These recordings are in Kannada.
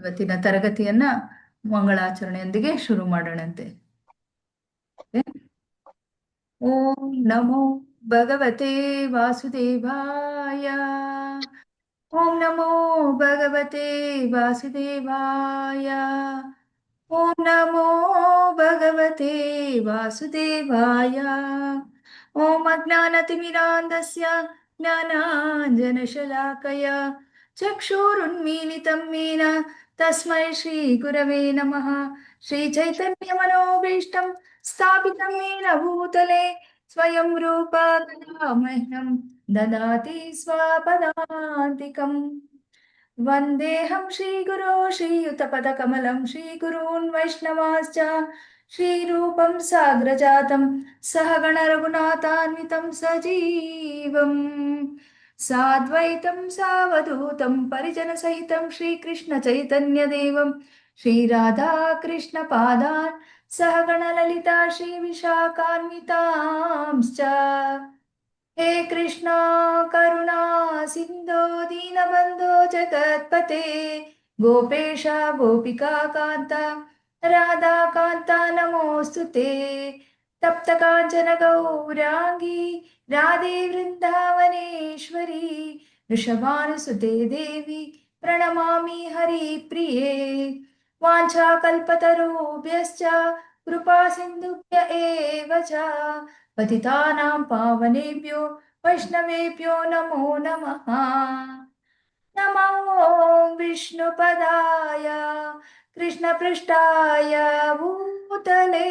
ಇವತ್ತಿನ ತರಗತಿಯನ್ನ ಮಂಗಳಾಚರಣೆಯೊಂದಿಗೆ ಶುರು ಮಾಡೋಣಂತೆ. ಓಂ ನಮೋ ಭಗವತೆ ವಾಸುದೇವಾಯ. ಓಂ ನಮೋ ಭಗವತೆ ವಾಸುದೇವಾಯ. ಓಂ ನಮೋ ಭಗವತೆ ವಾಸುದೇವಾಯ. ಓಂ ಅಜ್ಞಾನತಿಮಿರಾಂಧಸ್ಯ ಜ್ಞಾನಾಂಜನಶಲಾಕಯ ಚಕ್ಷುರುನ್ಮೀಲಿತಂ येन तस्मै श्रीगुरवे नमः. श्रीचैतन्यमनोभीष्टं स्थापितं येन भूतले स्वयं रूप कदा मह्यं ददाति स्वपदान्तिकम्. वन्देऽहं श्रीगुरो श्रीयुतपदकमलं श्रीगुरून् वैष्णवाश्च श्रीरूपं साग्रजातं सहगणरघुनाथान्वितं सजीवम् साद्वैतं सावधूतं परिजनसहितं श्रीकृष्णचैतन्यदेवं श्रीराधाकृष्णपादान् सहगणललिता श्रीविशाखान्वितांश्च। हे कृष्णा करुणा सिन्धो दीनबन्धो जगत्पते गोपेश गोपिका कान्ता राधाकान्ता नमोऽस्तु ते। तप्त काञ्चन गौरांगी राधे वृन्दावनेश्वरी वृषभानुसुते देवी प्रणमामि हरिप्रिये। वाञ्छाकल्पतरुभ्यश्च कृपा सिन्धुभ्य एव च पतितानां पावनेभ्यो वैष्णवेभ्यो नमो नमः। नमो विष्णुपदाय कृष्णपृष्ठाय भूतले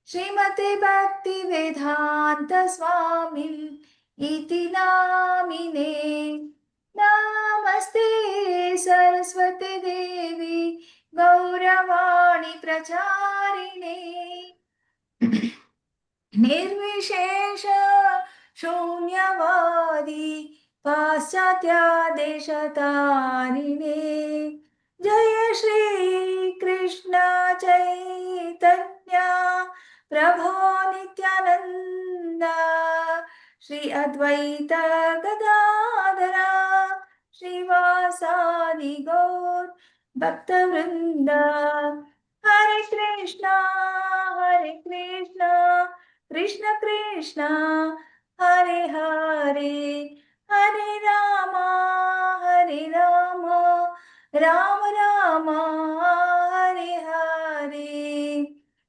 श्रीमते भक्तिवेदान्त स्वामिन् इति नामिने। नमस्ते सरस्वती देवी गौरवाणी प्रचारिणे निर्विशेष शून्यवादी पाश्चात्यादेशतारिणे। जय श्री कृष्ण चैतन्य प्रभो नित्यानंद श्री अद्वैत गदाधर श्रीवासादि गौर भक्तवृंद। हरे कृष्णा कृष्ण कृष्ण हरे हरे हरे राम राम राम हरे हरे।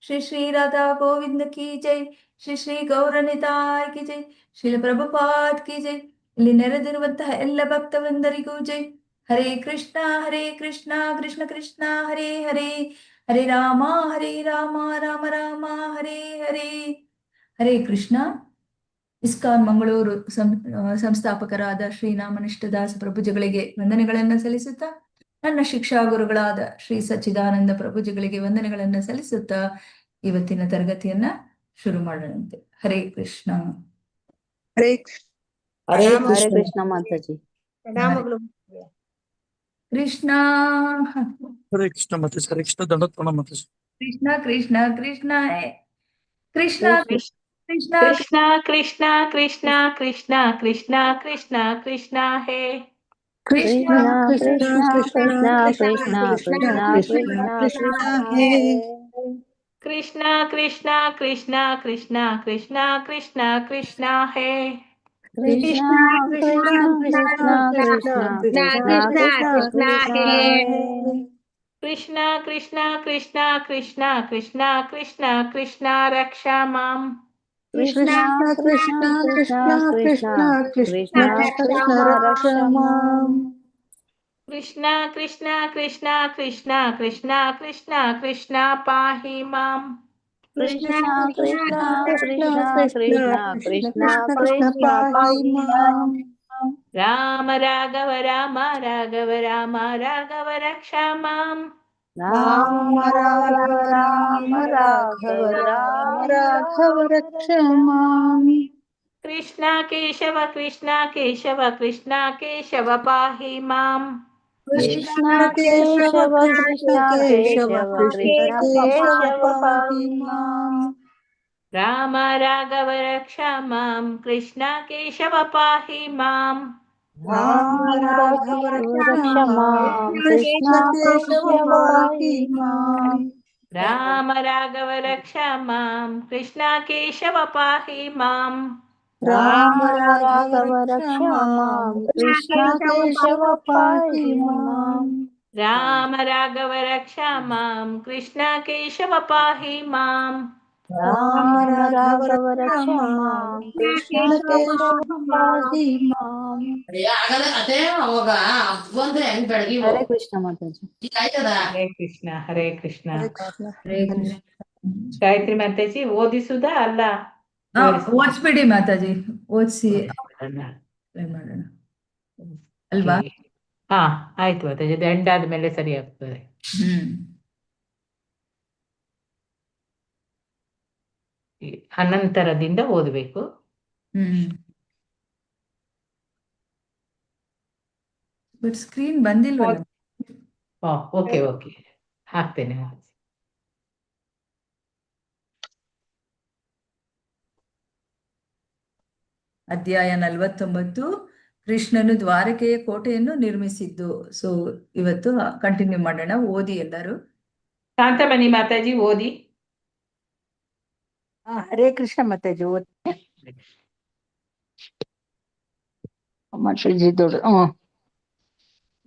श्री श्री राधा गोविंद की जय। श्री श्री ಗೌರನಿತಾಯ್ की जय. ಶ್ರೀಲ ಪ್ರಭುಪಾದ್ की जय. ಇಲ್ಲಿ ನೆರೆದಿರುವಂತಹ ಎಲ್ಲ ಭಕ್ತವೃಂದರಿಗೂ ಜೈ. ಹರೇ ಕೃಷ್ಣ ಕೃಷ್ಣ ಕೃಷ್ಣ ಹರೇ ಹರೇ ಹರೇ ರಾಮ ರಾಮ ರಾಮ ಹರೇ ಹರೇ. ಹರೇ ಕೃಷ್ಣ. ಇಸ್ಕಾನ್ ಮಂಗಳೂರು ಸಂಸ್ಥಾಪಕರಾದ ಶ್ರೀನಾಮನಿಷ್ಠ ದಾಸ ಪ್ರಭುಜಿಗಳಿಗೆ ವಂದನೆಗಳನ್ನು ಸಲ್ಲಿಸುತ್ತಾ, ನನ್ನ ಶಿಕ್ಷಾ ಗುರುಗಳಾದ ಶ್ರೀ ಸಚ್ಚಿದಾನಂದ ಪ್ರಭುಜಿಗಳಿಗೆ ವಂದನೆಗಳನ್ನು ಸಲ್ಲಿಸುತ್ತಾ ಇವತ್ತಿನ ತರಗತಿಯನ್ನ ಶುರು ಮಾಡೋಣಂತೆ. ಹರೇ ಕೃಷ್ಣ. ಹರೇ ಕೃಷ್ಣ ಮಾತಾಜಿ. ಕೃಷ್ಣ ಹರೇ ಕೃಷ್ಣ ಮಾತಾಜಿ. ಹರೇ ಕೃಷ್ಣ ದಂಡೋತ್ಪನ್ನ ಮಾತಾಜಿ. ಕೃಷ್ಣ ಕೃಷ್ಣ ಕೃಷ್ಣ ಕೃಷ್ಣ ಕೃಷ್ಣ ಕೃಷ್ಣ ಕೃಷ್ಣ ಕೃಷ್ಣ ಕೃಷ್ಣ ಕೃಷ್ಣ ಕೃಷ್ಣ ಹೇ ಕೃಷ್ಣ ಕೃಷ್ಣ ಕೃಷ್ಣ ಕೃಷ್ಣ ಕೃಷ್ಣ ಕೃಷ್ಣ ಹೇ ಕೃಷ್ಣ ಕೃಷ್ಣ ಕೃಷ್ಣ ಕೃಷ್ಣ ಕೃಷ್ಣ ಕೃಷ್ಣ ಕೃಷ್ಣ ಹೇ ಕೃಷ್ಣ ಕೃಷ್ಣ ಕೃಷ್ಣ ಕೃಷ್ಣ ಕೃಷ್ಣ ಹೇ ಕೃಷ್ಣ ಕೃಷ್ಣ ಕೃಷ್ಣ ಕೃಷ್ಣ ಕೃಷ್ಣ ಕೃಷ್ಣ ಕೃಷ್ಣ ರಕ್ಷಾ ಮಾಂ. ಕೃಷ್ಣ ಕೃಷ್ಣ ಕೃಷ್ಣ ಕೃಷ್ಣ ಕೃಷ್ಣ ಕೃಷ್ಣ ರಕ್ಷಾ ಮಾಂ. ಕೃಷ್ಣ ಕೃಷ್ಣ ಕೃಷ್ಣ ಕೃಷ್ಣ ಕೃಷ್ಣ ಕೃಷ್ಣ ಕೃಷ್ಣ ಪಾಹಿ ಮಾಂ. ಕೃಷ್ಣ ಕೃಷ್ಣ ಕೃಷ್ಣ ಕೃಷ್ಣ ಕೃಷ್ಣ ಕೃಷ್ಣ ಪಾಹಿ ಮಾಂ. ರಾಮ ರಾಘವ ರಾಮ ರಾಘವ ರಾಮ ರಾಘವ ರಕ್ಷಾ ಮಾಂ. ರಾಮ ರಾಘವ ರಾಮ ರಾಘವ ರಾಮ ರಾಘವ ರಕ್ಷಾ ಮಾಂ. ಕೃಷ್ಣ ಕೇಶವ ಕೃಷ್ಣ ಕೇಶವ ಕೃಷ್ಣ ಕೇಶವ ಪಾಹಿ ಮಾಂ. ಕೃಷ್ಣ ಕೇಶವ ಕೃಷ್ಣ ಕೇಶವ ಕೃಷ್ಣ ಕೇಶವ ಪಾಹಿ ಮಾಂ. ರಾಮ ರಾಘವ ರಕ್ಷಾ ಮಾಂ. ಕೃಷ್ಣ ಕೇಶವ ಪಾಹಿ ಮಾಂ. ರಾಮ ರಾಘವ ರಕ್ಷ ಮಾಂ ಕೃಷ್ಣ ಕೇಶವ ಪಾಹಿ ಮಾಂ. ರಾಮ ರಾಘವ ರಕ್ಷ ಮಾಂ ಕೃಷ್ಣ ಕೇಶವ ಪಾಹಿ ಮಾಂ. ರಾಮ ರಾಘವ ರಕ್ಷ ಮಾಂ ಕೃಷ್ಣ ಕೇಶವ ಪಾಹಿ ಮಾಂ. ರಾಮ ರಾಘವ ರಕ್ಷ ಮಾಂ ಕೃಷ್ಣ ಕೇಶವ ಪಾಹಿ ಮಾಂ. ರಾಮ ರಾಘವ ರಕ್ಷ ಮಾಂ ಕೃಷ್ಣ ಕೇಶವ ಪಾಹಿ ಮಾಂ. ಹರೇ ಕೃಷ್ಣ ಮಾತಾಜಿ. ಹರೇ ಕೃಷ್ಣ ಹರೇ ಕೃಷ್ಣ. ಹರೇ ಕೃಷ್ಣ. ಹರೇ ಕೃಷ್ಣ. ಗಾಯತ್ರಿ ಮಾತಾಜಿ ಓದಿಸುದಾ ಅಲ್ಲ ಓದಿಸ್ಬಿಡಿ ಮಾತಾಜಿ, ಓದಿಸಿ ಮಾಡೋಣ ಅಲ್ವಾ? ಹಾ ಆಯ್ತು ಮಾತಾಜಿ, ಅದು ಎಂಡ್ ಆದ್ಮೇಲೆ ಸರಿ ಆಗ್ತದೆ. ಅನಂತರದಿಂದ ಓದಬೇಕು. ಬಟ್ ಸ್ಕ್ರೀನ್ ಬಂದಿಲ್ವಲ್ಲ. ಓಕೆ ಓಕೆ ಹಾಕ್ತೇನೆ. ಅಧ್ಯಾಯ 49, ಕೃಷ್ಣನು ದ್ವಾರಕೆಯ ಕೋಟೆಯನ್ನು ನಿರ್ಮಿಸಿದ್ದು. ಸೊ ಇವತ್ತು ಕಂಟಿನ್ಯೂ ಮಾಡೋಣ. ಓದಿ ಎಲ್ಲರೂ. ಶಾಂತಮಣಿ ಮಾತಾಜಿ ಓದಿ. ಹರೇ ಕೃಷ್ಣ ಮಾತಾಜಿ ಓದ್ತೀನಿ. ಮಾತಾಜಿ ದೊಡ್ಡ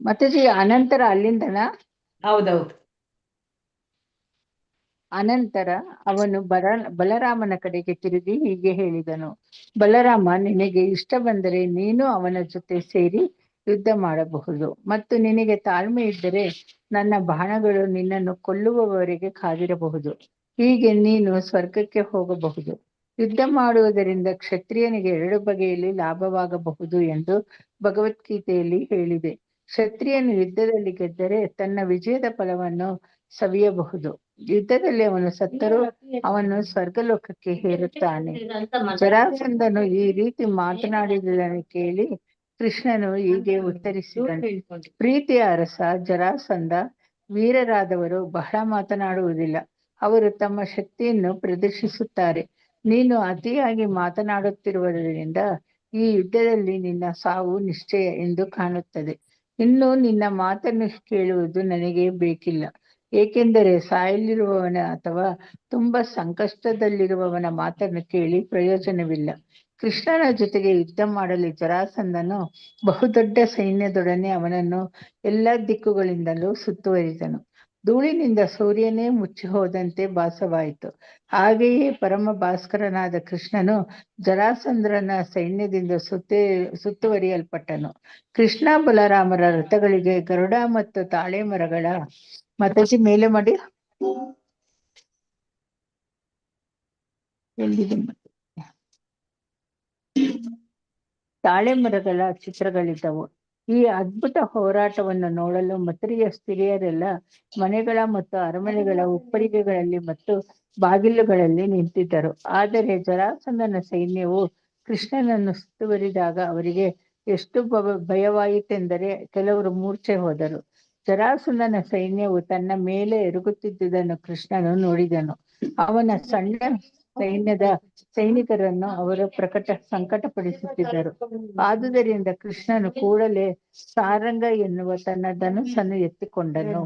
ಮಾತಾಜಿ ಅನಂತರ ಅಲ್ಲಿಂದನ. ಹೌದೌದು. ಅನಂತರ ಅವನು ಬಲರಾಮನ ಕಡೆಗೆ ತಿರುಗಿ ಹೀಗೆ ಹೇಳಿದನು. ಬಲರಾಮ, ನಿನಗೆ ಇಷ್ಟ ಬಂದರೆ ನೀನು ಅವನ ಜೊತೆ ಸೇರಿ ಯುದ್ಧ ಮಾಡಬಹುದು, ಮತ್ತು ನಿನಗೆ ತಾಳ್ಮೆ ಇದ್ದರೆ ನನ್ನ ಬಾಣಗಳು ನಿನ್ನನ್ನು ಕೊಲ್ಲುವವರೆಗೆ ಕಾದಿರಬಹುದು. ಹೀಗೆ ನೀನು ಸ್ವರ್ಗಕ್ಕೆ ಹೋಗಬಹುದು. ಯುದ್ಧ ಮಾಡುವುದರಿಂದ ಕ್ಷತ್ರಿಯನಿಗೆ 2 ಬಗೆಯಲ್ಲಿ ಲಾಭವಾಗಬಹುದು ಎಂದು ಭಗವದ್ಗೀತೆಯಲ್ಲಿ ಹೇಳಿದೆ. ಕ್ಷತ್ರಿಯನು ಯುದ್ಧದಲ್ಲಿ ಗೆದ್ದರೆ ತನ್ನ ವಿಜಯದ ಫಲವನ್ನು ಸವಿಯಬಹುದು. ಯುದ್ಧದಲ್ಲಿ ಅವನು ಸತ್ತರೂ ಅವನು ಸ್ವರ್ಗಲೋಕಕ್ಕೆ ಹೇರುತ್ತಾನೆ. ಜರಾಸಂಧನು ಈ ರೀತಿ ಮಾತನಾಡಿದುದನ್ನು ಕೇಳಿ ಕೃಷ್ಣನು ಹೀಗೆ ಉತ್ತರಿಸಿದನು. ಪ್ರೀತಿಯ ಅರಸ ಜರಾಸಂಧ, ವೀರರಾದವರು ಬಹಳ ಮಾತನಾಡುವುದಿಲ್ಲ, ಅವರು ತಮ್ಮ ಶಕ್ತಿಯನ್ನು ಪ್ರದರ್ಶಿಸುತ್ತಾರೆ. ನೀನು ಅತಿಯಾಗಿ ಮಾತನಾಡುತ್ತಿರುವುದರಿಂದ ಈ ಯುದ್ಧದಲ್ಲಿ ನಿನ್ನ ಸಾವು ನಿಶ್ಚಯ ಎಂದು ಕಾಣುತ್ತದೆ. ಇನ್ನು ನಿನ್ನ ಮಾತನ್ನು ಕೇಳುವುದು ನನಗೆ ಬೇಕಿಲ್ಲ, ಏಕೆಂದರೆ ಸಾಯಲಿರುವವನ ಅಥವಾ ತುಂಬಾ ಸಂಕಷ್ಟದಲ್ಲಿರುವವನ ಮಾತನ್ನು ಕೇಳಿ ಪ್ರಯೋಜನವಿಲ್ಲ. ಕೃಷ್ಣನ ಜೊತೆಗೆ ಯುದ್ಧ ಮಾಡಲು ಜರಾಸಂಧನು ಬಹುದೊಡ್ಡ ಸೈನ್ಯದೊಡನೆ ಅವನನ್ನು ಎಲ್ಲ ದಿಕ್ಕುಗಳಿಂದಲೂ ಸುತ್ತುವರಿದನು. ಧೂಳಿನಿಂದ ಸೂರ್ಯನೇ ಮುಚ್ಚಿ ಹೋದಂತೆ ಭಾಸವಾಯಿತು. ಹಾಗೆಯೇ ಪರಮ ಭಾಸ್ಕರನಾದ ಕೃಷ್ಣನು ಜರಾಸಂದ್ರನ ಸೈನ್ಯದಿಂದ ಸುತ್ತುವರಿಯಲ್ಪಟ್ಟನು. ಕೃಷ್ಣ ಬಲರಾಮರ ರಥಗಳಿಗೆ ಗರುಡ ಮತ್ತು ತಾಳೆ ಮರಗಳ ಮಾತಾಜಿ ಮೇಲೆ ಮಾಡಿ ಎಲ್ಲಿದೆ ತಾಳೆ ಮರಗಳ ಚಿತ್ರಗಳಿದ್ದವು. ಈ ಅದ್ಭುತ ಹೋರಾಟವನ್ನು ನೋಡಲು ಮಥುರೆಯ ಸ್ತ್ರೀಯರೆಲ್ಲ ಮನೆಗಳ ಮತ್ತು ಅರಮನೆಗಳ ಉಪ್ಪರಿಗೆಗಳಲ್ಲಿ ಮತ್ತು ಬಾಗಿಲುಗಳಲ್ಲಿ ನಿಂತಿದ್ದರು. ಆದರೆ ಜರಾಸಂಧನ ಸೈನ್ಯವು ಕೃಷ್ಣನನ್ನು ಸುತ್ತುವರಿದಾಗ ಅವರಿಗೆ ಎಷ್ಟು ಭಯವಾಯಿತೆಂದರೆ ಕೆಲವರು ಮೂರ್ಛೆ ಹೋದರು. ಜರಾಸಂಧನ ಸೈನ್ಯವು ತನ್ನ ಮೇಲೆ ಎರಗುತ್ತಿದ್ದುದನ್ನು ಕೃಷ್ಣನು ನೋಡಿದನು. ಅವನ ಸಣ್ಣ ಸೈನ್ಯದ ಸೈನಿಕರನ್ನು ಅವರು ಸಂಕಟಪಡಿಸುತ್ತಿದ್ದರು. ಆದುದರಿಂದ ಕೃಷ್ಣನು ಕೂಡಲೇ ಸಾರಂಗ ಎನ್ನುವ ತನ್ನ ಧನುಸ್ಸನ್ನು ಎತ್ತಿಕೊಂಡನು.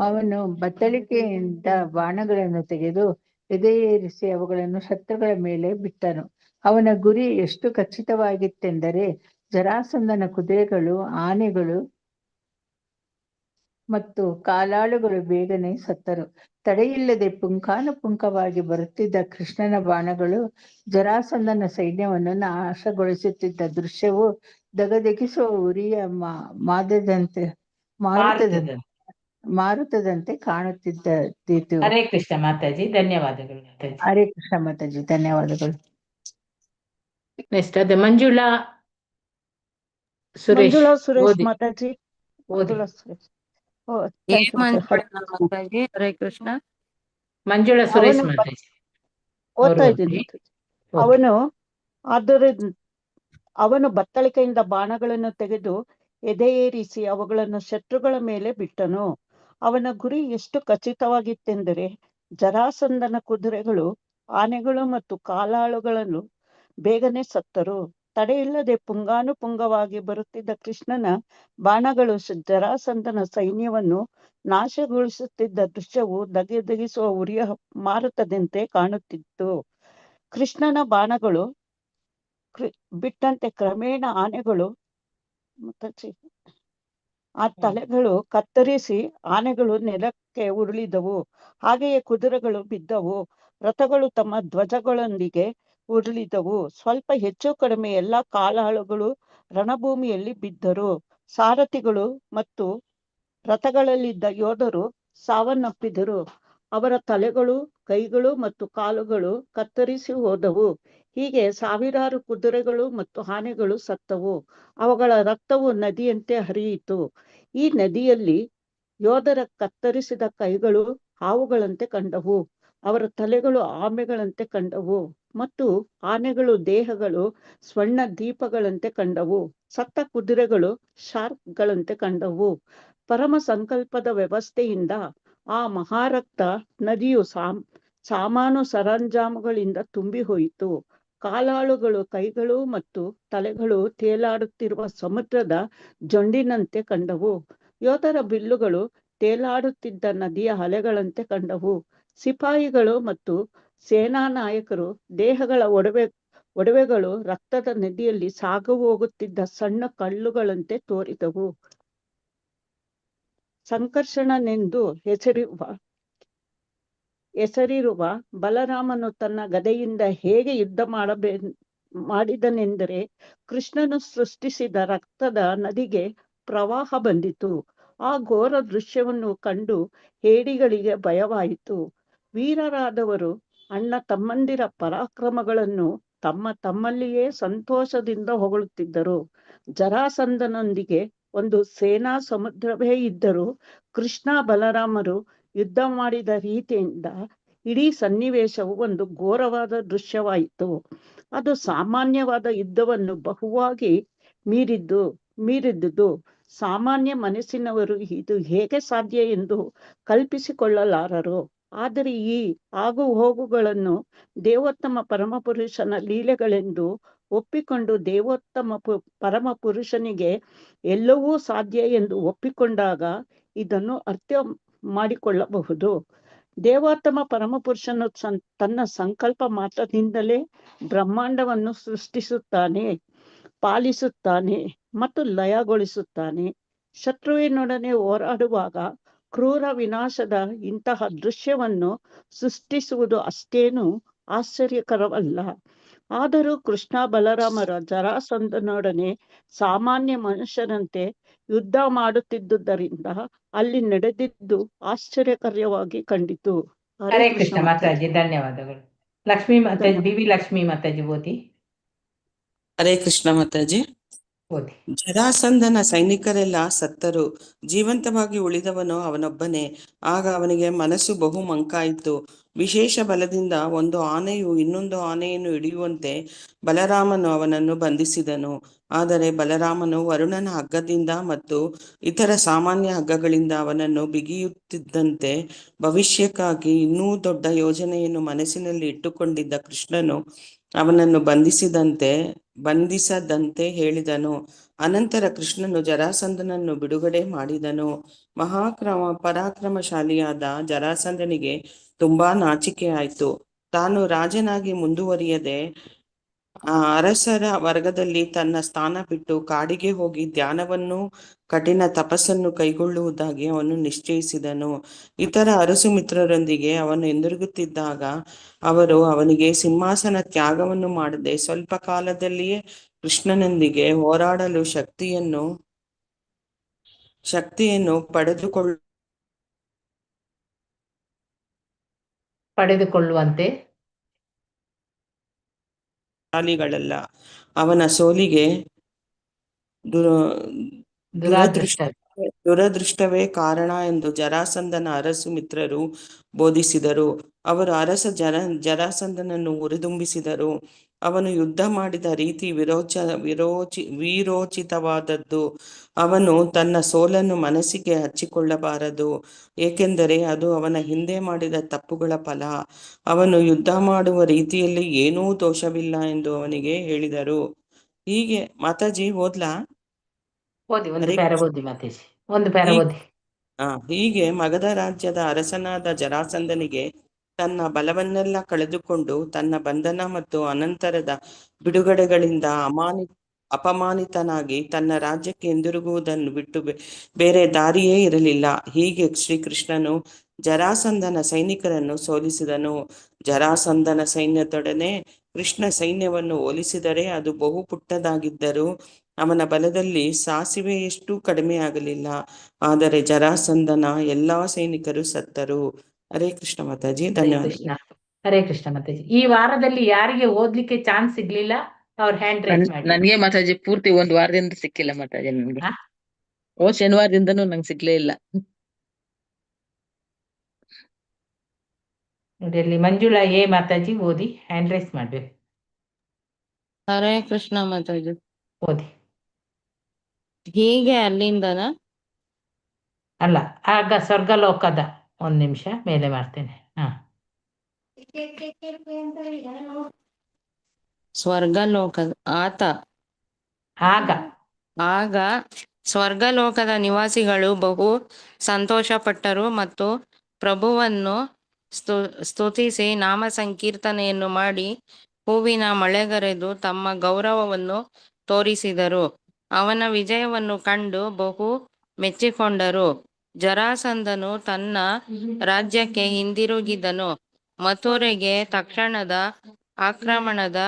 ಅವನು ಬತ್ತಳಿಕೆಯಿಂದ ಬಾಣಗಳನ್ನು ತೆಗೆದು ಎದೆಯೇರಿಸಿ ಅವುಗಳನ್ನು ಶತ್ರುಗಳ ಮೇಲೆ ಬಿಟ್ಟನು. ಅವನ ಗುರಿ ಎಷ್ಟು ಖಚಿತವಾಗಿತ್ತೆಂದರೆ ಜರಾಸಂಧನ ಕುದುರೆಗಳು, ಆನೆಗಳು ಮತ್ತು ಕಾಲಾಳುಗಳು ಬೇಗನೆ ಸತ್ತರು. ತಡೆಯಿಲ್ಲದೆ ಪುಂಖಾನುಪುಂಖವಾಗಿ ಬರುತ್ತಿದ್ದ ಕೃಷ್ಣನ ಬಾಣಗಳು ಜರಾಸಂಧನ ಸೈನ್ಯವನ್ನು ನಾಶಗೊಳಿಸುತ್ತಿದ್ದ ದೃಶ್ಯವು ದಗದಗಿಸುವ ಉರಿಯ ಮಾರುತದಂತೆ ಕಾಣುತ್ತಿದ್ದಿತು. ಹರೇ ಕೃಷ್ಣ ಮಾತಾಜಿ, ಧನ್ಯವಾದಗಳು ಮಾತಾಜಿ. ಹರೇ ಕೃಷ್ಣ ಮಾತಾಜಿ, ಧನ್ಯವಾದಗಳು. ನೆಕ್ಸ್ಟ್ ಅದು ಮಂಜುಳಾ ಸುರೇಶ್ ಮಾತಾಜಿ. ಹರೇ ಕೃಷ್ಣ. ಮಂಜುಳಾ ಸುರೇಶ್ ಮಾತಾಜಿ ಓದ್ತಾ ಇದ್ದೀನಿ. ಅವನು ಬತ್ತಳಿಕೆಯಿಂದ ಬಾಣಗಳನ್ನು ತೆಗೆದು ಎದೆಯೇರಿಸಿ ಅವುಗಳನ್ನು ಶತ್ರುಗಳ ಮೇಲೆ ಬಿಟ್ಟನು. ಅವನ ಗುರಿ ಎಷ್ಟು ಖಚಿತವಾಗಿತ್ತೆಂದರೆ ಜರಾಸಂಧನ ಕುದುರೆಗಳು, ಆನೆಗಳು ಮತ್ತು ಕಾಲಾಳುಗಳನ್ನು ಬೇಗನೆ ಸತ್ತರು. ತಡೆಯಿಲ್ಲದೆ ಪುಂಗಾನುಪುಂಗವಾಗಿ ಬರುತ್ತಿದ್ದ ಕೃಷ್ಣನ ಬಾಣಗಳು ಜರಾಸಂಧನ ಸೈನ್ಯವನ್ನು ನಾಶಗೊಳಿಸುತ್ತಿದ್ದ ದೃಶ್ಯವು ದಗಿಸುವ ಉರಿಯ ಮಾರುತದಂತೆ ಕಾಣುತ್ತಿತ್ತು. ಕೃಷ್ಣನ ಬಾಣಗಳು ಬಿಟ್ಟಂತೆ ಕ್ರಮೇಣ ಆನೆಗಳು ಆ ತಲೆಗಳು ಕತ್ತರಿಸಿ ಆನೆಗಳು ನೆಲಕ್ಕೆ ಉರುಳಿದವು. ಹಾಗೆಯೇ ಕುದುರೆಗಳು ಬಿದ್ದವು. ರಥಗಳು ತಮ್ಮ ಧ್ವಜಗಳೊಂದಿಗೆ ಉರುಳಿದವು. ಸ್ವಲ್ಪ ಹೆಚ್ಚು ಕಡಿಮೆ ಎಲ್ಲಾ ಕಾಲಾಳುಗಳು ರಣಭೂಮಿಯಲ್ಲಿ ಬಿದ್ದರು. ಸಾರಥಿಗಳು ಮತ್ತು ರಥಗಳಲ್ಲಿದ್ದ ಯೋಧರು ಸಾವನ್ನಪ್ಪಿದರು. ಅವರ ತಲೆಗಳು, ಕೈಗಳು ಮತ್ತು ಕಾಲುಗಳು ಕತ್ತರಿಸಿ ಹೋದವು. ಹೀಗೆ ಸಾವಿರಾರು ಕುದುರೆಗಳು ಮತ್ತು ಆನೆಗಳು ಸತ್ತವು. ಅವುಗಳ ರಕ್ತವು ನದಿಯಂತೆ ಹರಿಯಿತು. ಈ ನದಿಯಲ್ಲಿ ಯೋಧರ ಕತ್ತರಿಸಿದ ಕೈಗಳು ಹಾವುಗಳಂತೆ ಕಂಡವು. ಅವರ ತಲೆಗಳು ಆಮೆಗಳಂತೆ ಕಂಡವು ಮತ್ತು ಆನೆಗಳು ದೇಹಗಳು ಸ್ವರ್ಣ ದೀಪಗಳಂತೆ ಕಂಡವು. ಸತ್ತ ಕುದುರೆಗಳು ಶಾರ್ಕ್ಗಳಂತೆ ಕಂಡವು. ಪರಮ ಸಂಕಲ್ಪದ ವ್ಯವಸ್ಥೆಯಿಂದ ಆ ಮಹಾರಕ್ತ ನದಿಯು ಸಾಮಾನು ಸರಂಜಾಮುಗಳಿಂದ ತುಂಬಿ ಹೋಯಿತು. ಕಾಲಾಳುಗಳು, ಕೈಗಳು ಮತ್ತು ತಲೆಗಳು ತೇಲಾಡುತ್ತಿರುವ ಸಮುದ್ರದ ಜೊಂಡಿನಂತೆ ಕಂಡವು. ಯೋಧರ ಬಿಲ್ಲುಗಳು ತೇಲಾಡುತ್ತಿದ್ದ ನದಿಯ ಅಲೆಗಳಂತೆ ಕಂಡವು. ಸಿಪಾಯಿಗಳು ಮತ್ತು ಸೇನಾ ನಾಯಕರು ದೇಹಗಳ ಒಡವೆಗಳು ರಕ್ತದ ನದಿಯಲ್ಲಿ ಸಾಗು ಹೋಗುತ್ತಿದ್ದ ಸಣ್ಣ ಕಲ್ಲುಗಳಂತೆ ತೋರಿದವು. ಸಂಕರ್ಷಣನೆಂದು ಹೆಸರಿರುವ ಬಲರಾಮನು ತನ್ನ ಗದೆಯಿಂದ ಹೇಗೆ ಯುದ್ಧ ಮಾಡಿದನೆಂದರೆ, ಕೃಷ್ಣನು ಸೃಷ್ಟಿಸಿದ ರಕ್ತದ ನದಿಗೆ ಪ್ರವಾಹ ಬಂದಿತು. ಆ ಘೋರ ದೃಶ್ಯವನ್ನು ಕಂಡು ಹೇಡಿಗಳಿಗೆ ಭಯವಾಯಿತು. ವೀರರಾದವರು ಅಣ್ಣ ತಮ್ಮಂದಿರ ಪರಾಕ್ರಮಗಳನ್ನು ತಮ್ಮಲ್ಲಿಯೇ ಸಂತೋಷದಿಂದ ಹೊಗಳುತ್ತಿದ್ದರು. ಜರಾಸಂಧನೊಂದಿಗೆ ಒಂದು ಸೇನಾ ಸಮುದ್ರವೇ ಇದ್ದರೂ ಕೃಷ್ಣ ಬಲರಾಮರು ಯುದ್ಧ ಮಾಡಿದ ರೀತಿಯಿಂದ ಇಡೀ ಸನ್ನಿವೇಶವು ಒಂದು ಘೋರವಾದ ದೃಶ್ಯವಾಯಿತು. ಅದು ಸಾಮಾನ್ಯವಾದ ಯುದ್ಧವನ್ನು ಬಹುವಾಗಿ ಮೀರಿದ್ದುದು. ಸಾಮಾನ್ಯ ಮನಸ್ಸಿನವರು ಇದು ಹೇಗೆ ಸಾಧ್ಯ ಎಂದು ಕಲ್ಪಿಸಿಕೊಳ್ಳಲಾರರು. ಆದರೆ ಈ ಆಗು ಹೋಗುಗಳನ್ನು ದೇವೋತ್ತಮ ಪರಮಪುರುಷನ ಲೀಲೆಗಳೆಂದು ಒಪ್ಪಿಕೊಂಡು ದೇವೋತ್ತಮ ಪರಮ ಪುರುಷನಿಗೆ ಎಲ್ಲವೂ ಸಾಧ್ಯ ಎಂದು ಒಪ್ಪಿಕೊಂಡಾಗ ಇದನ್ನು ಅರ್ಥ ಮಾಡಿಕೊಳ್ಳಬಹುದು. ದೇವೋತ್ತಮ ಪರಮಪುರುಷನು ತನ್ನ ಸಂಕಲ್ಪ ಮಾತ್ರದಿಂದಲೇ ಬ್ರಹ್ಮಾಂಡವನ್ನು ಸೃಷ್ಟಿಸುತ್ತಾನೆ, ಪಾಲಿಸುತ್ತಾನೆ ಮತ್ತು ಲಯಗೊಳಿಸುತ್ತಾನೆ. ಶತ್ರುವಿನೊಡನೆ ಹೋರಾಡುವಾಗ ಕ್ರೂರ ವಿನಾಶದ ಇಂತಹ ದೃಶ್ಯವನ್ನು ಸೃಷ್ಟಿಸುವುದು ಅಷ್ಟೇನು ಆಶ್ಚರ್ಯಕರವಲ್ಲ. ಆದರೂ ಕೃಷ್ಣ ಬಲರಾಮರ ಜರಾಸಂಧನೊಡನೆ ಸಾಮಾನ್ಯ ಮನುಷ್ಯರಂತೆ ಯುದ್ಧ ಮಾಡುತ್ತಿದ್ದುದರಿಂದ ಅಲ್ಲಿ ನಡೆದಿದ್ದು ಆಶ್ಚರ್ಯಕರವಾಗಿ ಕಂಡಿತು. ಹರೇ ಕೃಷ್ಣ ಮಾತಾಜಿ, ಧನ್ಯವಾದಗಳು. ಲಕ್ಷ್ಮೀ ಮಾತಾಜಿ, ಬಿ ವಿ ಲಕ್ಷ್ಮೀ ಮಾತಾಜಿ ಓದಿ. ಹರೇ ಕೃಷ್ಣ ಮಾತಾಜಿ. ಓದಿ. ಜರಾಸಂಧನ ಸೈನಿಕರೆಲ್ಲ ಸತ್ತರು, ಜೀವಂತವಾಗಿ ಉಳಿದವನು ಅವನೊಬ್ಬನೇ. ಆಗ ಅವನಿಗೆ ಮನಸ್ಸು ಬಹು ಮಂಕಾಯಿತು. ವಿಶೇಷ ಬಲದಿಂದ ಒಂದು ಆನೆಯು ಇನ್ನೊಂದು ಆನೆಯನ್ನು ಹಿಡಿಯುವಂತೆ ಬಲರಾಮನು ಅವನನ್ನು ಬಂಧಿಸಿದನು. ಆದರೆ ಬಲರಾಮನು ವರುಣನ ಹಗ್ಗದಿಂದ ಮತ್ತು ಇತರ ಸಾಮಾನ್ಯ ಹಗ್ಗಗಳಿಂದ ಅವನನ್ನು ಬಿಗಿಯುತ್ತಿದ್ದಂತೆ ಭವಿಷ್ಯಕ್ಕಾಗಿ ಇನ್ನೂ ದೊಡ್ಡ ಯೋಜನೆಯನ್ನು ಮನಸ್ಸಿನಲ್ಲಿ ಇಟ್ಟುಕೊಂಡಿದ್ದ ಕೃಷ್ಣನು ಅವನನ್ನು ಬಂಧಿಸದಂತೆ ಹೇಳಿದನು. ಅನಂತರ ಕೃಷ್ಣನು ಜರಾಸಂಧನನ್ನು ಬಿಡುಗಡೆ ಮಾಡಿದನು. ಪರಾಕ್ರಮಶಾಲಿಯಾದ ಜರಾಸಂಧನಿಗೆ ತುಂಬಾ ನಾಚಿಕೆ ಆಯ್ತು. ತಾನು ರಾಜನಾಗಿ ಮುಂದುವರಿಯದೆ ಅರಸರ ವರ್ಗದಲ್ಲಿ ತನ್ನ ಸ್ಥಾನ ಬಿಟ್ಟು ಕಾಡಿಗೆ ಹೋಗಿ ಧ್ಯಾನವನ್ನು ಕಠಿಣ ತಪಸ್ಸನ್ನು ಕೈಗೊಳ್ಳುವುದಾಗಿ ಅವನು ನಿಶ್ಚಯಿಸಿದನು. ಇತರ ಅರಸು ಮಿತ್ರರೊಂದಿಗೆ ಅವನು ಹಿಂದಿರುಗುತ್ತಿದ್ದಾಗ ಅವರು ಅವನಿಗೆ ಸಿಂಹಾಸನ ತ್ಯಾಗವನ್ನು ಮಾಡದೆ ಸ್ವಲ್ಪ ಕಾಲದಲ್ಲಿಯೇ ಕೃಷ್ಣನೊಂದಿಗೆ ಹೋರಾಡಲು ಶಕ್ತಿಯನ್ನು ಪಡೆದುಕೊಳ್ಳುವಂತೆ ಶಾಲಿಗಳಲ್ಲ. ಅವನ ಸೋಲಿಗೆ ದುರದೃಷ್ಟವೇ ಕಾರಣ ಎಂದು ಜರಾಸಂಧನ ಅರಸು ಮಿತ್ರರು ಬೋಧಿಸಿದರು. ಅವರು ಅರಸ ಜರಾಸಂಧನನ್ನು ಹುರಿದುಂಬಿಸಿದರು. ಅವನು ಯುದ್ಧ ಮಾಡಿದ ರೀತಿ ವೀರೋಚಿತವಾದದ್ದು. ಅವನು ತನ್ನ ಸೋಲನ್ನು ಮನಸ್ಸಿಗೆ ಹಚ್ಚಿಕೊಳ್ಳಬಾರದು, ಏಕೆಂದರೆ ಅದು ಅವನ ಹಿಂದೆ ಮಾಡಿದ ತಪ್ಪುಗಳ ಫಲ. ಅವನು ಯುದ್ಧ ಮಾಡುವ ರೀತಿಯಲ್ಲಿ ಏನೂ ದೋಷವಿಲ್ಲ ಎಂದು ಅವನಿಗೆ ಹೇಳಿದರು. ಹೀಗೆ ಮಾತಾಜಿ ಓದ್ಲಾ? ಓದಿ, ಒಂದು ಹರೇ ಪ್ಯಾರ ಕೃಷ್ಣ. ಓದಿ ಮಾತೇಶಿ, ಒಂದು ಪ್ಯಾರ ಹೀಗೆ ಓದಿ. ಹೀಗೆ ಮಗಧ ರಾಜ್ಯದ ಅರಸನಾದ ಜರಾಸಂಧನಿಗೆ ತನ್ನ ಬಲವನ್ನೆಲ್ಲ ಕಳೆದುಕೊಂಡು ತನ್ನ ಬಂಧನ ಮತ್ತು ಅನಂತರದ ಬಿಡುಗಡೆಗಳಿಂದ ಅಪಮಾನಿತನಾಗಿ ತನ್ನ ರಾಜ್ಯಕ್ಕೆ ಹಿಂದಿರುಗುವುದನ್ನು ಬಿಟ್ಟು ಬೇರೆ ದಾರಿಯೇ ಇರಲಿಲ್ಲ. ಹೀಗೆ ಶ್ರೀಕೃಷ್ಣನು ಜರಾಸಂಧನ ಸೈನಿಕರನ್ನು ಸೋಲಿಸಿದನು. ಜರಾಸಂಧನ ಸೈನ್ಯದೊಡನೆ ಕೃಷ್ಣ ಸೈನ್ಯವನ್ನು ಹೋಲಿಸಿದರೆ ಅದು ಬಹು ಪುಟ್ಟದಾಗಿದ್ದರೂ ಅವನ ಬಲದಲ್ಲಿ ಸಾಸಿವೆಯಷ್ಟು ಕಡಿಮೆಯಾಗಲಿಲ್ಲ. ಆದರೆ ಜರಾಸಂಧನ ಎಲ್ಲಾ ಸೈನಿಕರು ಸತ್ತರು. ಹರೇ ಕೃಷ್ಣ ಮಾತಾಜಿ, ಹರೇ ಧನ್ಯವಾದಗಳು. ಕೃಷ್ಣ. ಹರೇ ಕೃಷ್ಣ ಮಾತಾಜಿ. ಈ ವಾರದಲ್ಲಿ ಯಾರಿಗೆ ಓದ್ಲಿಕ್ಕೆ ಚಾನ್ಸ್ ಸಿಗ್ಲಿಲ್ಲ ಅವ್ರ ಹ್ಯಾಂಡ್ ರೈಸ್ ಮಾಡಿ. ನನ್ಗೆ ಮಾತಾಜಿ ಪೂರ್ತಿ ಒಂದ್ ವಾರದಿಂದ ಸಿಕ್ಕಿಲ್ಲ ಮಾತಾಜಿ ನನ್ಗೆ. ಹಾ? ಶನಿವಾರದಿಂದನೂ ನಂಗೆ ಸಿಗ್ಲೇ ಇಲ್ಲ. ನೋಡಿ ಅಲ್ಲಿ ಮಂಜುಳಾ ಎ ಮಾತಾಜಿ ಓದಿ, ಹ್ಯಾಂಡ್ ರೈಸ್ ಮಾಡ್ಬೇಕು. ಹರೇ ಕೃಷ್ಣ ಮಾತಾಜಿ. ಓದಿ. ಹೀಗೆ ಅಲ್ಲಿಂದನ ಅಲ್ಲ, ಆಗ ಸ್ವರ್ಗಲೋಕದ, ಒಂದ್ ನಿಮಿಷ ಮೇಲೆ ಮಾಡ್ತೇನೆ. ಸ್ವರ್ಗಲೋಕದ ಆಗ ಸ್ವರ್ಗಲೋಕದ ನಿವಾಸಿಗಳು ಬಹು ಸಂತೋಷಪಟ್ಟರು ಮತ್ತು ಪ್ರಭುವನ್ನು ಸ್ತುತಿಸಿ ನಾಮ ಸಂಕೀರ್ತನೆಯನ್ನು ಮಾಡಿ ಹೂವಿನ ಮಳೆಗರೆದು ತಮ್ಮ ಗೌರವವನ್ನು ತೋರಿಸಿದರು. ಅವನ ವಿಜಯವನ್ನು ಕಂಡು ಬಹು ಮೆಚ್ಚಿಕೊಂಡರು. ಜರಾಸಂಧನು ತನ್ನ ರಾಜ್ಯಕ್ಕೆ ಹಿಂದಿರುಗಿದನು. ಮಥುರೆಗೆ ತಕ್ಷಣದ ಆಕ್ರಮಣದ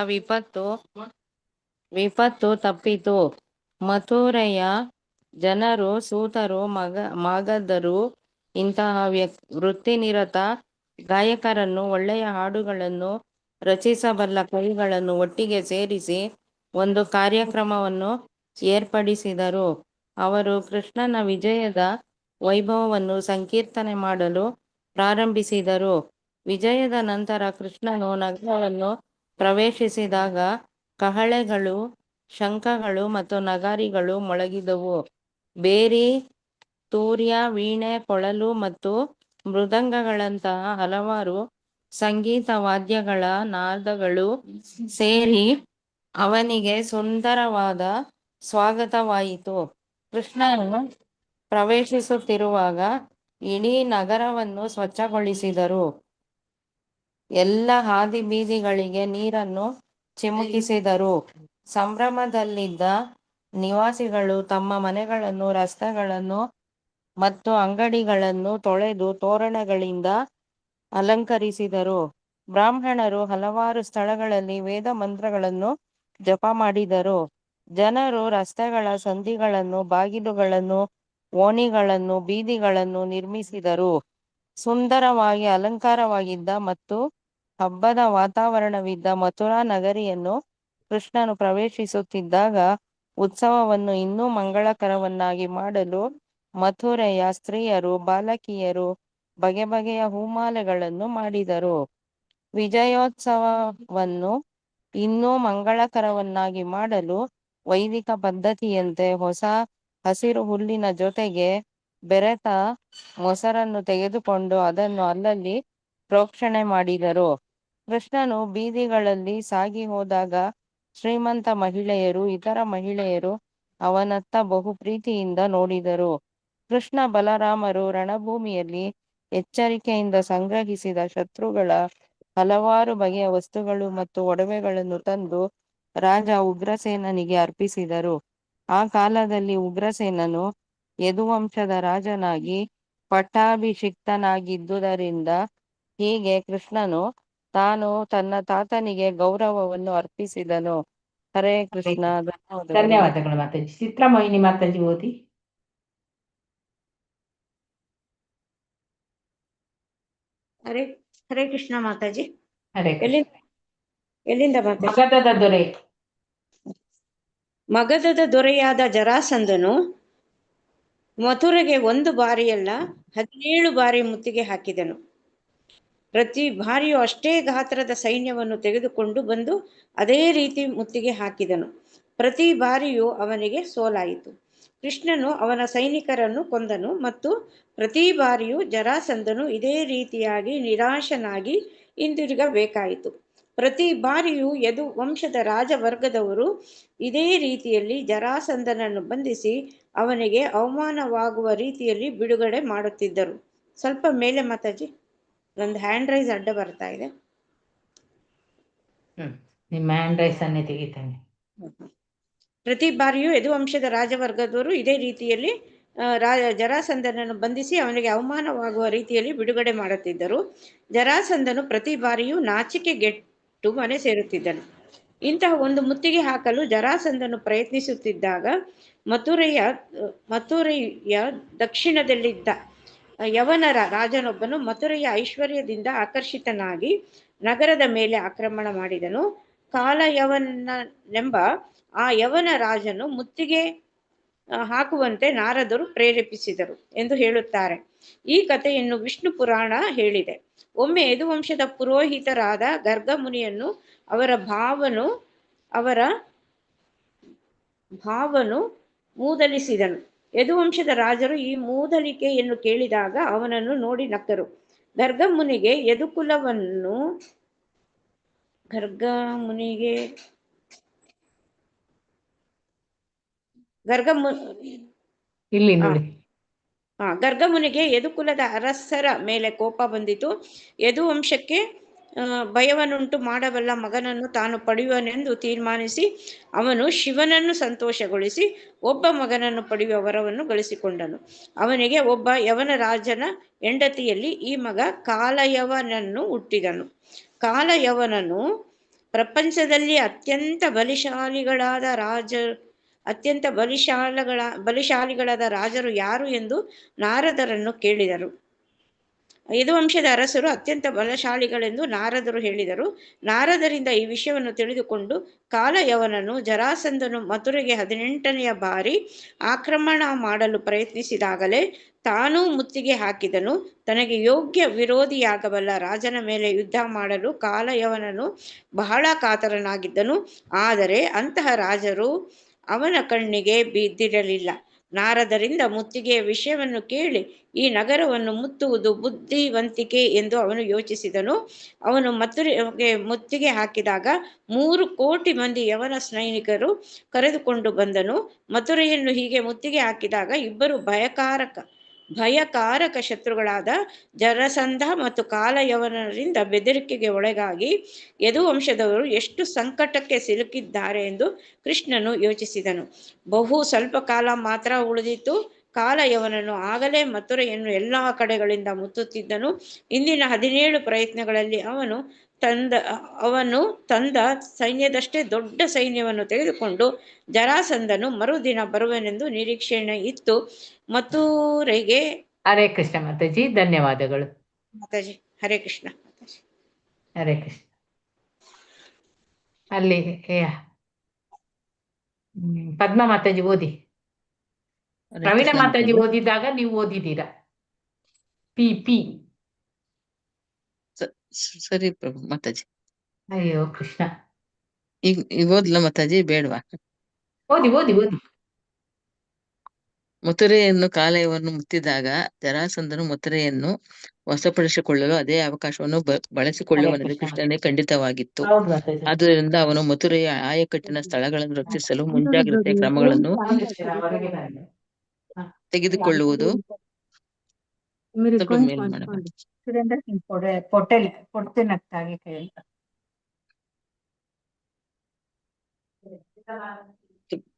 ವಿಪತ್ತು ತಪ್ಪಿತು. ಮಥುರೆಯ ಜನರು ಸೂತರು, ಮಾಗಧರು ಇಂತಹ ವೃತ್ತಿನಿರತ ಗಾಯಕರನ್ನು, ಒಳ್ಳೆಯ ಹಾಡುಗಳನ್ನು ರಚಿಸಬಲ್ಲ ಕವಿಗಳನ್ನು ಒಟ್ಟಿಗೆ ಸೇರಿಸಿ ಒಂದು ಕಾರ್ಯಕ್ರಮವನ್ನು ಏರ್ಪಡಿಸಿದರು. ಅವರು ಕೃಷ್ಣನ ವಿಜಯದ ವೈಭವವನ್ನು ಸಂಕೀರ್ತನೆ ಮಾಡಲು ಪ್ರಾರಂಭಿಸಿದರು. ವಿಜಯದ ನಂತರ ಕೃಷ್ಣನು ನಗರವನ್ನು ಪ್ರವೇಶಿಸಿದಾಗ ಕಹಳೆಗಳು, ಶಂಖಗಳು ಮತ್ತು ನಗಾರಿಗಳು ಮೊಳಗಿದವು. ಬೇರಿ, ತೂರ್ಯ, ವೀಣೆ, ಕೊಳಲು ಮತ್ತು ಮೃದಂಗಗಳಂತಹ ಹಲವಾರು ಸಂಗೀತ ವಾದ್ಯಗಳ ನಾದಗಳು ಸೇರಿ ಅವನಿಗೆ ಸುಂದರವಾದ ಸ್ವಾಗತವಾಯಿತು. ಕೃಷ್ಣನು ಪ್ರವೇಶಿಸುತ್ತಿರುವಾಗ ಇಡೀ ನಗರವನ್ನು ಸ್ವಚ್ಛಗೊಳಿಸಿದರು. ಎಲ್ಲ ಹಾದಿ ಬೀದಿಗಳಿಗೆ ನೀರನ್ನು ಚಿಮುಕಿಸಿದರು. ಸಂಭ್ರಮದಲ್ಲಿದ್ದ ನಿವಾಸಿಗಳು ತಮ್ಮ ಮನೆಗಳನ್ನು, ರಸ್ತೆಗಳನ್ನು ಮತ್ತು ಅಂಗಡಿಗಳನ್ನು ತೊಳೆದು ತೋರಣಗಳಿಂದ ಅಲಂಕರಿಸಿದರು. ಬ್ರಾಹ್ಮಣರು ಹಲವಾರು ಸ್ಥಳಗಳಲ್ಲಿ ವೇದ ಮಂತ್ರಗಳನ್ನು ಜಪ ಮಾಡಿದರು. ಜನರು ರಸ್ತೆಗಳ ಸಂಧಿಗಳನ್ನು, ಬಾಗಿಲುಗಳನ್ನು, ಓಣಿಗಳನ್ನು, ಬೀದಿಗಳನ್ನು ನಿರ್ಮಿಸಿದರು. ಸುಂದರವಾಗಿ ಅಲಂಕಾರವಾಗಿದ್ದ ಮತ್ತು ಹಬ್ಬದ ವಾತಾವರಣವಿದ್ದ ಮಥುರಾ ನಗರಿಯನ್ನು ಕೃಷ್ಣನು ಪ್ರವೇಶಿಸುತ್ತಿದ್ದಾಗ ಉತ್ಸವವನ್ನು ಇನ್ನೂ ಮಂಗಳಕರವನ್ನಾಗಿ ಮಾಡಲು ಮಥುರೆಯ ಸ್ತ್ರೀಯರು, ಬಾಲಕಿಯರು ಬಗೆ ಬಗೆಯ ಹೂಮಾಲೆಗಳನ್ನು ಮಾಡಿದರು. ವಿಜಯೋತ್ಸವವನ್ನು ಇನ್ನೂ ಮಂಗಳಕರವನ್ನಾಗಿ ಮಾಡಲು ವೈದಿಕ ಪದ್ಧತಿಯಂತೆ ಹೊಸ ಹಸಿರು ಹುಲ್ಲಿನ ಜೊತೆಗೆ ಬೆರೆತ ಮೊಸರನ್ನು ತೆಗೆದುಕೊಂಡು ಅದನ್ನು ಅಲ್ಲಲ್ಲಿ ಪ್ರೋಕ್ಷಣೆ ಮಾಡಿದರು. ಕೃಷ್ಣನು ಬೀದಿಗಳಲ್ಲಿ ಸಾಗಿ ಹೋದಾಗ ಶ್ರೀಮಂತ ಮಹಿಳೆಯರು, ಇತರ ಮಹಿಳೆಯರು ಅವನತ್ತ ಬಹು ಪ್ರೀತಿಯಿಂದ ನೋಡಿದರು. ಕೃಷ್ಣ ಬಲರಾಮರು ರಣಭೂಮಿಯಲ್ಲಿ ಎಚ್ಚರಿಕೆಯಿಂದ ಸಂಗ್ರಹಿಸಿದ ಶತ್ರುಗಳ ಹಲವಾರು ಬಗೆಯ ವಸ್ತುಗಳು ಮತ್ತು ಒಡವೆಗಳನ್ನು ತಂದು ರಾಜ ಉಗ್ರಸೇನನಿಗೆ ಅರ್ಪಿಸಿದರು. ಆ ಕಾಲದಲ್ಲಿ ಉಗ್ರಸೇನನು ಯದುವಂಶದ ರಾಜನಾಗಿ ಪಟ್ಟಾಭಿಷಿಕ್ತನಾಗಿದ್ದುದರಿಂದ ಹೀಗೆ ಕೃಷ್ಣನು ತಾನು ತನ್ನ ತಾತನಿಗೆ ಗೌರವವನ್ನು ಅರ್ಪಿಸಿದನು. ಹರೇ ಕೃಷ್ಣ. ಧನ್ಯವಾದಗಳು ಮಾತಾಜಿ. ಚಿತ್ರಮೋಹಿನಿ ಮಾತಾಜಿ ಓದಿ. ಹರೇ ಹರೇ ಕೃಷ್ಣ ಮಾತಾಜಿ. ಹರೇ ಕೃಷ್ಣ. ಎಲ್ಲಿಂದ ಮಾತಾಜಿ? ಮಗಧದ ದೊರೆ. ಮಗಧದ ದೊರೆಯಾದ ಜರಾಸಂಧನು ಮಥುರೆಗೆ 1 ಬಾರಿಯಲ್ಲ 17 ಬಾರಿ ಮುತ್ತಿಗೆ ಹಾಕಿದನು. ಪ್ರತಿ ಬಾರಿಯೂ ಅಷ್ಟೇ ಗಾತ್ರದ ಸೈನ್ಯವನ್ನು ತೆಗೆದುಕೊಂಡು ಬಂದು ಅದೇ ರೀತಿ ಮುತ್ತಿಗೆ ಹಾಕಿದನು. ಪ್ರತಿ ಬಾರಿಯೂ ಅವನಿಗೆ ಸೋಲಾಯಿತು. ಕೃಷ್ಣನು ಅವನ ಸೈನಿಕರನ್ನು ಕೊಂದನು ಮತ್ತು ಪ್ರತಿ ಬಾರಿಯೂ ಜರಾಸಂಧನು ಇದೇ ರೀತಿಯಾಗಿ ನಿರಾಶನಾಗಿ ಹಿಂದಿರುಗಬೇಕಾಯಿತು. ಪ್ರತಿ ಬಾರಿಯೂ ಯದು ವಂಶದ ರಾಜವರ್ಗದವರು ಇದೇ ರೀತಿಯಲ್ಲಿ ಜರಾಸಂಧನನ್ನು ಬಂಧಿಸಿ ಅವನಿಗೆ ಅವಮಾನವಾಗುವ ರೀತಿಯಲ್ಲಿ ಬಿಡುಗಡೆ ಮಾಡುತ್ತಿದ್ದರು. ಸ್ವಲ್ಪ ಮೇಲೆ ಮಾತಾಜಿ, ಒಂದು ಹ್ಯಾಂಡ್ ರೈಸ್ ಅಡ್ಡ ಬರ್ತಾ ಇದೆ. ನಿಮ್ಮ ಹ್ಯಾಂಡ್ ರೈಸ್ ಅನ್ನೇ ತೆಗಿತಾನೆ. ಪ್ರತಿ ಬಾರಿಯೂ ಯದುವಂಶದ ರಾಜವರ್ಗದವರು ಇದೇ ರೀತಿಯಲ್ಲಿ ಜರಾಸಂಧನನ್ನು ಬಂಧಿಸಿ ಅವನಿಗೆ ಅವಮಾನವಾಗುವ ರೀತಿಯಲ್ಲಿ ಬಿಡುಗಡೆ ಮಾಡುತ್ತಿದ್ದರು. ಜರಾಸಂಧನು ಪ್ರತಿ ಬಾರಿಯೂ ನಾಚಿಕೆಗೆಟ್ಟು ಮನೆ ಸೇರುತ್ತಿದ್ದನು. ಇಂತಹ ಒಂದು ಮುತ್ತಿಗೆ ಹಾಕಲು ಜರಾಸಂಧನು ಪ್ರಯತ್ನಿಸುತ್ತಿದ್ದಾಗ ಮಥುರೆಯ ದಕ್ಷಿಣದಲ್ಲಿದ್ದ ಯವನರ ರಾಜನೊಬ್ಬನು ಮಥುರೆಯ ಐಶ್ವರ್ಯದಿಂದ ಆಕರ್ಷಿತನಾಗಿ ನಗರದ ಮೇಲೆ ಆಕ್ರಮಣ ಮಾಡಿದನು. ಕಾಲಯವನೆಂಬ ಆ ಯವನ ರಾಜನು ಮುತ್ತಿಗೆ ಹಾಕುವಂತೆ ನಾರದರು ಪ್ರೇರೇಪಿಸಿದರು ಎಂದು ಹೇಳುತ್ತಾರೆ. ಈ ಕಥೆಯನ್ನು ವಿಷ್ಣು ಪುರಾಣ ಹೇಳಿದೆ. ಒಮ್ಮೆ ಯದುವಂಶದ ಪುರೋಹಿತರಾದ ಗರ್ಗ ಮುನಿಯನ್ನು ಅವರ ಭಾವನು ಮೂದಲಿಸಿದನು. ಯದುವಂಶದ ರಾಜರು ಈ ಮೂದಲಿಕೆಯನ್ನು ಕೇಳಿದಾಗ ಅವನನ್ನು ನೋಡಿ ನಕ್ಕರು. ಗರ್ಗ ಮುನಿಗೆ ಗರ್ಗಮುನಿಗೆ ಯದುಕುಲದ ಅರಸರ ಮೇಲೆ ಕೋಪ ಬಂದಿತು. ಯದುವಂಶಕ್ಕೆ ಭಯವನ್ನುಂಟು ಮಾಡಬಲ್ಲ ಮಗನನ್ನು ತಾನು ಪಡೆಯುವನೆಂದು ತೀರ್ಮಾನಿಸಿ ಅವನು ಶಿವನನ್ನು ಸಂತೋಷಗೊಳಿಸಿ ಒಬ್ಬ ಮಗನನ್ನು ಪಡೆಯುವ ವರವನ್ನು ಗಳಿಸಿಕೊಂಡನು. ಅವನಿಗೆ ಒಬ್ಬ ಯವನ ರಾಜನ ಹೆಂಡತಿಯಲ್ಲಿ ಈ ಮಗ ಕಾಲಯವನನ್ನು ಹುಟ್ಟಿದನು. ಕಾಲಯವನನು ಪ್ರಪಂಚದಲ್ಲಿ ಅತ್ಯಂತ ಬಲಿಶಾಲಿಗಳಾದ ರಾಜರು ಯಾರು ಎಂದು ನಾರದರನ್ನು ಕೇಳಿದರು. ಯದುವಂಶದ ಅರಸರು ಅತ್ಯಂತ ಬಲಶಾಲಿಗಳೆಂದು ನಾರದರು ಹೇಳಿದರು. ನಾರದರಿಂದ ಈ ವಿಷಯವನ್ನು ತಿಳಿದುಕೊಂಡು ಕಾಲಯವನನು ಜರಾಸಂಧನು ಮಥುರೆಗೆ 18ನೆಯ ಬಾರಿ ಆಕ್ರಮಣ ಮಾಡಲು ಪ್ರಯತ್ನಿಸಿದಾಗಲೇ ತಾನೂ ಮುತ್ತಿಗೆ ಹಾಕಿದನು. ತನಗೆ ಯೋಗ್ಯ ವಿರೋಧಿಯಾಗಬಲ್ಲ ರಾಜನ ಮೇಲೆ ಯುದ್ಧ ಮಾಡಲು ಕಾಲಯವನನು ಬಹಳ ಕಾತರನಾಗಿದ್ದನು. ಆದರೆ ಅಂತಹ ರಾಜರು ಅವನ ಕಣ್ಣಿಗೆ ಬಿದ್ದಿರಲಿಲ್ಲ. ನಾರದರಿಂದ ಮುತ್ತಿಗೆಯ ವಿಷಯವನ್ನು ಕೇಳಿ ಈ ನಗರವನ್ನು ಮುತ್ತುವುದು ಬುದ್ಧಿವಂತಿಕೆ ಎಂದು ಅವನು ಯೋಚಿಸಿದನು. ಅವನು ಮಥುರೆಗೆ ಮುತ್ತಿಗೆ ಹಾಕಿದಾಗ 3 ಕೋಟಿ ಮಂದಿ ಯವನ ಸೈನಿಕರು ಕರೆದುಕೊಂಡು ಬಂದನು. ಮಥುರೆಯನ್ನು ಹೀಗೆ ಮುತ್ತಿಗೆ ಹಾಕಿದಾಗ ಇಬ್ಬರು ಭಯಕಾರಕ ಶತ್ರುಗಳಾದ ಜರಸಂಧ ಮತ್ತು ಕಾಲಯವನರಿಂದ ಬೆದರಿಕೆಗೆ ಒಳಗಾಗಿ ಯದುವಂಶದವರು ಎಷ್ಟು ಸಂಕಟಕ್ಕೆ ಸಿಲುಕಿದ್ದಾರೆ ಎಂದು ಕೃಷ್ಣನು ಯೋಚಿಸಿದನು. ಸ್ವಲ್ಪ ಕಾಲ ಮಾತ್ರ ಉಳಿದಿತ್ತು. ಕಾಲಯವನನು ಆಗಲೇ ಮಥುರೆಯನ್ನು ಎಲ್ಲಾ ಕಡೆಗಳಿಂದ ಮುತ್ತುತ್ತಿದ್ದನು. ಇಂದಿನ 17 ಪ್ರಯತ್ನಗಳಲ್ಲಿ ಅವನು ತಂದ ಸೈನ್ಯದಷ್ಟೇ ದೊಡ್ಡ ಸೈನ್ಯವನ್ನು ತೆಗೆದುಕೊಂಡು ಜರಾಸಂಧನು ಮರುದಿನ ಬರುವನೆಂದು ನಿರೀಕ್ಷಣೆ ಇತ್ತು. ಮಥುರೆಗೆ ಹರೇ ಕೃಷ್ಣ ಮಾತಾಜಿ, ಧನ್ಯವಾದಗಳು ಮಾತಾಜಿ. ಹರೇ ಕೃಷ್ಣ ಮಾತಾಜಿ. ಹರೇ ಕೃಷ್ಣ. ಅಲ್ಲಿ ಪದ್ಮ ಮಾತಾಜಿ ಓದಿ. ಪ್ರವೀಣ ಮಾತಾಜಿ ಓದಿದಾಗ ನೀವು ಓದಿದ್ದೀರಾ. ಪಿ ಸರಿ ಪ್ರಭು ಮಾತಾಜಿ. ಅಯ್ಯೋ ಕೃಷ್ಣ, ಈಗ ಓದ್ಲ ಮಾತಾಜಿ ಬೇಡವಾ? ಓದಿ. ಮಥುರೆಯನ್ನು ಕಾಲಯವನ್ನು ಮುತ್ತಿದಾಗ ಜರಾಸಂಧನು ಮಥುರೆಯನ್ನು ವಶಪಡಿಸಿಕೊಳ್ಳಲು ಅದೇ ಅವಕಾಶವನ್ನು ಬಳಸಿಕೊಳ್ಳುವನೆಂದು ಕೃಷ್ಣನೇ ಖಂಡಿತವಾಗಿತ್ತು. ಆದ್ದರಿಂದ ಅವನು ಮಥುರೆಯ ಆಯಕಟ್ಟಿನ ಸ್ಥಳಗಳನ್ನು ರಕ್ಷಿಸಲು ಮುಂಜಾಗ್ರತೆ ಕ್ರಮಗಳನ್ನು ತೆಗೆದುಕೊಳ್ಳುವುದು.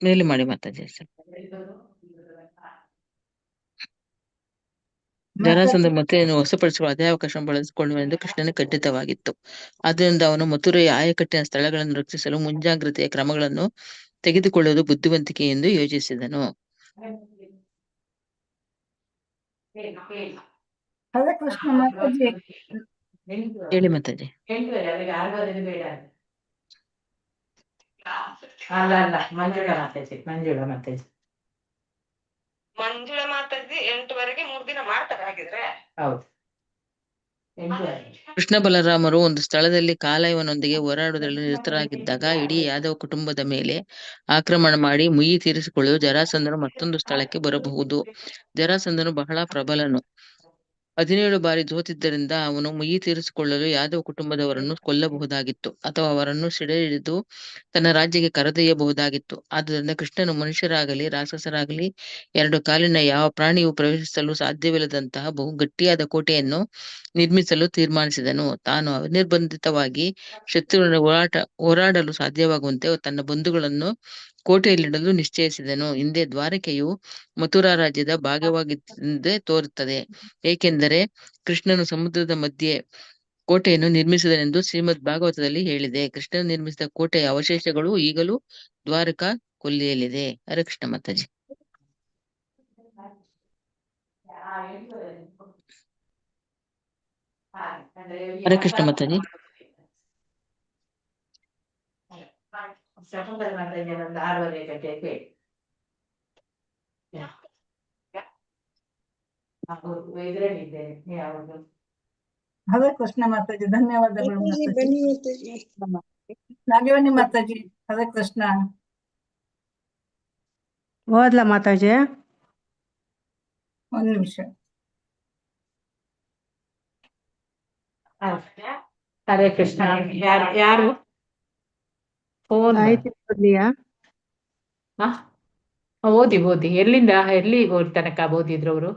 ಮೇಲೆ ಮಾಡಿ ಮಾತಾಜಿ. ಜರಾಸಂಧ ಮಥುರೆಯನ್ನು ವಶಪಡಿಸಿಕೊಳ್ಳಲು ಅದೇ ಅವಕಾಶವನ್ನು ಬಳಸಿಕೊಳ್ಳುವನೆಂದು ಕೃಷ್ಣನೇ ಖಂಡಿತವಾಗಿತ್ತು. ಆದ್ದರಿಂದ ಅವನು ಮಥುರೆಯ ಆಯಕಟ್ಟಿನ ಸ್ಥಳಗಳನ್ನು ರಕ್ಷಿಸಲು ಮುಂಜಾಗ್ರತೆಯ ಕ್ರಮಗಳನ್ನು ತೆಗೆದುಕೊಳ್ಳುವುದು ಬುದ್ಧಿವಂತಿಕೆ ಎಂದು ಯೋಚಿಸಿದನು. ಹೇಳಿ ಮಾತಾಜಿ. ಮಂಜುಳಾ ಮಾತಾಜಿ 8ವರೆಗೆ 3 ದಿನ ಮಾಡ್ತಾರೆ. ಹಾಗಿದ್ರೆ ಹೌದು. ಕೃಷ್ಣ ಬಲರಾಮರು ಒಂದು ಸ್ಥಳದಲ್ಲಿ ಕಾಲಯವನೊಂದಿಗೆ ಹೋರಾಡುವುದರಲ್ಲಿ ನಿರತರಾಗಿದ್ದಾಗ ಇಡೀ ಯಾದವ ಕುಟುಂಬದ ಮೇಲೆ ಆಕ್ರಮಣ ಮಾಡಿ ಮುಯ್ಯಿ ತೀರಿಸಿಕೊಳ್ಳಲು ಜರಾಸಂಧನು ಮತ್ತೊಂದು ಸ್ಥಳಕ್ಕೆ ಬರಬಹುದು. ಜರಾಸಂಧನು ಬಹಳ ಪ್ರಬಲನು. 17 ಬಾರಿ ಸೋತಿದ್ದರಿಂದ ಅವನು ಮುಯ್ಯಿ ತೀರಿಸಿಕೊಳ್ಳಲು ಯಾದವ ಕುಟುಂಬದವರನ್ನು ಕೊಲ್ಲಬಹುದಾಗಿತ್ತು ಅಥವಾ ಅವರನ್ನು ಸೆರೆ ಹಿಡಿದು ತನ್ನ ರಾಜ್ಯಕ್ಕೆ ಕರೆದೊಯ್ಯಬಹುದಾಗಿತ್ತು. ಆದ್ದರಿಂದ ಕೃಷ್ಣನು ಮನುಷ್ಯರಾಗಲಿ ರಾಕ್ಷಸರಾಗಲಿ 2 ಕಾಲಿನ ಯಾವ ಪ್ರಾಣಿಯೂ ಪ್ರವೇಶಿಸಲು ಸಾಧ್ಯವಿಲ್ಲದಂತಹ ಬಹು ಗಟ್ಟಿಯಾದ ಕೋಟೆಯನ್ನು ನಿರ್ಮಿಸಲು ತೀರ್ಮಾನಿಸಿದನು. ತಾನು ಅನಿರ್ಬಂಧಿತವಾಗಿ ಶತ್ರುವಿನ ಹೋರಾಡಲು ಸಾಧ್ಯವಾಗುವಂತೆ ತನ್ನ ಬಂಧುಗಳನ್ನು ಕೋಟೆಯಲ್ಲಿಡಲು ನಿಶ್ಚಯಿಸಿದನು. ಹಿಂದೆ ದ್ವಾರಕೆಯು ಮಥುರಾ ರಾಜ್ಯದ ಭಾಗವಾಗಿದ್ದಂತೆ ತೋರುತ್ತದೆ, ಏಕೆಂದರೆ ಕೃಷ್ಣನು ಸಮುದ್ರದ ಮಧ್ಯೆ ಕೋಟೆಯನ್ನು ನಿರ್ಮಿಸಿದನೆಂದು ಶ್ರೀಮದ್ ಭಾಗವತದಲ್ಲಿ ಹೇಳಿದೆ. ಕೃಷ್ಣನು ನಿರ್ಮಿಸಿದ ಕೋಟೆಯ ಅವಶೇಷಗಳು ಈಗಲೂ ದ್ವಾರಕಾ ಕೊಲ್ಲಿಯಲ್ಲಿದೆ. ಹರೇ ಕೃಷ್ಣ ಮಾತಾಜಿ. ಹರೇ ಕೃಷ್ಣ ಮಾತಾಜಿ. ಶಕುಂತಲ ಮಾತಾಜಿ ಒಂದು 6:30 ಗಂಟೆಗೆ ಇದರಲ್ಲಿದ್ದೇನೆ. ಯಾವುದು? ಹರೇ ಕೃಷ್ಣ ಮಾತಾಜಿ, ಧನ್ಯವಾದಗಳು ಮಾತಾಜಿ, ಮಾತಾಜಿ. ಬನ್ನಿ ಮಾತಾಜಿ. ನಾಗವೇಣಿ ಮಾತಾಜಿ, ಹರೇ ಕೃಷ್ಣ. ಓದ್ಲಾ ಮಾತಾಜಿ? ಒಂದ್ ನಿಮಿಷ. ಹರೇ ಕೃಷ್ಣ. ಯಾರು ಫೋನ್? ಸಾಹಿತ್ಯ ಓದ್ಲಿಯಾ? ಓದಿ ಎಲ್ಲಿಂದ ಎಲ್ಲಿ ತನಕ ಓದಿದ್ರು ಅವರು?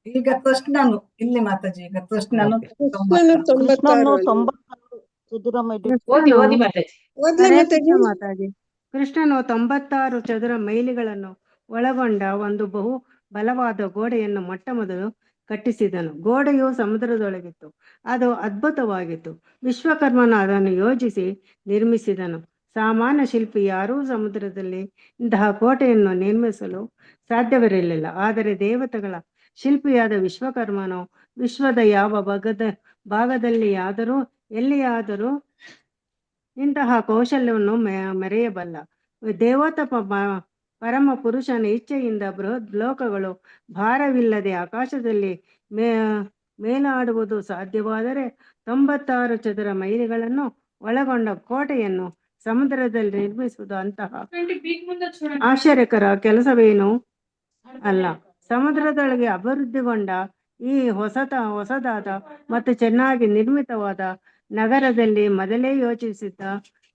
ಈಗ ಕೃಷ್ಣನು ಇಲ್ಲಿ ಮಾತಾಜಿ, ಈಗ ಕೃಷ್ಣನು ಕೃಷ್ಣನು 96 ಅಲ್ಲಿ. 96 ಚದುರ ಮೈಲಿ. ಓದಿ ಮಾತಾಜಿ. ಓದ್ಲಾ ಹರೇ ಮಾತಾಜಿ? ಕೃಷ್ಣ ಮಾತಾಜಿ. ಕೃಷ್ಣನು 96 ಚದುರ ಮೈಲಿಗಳನ್ನು ಒಳಗೊಂಡ ಒಂದು ಬಹು ಬಲವಾದ ಗೋಡೆಯನ್ನು ಮೊಟ್ಟ ಮೊದಲು ಕಟ್ಟಿಸಿದನು. ಗೋಡೆಯು ಸಮುದ್ರದೊಳಗಿತ್ತು. ಅದು ಅದ್ಭುತವಾಗಿತ್ತು. ವಿಶ್ವಕರ್ಮನು ಅದನ್ನು ಯೋಜಿಸಿ ನಿರ್ಮಿಸಿದನು. ಸಾಮಾನ್ಯ ಶಿಲ್ಪಿ ಯಾರೂ ಸಮುದ್ರದಲ್ಲಿ ಇಂತಹ ಕೋಟೆಯನ್ನು ನಿರ್ಮಿಸಲು ಸಾಧ್ಯವಿರಲಿಲ್ಲ. ಆದರೆ ದೇವತೆಗಳ ಶಿಲ್ಪಿಯಾದ ವಿಶ್ವಕರ್ಮನು ವಿಶ್ವದ ಯಾವ ಭಾಗದಲ್ಲಿಯಾದರೂ ಎಲ್ಲಿಯಾದರೂ ಇಂತಹ ಕೌಶಲ್ಯವನ್ನು ಮೆರೆಯಬಲ್ಲ. ದೇವತ ಪರಮ ಪುರುಷನ ಇಚ್ಛೆಯಿಂದ ಬೃಹತ್ ಲೋಕಗಳು ಭಾರವಿಲ್ಲದೆ ಆಕಾಶದಲ್ಲಿ ಮೇಲಾಡುವುದು ಸಾಧ್ಯವಾದರೆ 96 ಚದುರ ಮೈಲಿಗಳನ್ನು ಒಳಗೊಂಡ ಕೋಟೆಯನ್ನು ಸಮುದ್ರದಲ್ಲಿ ನಿರ್ಮಿಸುವುದು ಅಂತಹ ಆಶ್ಚರ್ಯಕರ ಕೆಲಸವೇನೂ ಅಲ್ಲ. ಸಮುದ್ರದೊಳಗೆ ಅಭಿವೃದ್ಧಿಗೊಂಡ ಈ ಹೊಸದಾದ ಮತ್ತು ಚೆನ್ನಾಗಿ ನಿರ್ಮಿತವಾದ ನಗರದಲ್ಲಿ ಮೊದಲೇ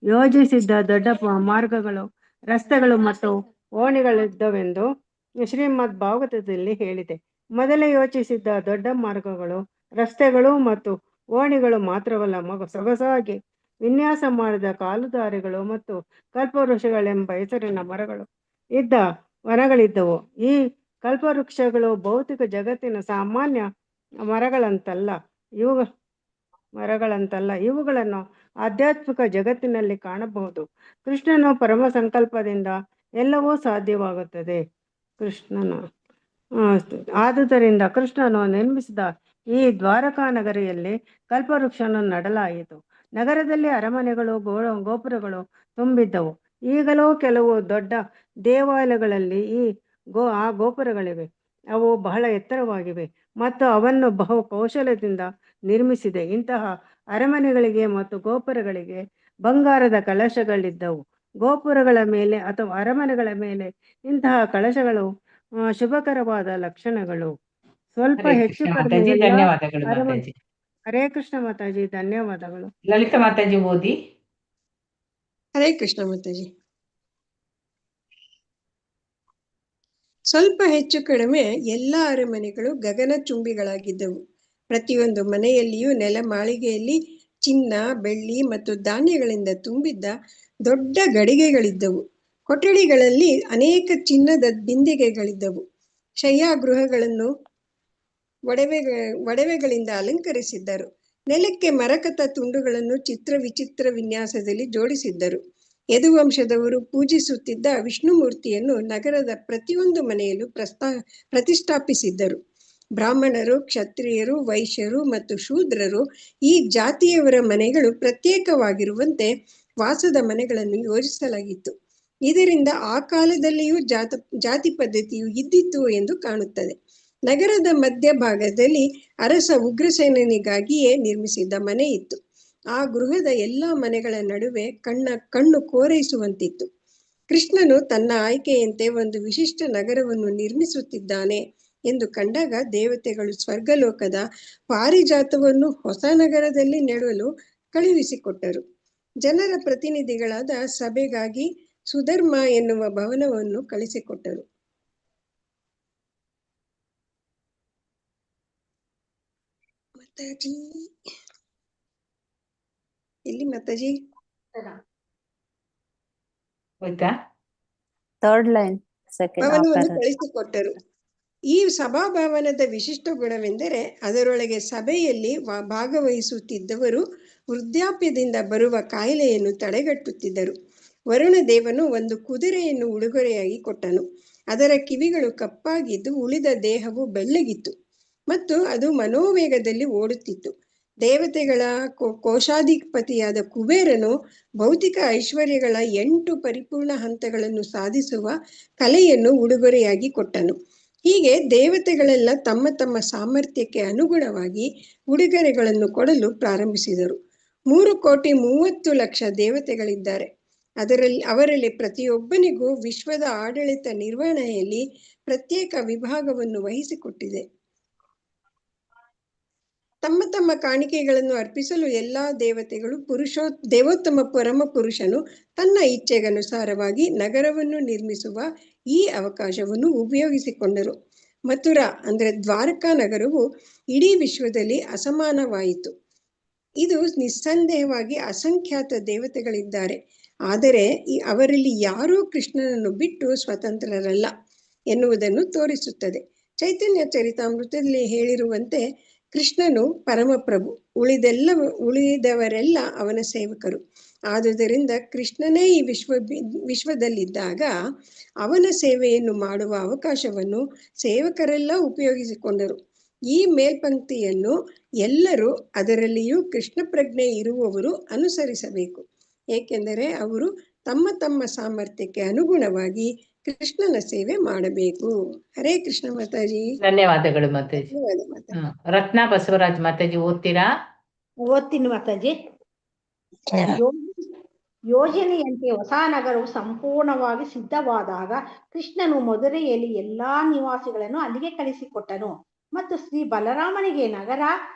ಯೋಜಿಸಿದ್ದ ದೊಡ್ಡ ಮಾರ್ಗಗಳು, ರಸ್ತೆಗಳು ಮತ್ತು ಓಣಿಗಳಿದ್ದವೆಂದು ಶ್ರೀಮದ್ ಭಾಗವತದಲ್ಲಿ ಹೇಳಿದೆ. ಮೊದಲೇ ಯೋಚಿಸಿದ್ದ ದೊಡ್ಡ ಮಾರ್ಗಗಳು, ರಸ್ತೆಗಳು ಮತ್ತು ಓಣಿಗಳು ಮಾತ್ರವಲ್ಲ, ಸೊಗಸಾಗಿ ವಿನ್ಯಾಸ ಮಾಡಿದ ಕಾಲುದಾರಿಗಳು ಮತ್ತು ಕಲ್ಪವೃಕ್ಷಗಳೆಂಬ ಹೆಸರಿನ ಮರಗಳಿದ್ದವು. ಈ ಕಲ್ಪವೃಕ್ಷಗಳು ಭೌತಿಕ ಜಗತ್ತಿನ ಸಾಮಾನ್ಯ ಮರಗಳಂತಲ್ಲ, ಇವುಗಳನ್ನು ಆಧ್ಯಾತ್ಮಿಕ ಜಗತ್ತಿನಲ್ಲಿ ಕಾಣಬಹುದು. ಕೃಷ್ಣನು ಪರಮ ಸಂಕಲ್ಪದಿಂದ ಎಲ್ಲವೂ ಸಾಧ್ಯವಾಗುತ್ತದೆ. ಆದುದರಿಂದ ಕೃಷ್ಣನು ನಿರ್ಮಿಸಿದ ಈ ದ್ವಾರಕಾ ನಗರಿಯಲ್ಲಿ ಕಲ್ಪವೃಕ್ಷವನ್ನು ನೆಡಲಾಯಿತು. ನಗರದಲ್ಲಿ ಅರಮನೆಗಳು, ಗೋಪುರಗಳು ತುಂಬಿದ್ದವು. ಈಗಲೂ ಕೆಲವು ದೊಡ್ಡ ದೇವಾಲಯಗಳಲ್ಲಿ ಆ ಗೋಪುರಗಳಿವೆ. ಅವು ಬಹಳ ಎತ್ತರವಾಗಿವೆ ಮತ್ತು ಅವನ್ನು ಬಹು ಕೌಶಲ್ಯದಿಂದ ನಿರ್ಮಿಸಿದೆ. ಇಂತಹ ಅರಮನೆಗಳಿಗೆ ಮತ್ತು ಗೋಪುರಗಳಿಗೆ ಬಂಗಾರದ ಕಲಶಗಳಿದ್ದವು. ಗೋಪುರಗಳ ಮೇಲೆ ಅಥವಾ ಅರಮನೆಗಳ ಮೇಲೆ ಇಂತಹ ಕಳಶಗಳು ಶುಭಕರವಾದ ಲಕ್ಷಣಗಳು. ಸ್ವಲ್ಪ ಹೆಚ್ಚು ಕಡಿಮೆ ಧನ್ಯವಾದಗಳು ಮಾತಾಜಿ. ಹರೇ ಕೃಷ್ಣ ಮಾತಾಜಿ, ಧನ್ಯವಾದಗಳು. ಲಲಿತಾ ಮಾತಾಜಿ ಓದಿ. ಹರೇ ಕೃಷ್ಣ ಮಾತಾಜಿ. ಸ್ವಲ್ಪ ಹೆಚ್ಚು ಕಡಿಮೆ ಎಲ್ಲ ಅರಮನೆಗಳು ಗಗನಚುಂಬಿಗಳಾಗಿದ್ದವು. ಪ್ರತಿಯೊಂದು ಮನೆಯಲ್ಲಿಯೂ ನೆಲಮಾಳಿಗೆಯಲ್ಲಿ ಚಿನ್ನ, ಬೆಳ್ಳಿ ಮತ್ತು ಧಾನ್ಯಗಳಿಂದ ತುಂಬಿದ್ದ ದೊಡ್ಡ ಗಡಿಗೆಗಳಿದ್ದವು. ಕೊಠಡಿಗಳಲ್ಲಿ ಅನೇಕ ಚಿನ್ನದ ಬಿಂದಿಗೆಗಳಿದ್ದವು. ಶಯ್ಯಾಗೃಹಗಳನ್ನು ಒಡವೆಗಳಿಂದ ಅಲಂಕರಿಸಿದ್ದರು. ನೆಲಕ್ಕೆ ಮರಕತ ತುಂಡುಗಳನ್ನು ವಿಚಿತ್ರ ವಿನ್ಯಾಸದಲ್ಲಿ ಜೋಡಿಸಿದ್ದರು. ಯದುವಂಶದವರು ಪೂಜಿಸುತ್ತಿದ್ದ ವಿಷ್ಣುಮೂರ್ತಿಯನ್ನು ನಗರದ ಪ್ರತಿಯೊಂದು ಮನೆಯಲ್ಲೂ ಪ್ರತಿಷ್ಠಾಪಿಸಿದ್ದರು. ಬ್ರಾಹ್ಮಣರು, ಕ್ಷತ್ರಿಯರು, ವೈಶ್ಯರು ಮತ್ತು ಶೂದ್ರರು ಈ ಜಾತಿಯವರ ಮನೆಗಳು ಪ್ರತ್ಯೇಕವಾಗಿರುವಂತೆ ವಾಸದ ಮನೆಗಳನ್ನು ಯೋಜಿಸಲಾಗಿತ್ತು. ಇದರಿಂದ ಆ ಕಾಲದಲ್ಲಿಯೂ ಜಾತಿ ಪದ್ಧತಿಯು ಇದ್ದಿತ್ತು ಎಂದು ಕಾಣುತ್ತದೆ. ನಗರದ ಮಧ್ಯಭಾಗದಲ್ಲಿ ಅರಸ ಉಗ್ರಸೇನನಿಗಾಗಿಯೇ ನಿರ್ಮಿಸಿದ್ದ ಮನೆ ಇತ್ತು. ಆ ಗೃಹದ ಎಲ್ಲ ಮನೆಗಳ ನಡುವೆ ಕಣ್ಣು ಕೋರೈಸುವಂತಿತ್ತು. ಕೃಷ್ಣನು ತನ್ನ ಆಯ್ಕೆಯಂತೆ ಒಂದು ವಿಶಿಷ್ಟ ನಗರವನ್ನು ನಿರ್ಮಿಸುತ್ತಿದ್ದಾನೆ ಎಂದು ಕಂಡಾಗ ದೇವತೆಗಳು ಸ್ವರ್ಗಲೋಕದ ಪಾರಿಜಾತವನ್ನು ಹೊಸ ನಗರದಲ್ಲಿ ನೆಡಲು ಕಳುಹಿಸಿಕೊಟ್ಟರು. ಜನರ ಪ್ರತಿನಿಧಿಗಳಾದ ಸಭೆಗಾಗಿ ಸುಧರ್ಮ ಎನ್ನುವ ಭವನವನ್ನು ಕಳಿಸಿಕೊಟ್ಟರು. ಮಾತಾಜಿ ಎಲ್ಲಿ ಮಾತಾಜಿ? ಥರ್ಡ್ ಲೈನ್ ಸೆಕೆಂಡ್ ಭವನವನ್ನು ಕಳಿಸಿಕೊಟ್ಟರು. ಈ ಸಭಾಭವನದ ವಿಶಿಷ್ಟ ಗುಣವೆಂದರೆ ಅದರೊಳಗೆ ಸಭೆಯಲ್ಲಿ ಭಾಗವಹಿಸುತ್ತಿದ್ದವರು ವೃದ್ಧಾಪ್ಯದಿಂದ ಬರುವ ಕಾಯಿಲೆಯನ್ನು ತಡೆಗಟ್ಟುತ್ತಿದ್ದರು. ವರುಣ ದೇವನು ಒಂದು ಕುದುರೆಯನ್ನು ಉಡುಗೊರೆಯಾಗಿ ಕೊಟ್ಟನು. ಅದರ ಕಿವಿಗಳು ಕಪ್ಪಾಗಿದ್ದು ಉಳಿದ ದೇಹವು ಬೆಳ್ಳಗಿತ್ತು ಮತ್ತು ಅದು ಮನೋವೇಗದಲ್ಲಿ ಓಡುತ್ತಿತ್ತು. ದೇವತೆಗಳ ಕೋಶಾಧಿಪತಿಯಾದ ಕುಬೇರನು ಭೌತಿಕ ಐಶ್ವರ್ಯಗಳ 8 ಪರಿಪೂರ್ಣ ಹಂತಗಳನ್ನು ಸಾಧಿಸುವ ಕಲೆಯನ್ನು ಉಡುಗೊರೆಯಾಗಿ ಕೊಟ್ಟನು. ಹೀಗೆ ದೇವತೆಗಳೆಲ್ಲ ತಮ್ಮ ತಮ್ಮ ಸಾಮರ್ಥ್ಯಕ್ಕೆ ಅನುಗುಣವಾಗಿ ಉಡುಗೊರೆಗಳನ್ನು ಕೊಡಲು ಪ್ರಾರಂಭಿಸಿದರು. 3,30,00,000 ದೇವತೆಗಳಿದ್ದಾರೆ. ಅವರಲ್ಲಿ ಪ್ರತಿಯೊಬ್ಬನಿಗೂ ವಿಶ್ವದ ಆಡಳಿತ ನಿರ್ವಹಣೆಯಲ್ಲಿ ಪ್ರತ್ಯೇಕ ವಿಭಾಗವನ್ನು ವಹಿಸಿಕೊಟ್ಟಿದೆ. ತಮ್ಮ ತಮ್ಮ ಕಾಣಿಕೆಗಳನ್ನು ಅರ್ಪಿಸಲು ಎಲ್ಲಾ ದೇವತೆಗಳು ದೇವೋತ್ತಮ ಪರಮ ಪುರುಷನು ತನ್ನ ಇಚ್ಛೆಗನುಸಾರವಾಗಿ ನಗರವನ್ನು ನಿರ್ಮಿಸುವ ಈ ಅವಕಾಶವನ್ನು ಉಪಯೋಗಿಸಿಕೊಂಡರು. ಮಥುರಾ ಅಂದ್ರೆ ದ್ವಾರಕಾ ನಗರವು ಇಡೀ ವಿಶ್ವದಲ್ಲಿ ಅಸಮಾನವಾಯಿತು. ಇದು ನಿಸ್ಸಂದೇಹವಾಗಿ ಅಸಂಖ್ಯಾತ ದೇವತೆಗಳಿದ್ದಾರೆ, ಆದರೆ ಅವರಲ್ಲಿ ಯಾರೂ ಕೃಷ್ಣನನ್ನು ಬಿಟ್ಟು ಸ್ವತಂತ್ರರಲ್ಲ ಎನ್ನುವುದನ್ನು ತೋರಿಸುತ್ತದೆ. ಚೈತನ್ಯ ಚರಿತಾಮೃತದಲ್ಲಿ ಹೇಳಿರುವಂತೆ ಕೃಷ್ಣನು ಪರಮಪ್ರಭು, ಉಳಿದವರೆಲ್ಲ ಅವನ ಸೇವಕರು. ಆದುದರಿಂದ ಕೃಷ್ಣನೇ ಈ ವಿಶ್ವದಲ್ಲಿದ್ದಾಗ ಅವನ ಸೇವೆಯನ್ನು ಮಾಡುವ ಅವಕಾಶವನ್ನು ಸೇವಕರೆಲ್ಲ ಉಪಯೋಗಿಸಿಕೊಂಡರು. ಈ ಮೇಲ್ಪಂಕ್ತಿಯನ್ನು ಎಲ್ಲರೂ, ಅದರಲ್ಲಿಯೂ ಕೃಷ್ಣ ಪ್ರಜ್ಞೆ ಇರುವವರು ಅನುಸರಿಸಬೇಕು, ಏಕೆಂದರೆ ಅವರು ತಮ್ಮ ತಮ್ಮ ಸಾಮರ್ಥ್ಯಕ್ಕೆ ಅನುಗುಣವಾಗಿ ಕೃಷ್ಣನ ಸೇವೆ ಮಾಡಬೇಕು. ಹರೇ ಕೃಷ್ಣ ಮಾತಾಜಿ. ಧನ್ಯವಾದಗಳು ಮಾತಾಜಿ. ರತ್ನಾ ಬಸವರಾಜ್ ಮಾತಾಜಿ ಓದ್ತೀರಾ? ಓದ್ತೀನಿ ಮಾತಾಜಿ. ಯೋಜನೆಯಂತೆ ಹೊಸ ನಗರವು ಸಂಪೂರ್ಣವಾಗಿ ಸಿದ್ಧವಾದಾಗ ಕೃಷ್ಣನು ಮಧುರೆಯಲ್ಲಿ ಎಲ್ಲಾ ನಿವಾಸಿಗಳನ್ನು ಅಲ್ಲಿಗೆ ಕಳಿಸಿಕೊಟ್ಟನು ಮತ್ತು ಶ್ರೀ ಬಲರಾಮನಿಗೆ ನಗರ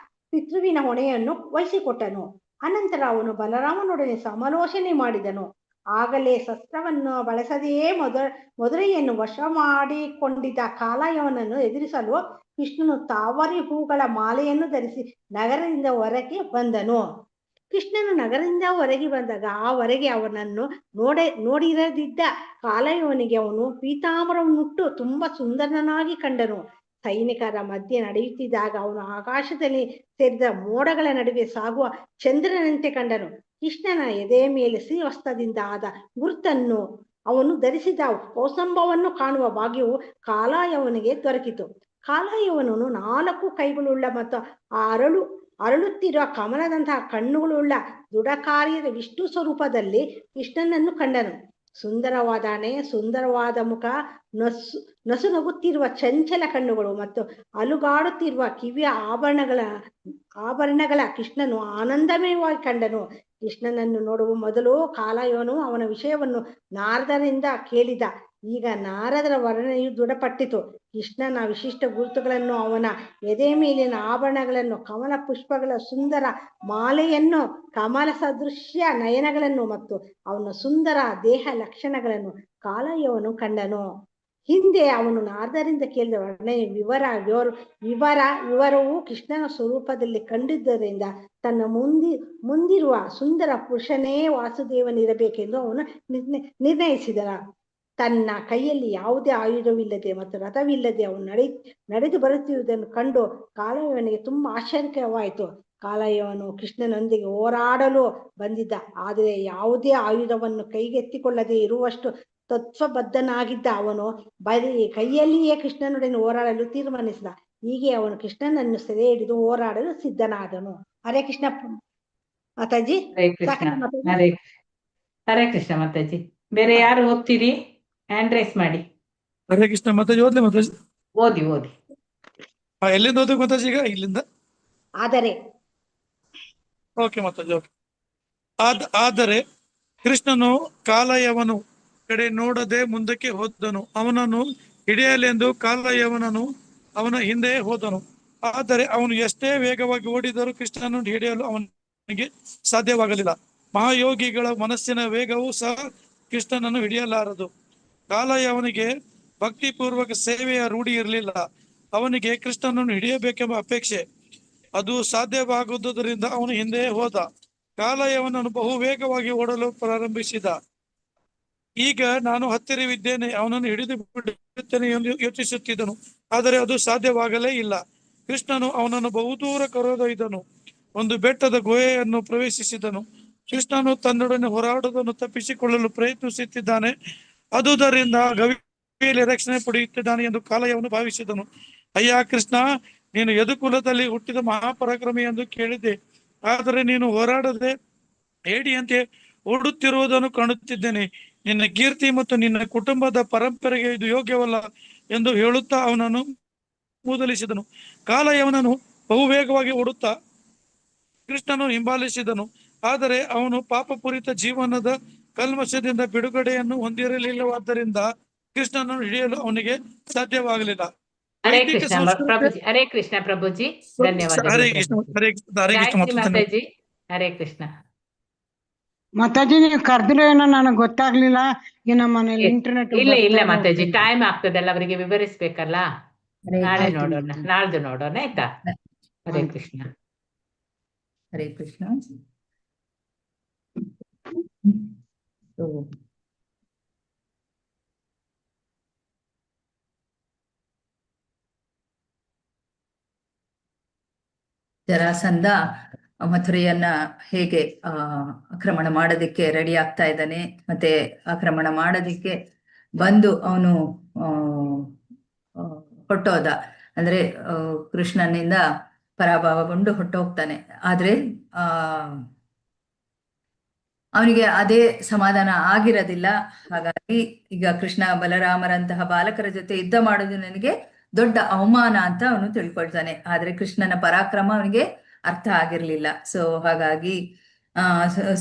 ಪಿತೃವಿನ ಹೊಣೆಯನ್ನು ವಹಿಸಿಕೊಟ್ಟನು. ಅನಂತರ ಅವನು ಬಲರಾಮನೊಡನೆ ಸಮಾಲೋಚನೆ ಮಾಡಿದನು. ಆಗಲೇ ಶಸ್ತ್ರವನ್ನು ಬಳಸದೆಯೇ ಮಧುರೆಯನ್ನು ವಶ ಮಾಡಿಕೊಂಡಿದ್ದ ಕಾಲಯವನನ್ನು ಎದುರಿಸಲು ಕೃಷ್ಣನು ತಾವರೆ ಹೂಗಳ ಮಾಲೆಯನ್ನು ಧರಿಸಿ ನಗರದಿಂದ ಹೊರಗೆ ಬಂದನು. ಕೃಷ್ಣನು ನಗರದಿಂದ ಹೊರಗೆ ಬಂದಾಗ ಹೊರಗೆ ಅವನನ್ನು ನೋಡಿರದಿದ್ದ ಕಾಲಯವನಿಗೆ ಅವನು ಪೀತಾಂಬರವನ್ನುಟ್ಟು ತುಂಬಾ ಸುಂದರನಾಗಿ ಕಂಡನು. ಸೈನಿಕರ ಮಧ್ಯೆ ನಡೆಯುತ್ತಿದ್ದಾಗ ಅವನು ಆಕಾಶದಲ್ಲಿ ಸೇರಿದ ಮೋಡಗಳ ನಡುವೆ ಸಾಗುವ ಚಂದ್ರನಂತೆ ಕಂಡನು. ಕೃಷ್ಣನ ಎದೆಯ ಮೇಲೆ ಶ್ರೀವಸ್ತ್ರದಿಂದ ಆದ ಗುರುತನ್ನು ಅವನು ಧರಿಸಿದ ಕೌಸ್ತಂಭವನ್ನು ಕಾಣುವ ಭಾಗ್ಯವು ಕಾಲಯವನಿಗೆ ದೊರಕಿತು. ಕಾಲಯವನನು 4 ಕೈಗಳುಳ್ಳ ಮತ್ತು ಅರಳುತ್ತಿರುವ ಕಮಲದಂತಹ ಕಣ್ಣುಗಳುಳ್ಳ ದೃಢಕಾರ್ಯದ ವಿಷ್ಣು ಸ್ವರೂಪದಲ್ಲಿ ಕೃಷ್ಣನನ್ನು ಕಂಡನು. ಸುಂದರವಾದ ಹಣೆ, ಸುಂದರವಾದ ಮುಖ, ನಸುನಗುತ್ತಿರುವ ಚಂಚಲ ಕಣ್ಣುಗಳು ಮತ್ತು ಅಲುಗಾಡುತ್ತಿರುವ ಕಿವಿಯ ಆಭರಣಗಳ ಕೃಷ್ಣನು ಆನಂದಮಯವಾಗಿ ಕಂಡನು. ಕೃಷ್ಣನನ್ನು ನೋಡುವ ಮೊದಲು ಕಾಲಯವನು ಅವನ ವಿಷಯವನ್ನು ನಾರದರಿಂದ ಕೇಳಿದ. ಈಗ ನಾರದರ ವರ್ಣನೆಯು ದೃಢಪಟ್ಟಿತು. ಕೃಷ್ಣನ ವಿಶಿಷ್ಟ ಗುರುತುಗಳನ್ನು, ಅವನ ಎದೆಯ ಮೇಲಿನ ಆಭರಣಗಳನ್ನು, ಕಮಲ ಪುಷ್ಪಗಳ ಸುಂದರ ಮಾಲೆಯನ್ನು, ಕಮಲ ಸದೃಶ್ಯ ನಯನಗಳನ್ನು ಮತ್ತು ಅವನ ಸುಂದರ ದೇಹ ಲಕ್ಷಣಗಳನ್ನು ಕಾಲಯವನು ಕಂಡನು. ಹಿಂದೆ ಅವನು ನಾರದರಿಂದ ಕೇಳಿದ ವರ್ಣನೆ ವಿವರವು ಕೃಷ್ಣನ ಸ್ವರೂಪದಲ್ಲಿ ಕಂಡಿದ್ದರಿಂದ ತನ್ನ ಮುಂದಿರುವ ಸುಂದರ ಪುರುಷನೇ ವಾಸುದೇವನಿರಬೇಕೆಂದು ಅವನು ನಿರ್ಣಯಿಸಿದ. ತನ್ನ ಕೈಯಲ್ಲಿ ಯಾವುದೇ ಆಯುಧವಿಲ್ಲದೆ ಮತ್ತು ರಥವಿಲ್ಲದೆ ಅವನು ನಡೆದು ಬರುತ್ತಿರುವುದನ್ನು ಕಂಡು ಕಾಲಯವನಿಗೆ ತುಂಬಾ ಆಶ್ಚರ್ಯವಾಯಿತು. ಕಾಲಯವನು ಕೃಷ್ಣನೊಂದಿಗೆ ಹೋರಾಡಲು ಬಂದಿದ್ದ, ಆದರೆ ಯಾವುದೇ ಆಯುಧವನ್ನು ಕೈಗೆತ್ತಿಕೊಳ್ಳದೆ ಇರುವಷ್ಟು ತತ್ವಬದ್ಧನಾಗಿದ್ದ ಅವನು ಬರೀ ಕೈಯಲ್ಲಿಯೇ ಕೃಷ್ಣನೊಡನೆ ಹೋರಾಡಲು ತೀರ್ಮಾನಿಸಿದ. ಹೀಗೆ ಅವನು ಕೃಷ್ಣನನ್ನು ಸೆರೆ ಹಿಡಿದು ಹೋರಾಡಲು ಸಿದ್ಧನಾದನು. ಹರೇ ಕೃಷ್ಣ ಮಾತಾಜಿ. ಹರೇ ಕೃಷ್ಣ ಮಾತಾಜಿ. ಬೇರೆ ಯಾರು ಓದ್ತೀರಿ? ಹ್ಯಾಂಡ್ ರೈಸ್ ಮಾಡಿ. ಹರೇ ಕೃಷ್ಣ ಮಾತಾಜಿ. ಓದ್ಲಿ ಮಾತಾಜಿ. ಓದಿ. ಎಲ್ಲಿಂದ ಓದ್ಬೇಕು ಮಾತಾಜಿ? ಈಗ ಇಲ್ಲಿಂದ. ಆದರೆ ಓಕೆ ಮಾತಾಜಿ. ಓಕೆ. ಆದರೆ ಕೃಷ್ಣನು ಕಾಲಯವನು ಕಡೆ ನೋಡದೆ ಮುಂದಕ್ಕೆ ಹೋದನು. ಅವನನ್ನು ಹಿಡಿಯಲೆಂದು ಕಾಲಯವನನು ಅವನ ಹಿಂದೆ ಹೋದನು. ಆದರೆ ಅವನು ಎಷ್ಟೇ ವೇಗವಾಗಿ ಓಡಿದರೂ ಕೃಷ್ಣನನ್ನು ಹಿಡಿಯಲು ಅವನಿಗೆ ಸಾಧ್ಯವಾಗಲಿಲ್ಲ. ಮಹಾಯೋಗಿಗಳ ಮನಸ್ಸಿನ ವೇಗವೂ ಸಹ ಕೃಷ್ಣನನ್ನು ಹಿಡಿಯಲಾರದು. ಕಾಲಯವನಿಗೆ ಭಕ್ತಿಪೂರ್ವಕ ಸೇವೆಯ ರೂಢಿ ಇರಲಿಲ್ಲ. ಅವನಿಗೆ ಕೃಷ್ಣನನ್ನು ಹಿಡಿಯಬೇಕೆಂಬ ಅಪೇಕ್ಷೆ. ಅದು ಸಾಧ್ಯವಾಗುವುದರಿಂದ ಅವನು ಹಿಂದೆ ಹೋದ. ಕಾಲಯವನನ್ನು ಬಹು ವೇಗವಾಗಿ ಓಡಲು ಪ್ರಾರಂಭಿಸಿದ. ಈಗ ನಾನು ಹತ್ತಿರವಿದ್ದೇನೆ, ಅವನನ್ನು ಹಿಡಿದು ಬಿಡುತ್ತೇನೆ ಎಂದು ಯೋಚಿಸುತ್ತಿದ್ದನು. ಆದರೆ ಅದು ಸಾಧ್ಯವಾಗಲೇ ಇಲ್ಲ. ಕೃಷ್ಣನು ಅವನನ್ನು ಬಹುದೂರ ಕರೆದೊಯ್ದನು. ಒಂದು ಬೆಟ್ಟದ ಗುಹೆಯನ್ನು ಪ್ರವೇಶಿಸಿದನು. ಕೃಷ್ಣನು ತನ್ನೊಡನೆ ಹೋರಾಡುವುದನ್ನು ತಪ್ಪಿಸಿಕೊಳ್ಳಲು ಪ್ರಯತ್ನಿಸುತ್ತಿದ್ದಾನೆ, ಅದುದರಿಂದ ಗವಿಯಲ್ಲಿ ರಕ್ಷಣೆ ಪಡೆಯುತ್ತಿದ್ದಾನೆ ಎಂದು ಕಾಲಯವನು ಭಾವಿಸಿದನು. ಅಯ್ಯ ಕೃಷ್ಣ, ನೀನು ಯದುಕುಲದಲ್ಲಿ ಹುಟ್ಟಿದ ಮಹಾಪರಾಕ್ರಮಿ ಎಂದು ಕೇಳಿದ್ದೆ. ಆದರೆ ನೀನು ಹೋರಾಡದೆ ಹೇಡಿಯಂತೆ ಓಡುತ್ತಿರುವುದನ್ನು ಕಾಣುತ್ತಿದ್ದೇನೆ. ನಿನ್ನ ಕೀರ್ತಿ ಮತ್ತು ನಿನ್ನ ಕುಟುಂಬದ ಪರಂಪರೆಗೆ ಇದು ಯೋಗ್ಯವಲ್ಲ ಎಂದು ಹೇಳುತ್ತಾ ಅವನನ್ನು ಮೂದಲಿಸಿದನು. ಕಾಲಯವನನ್ನು ಬಹು ವೇಗವಾಗಿ ಓಡುತ್ತಾ ಕೃಷ್ಣನು ಹಿಂಬಾಲಿಸಿದನು. ಆದರೆ ಅವನು ಪಾಪಪೂರಿತ ಜೀವನದ ಕಲ್ಮಶದಿಂದ ಬಿಡುಗಡೆಯನ್ನು ಹೊಂದಿರಲಿಲ್ಲವಾದ್ದರಿಂದ ಕೃಷ್ಣನನ್ನು ಹಿಡಿಯಲು ಅವನಿಗೆ ಸಾಧ್ಯವಾಗಲಿಲ್ಲ. ಹರೇ ಕೃಷ್ಣ ಪ್ರಭುಜಿ. ಹರೇ ಕೃಷ್ಣ ಪ್ರಭುಜಿ, ಧನ್ಯವಾದ. ಹರೇ ಕೃಷ್ಣ, ಹರೇ ಕೃಷ್ಣ ಮಾತಾಜಿ. ಹರೇ ಕೃಷ್ಣ ಮಾತಾಜಿ. ನೀವು ಕರೆದ್ರು ಏನೋ ನನಗೆ ಗೊತ್ತಾಗ್ಲಿಲ್ಲ. ಈ ನಮ್ಮ ಮನೇಲಿ ಇಂಟರ್ನೆಟ್ ಇಲ್ಲ ಮಾತಾಜಿ, ಟೈಮ್ ಆಗ್ತದಲ್ಲ, ಅವರಿಗೆ ವಿವರಿಸ್ಬೇಕಲ್ಲ. ನಾಳೆ ನೋಡೋಣ, ನಾಳ್ದು ನೋಡೋಣ ಆಯ್ತಾ. ಹರೇ ಕೃಷ್ಣ. ಹರೇ ಕೃಷ್ಣ. ಜರಾಸಂಧ ಮಥುರೆಯನ್ನ ಹೇಗೆ ಆಕ್ರಮಣ ಮಾಡೋದಿಕ್ಕೆ ರೆಡಿ ಆಗ್ತಾ ಇದ್ದಾನೆ, ಮತ್ತೆ ಆಕ್ರಮಣ ಮಾಡೋದಿಕ್ಕೆ ಬಂದು ಅವನು ಹೊಟ್ಟೋದ. ಅಂದ್ರೆ ಕೃಷ್ಣನಿಂದ ಪರಾಭವಗೊಂಡು ಹೊಟ್ಟೋಗ್ತಾನೆ. ಆದ್ರೆ ಅವನಿಗೆ ಅದೇ ಸಮಾಧಾನ ಆಗಿರೋದಿಲ್ಲ. ಹಾಗಾಗಿ ಈಗ ಕೃಷ್ಣ ಬಲರಾಮರಂತಹ ಬಾಲಕರ ಜೊತೆ ಯುದ್ಧ ಮಾಡೋದು ನನಗೆ ದೊಡ್ಡ ಅವಮಾನ ಅಂತ ಅವನು ತಿಳ್ಕೊಳ್ತಾನೆ. ಆದ್ರೆ ಕೃಷ್ಣನ ಪರಾಕ್ರಮ ಅವನಿಗೆ ಅರ್ಥ ಆಗಿರ್ಲಿಲ್ಲ. ಸೊ ಹಾಗಾಗಿ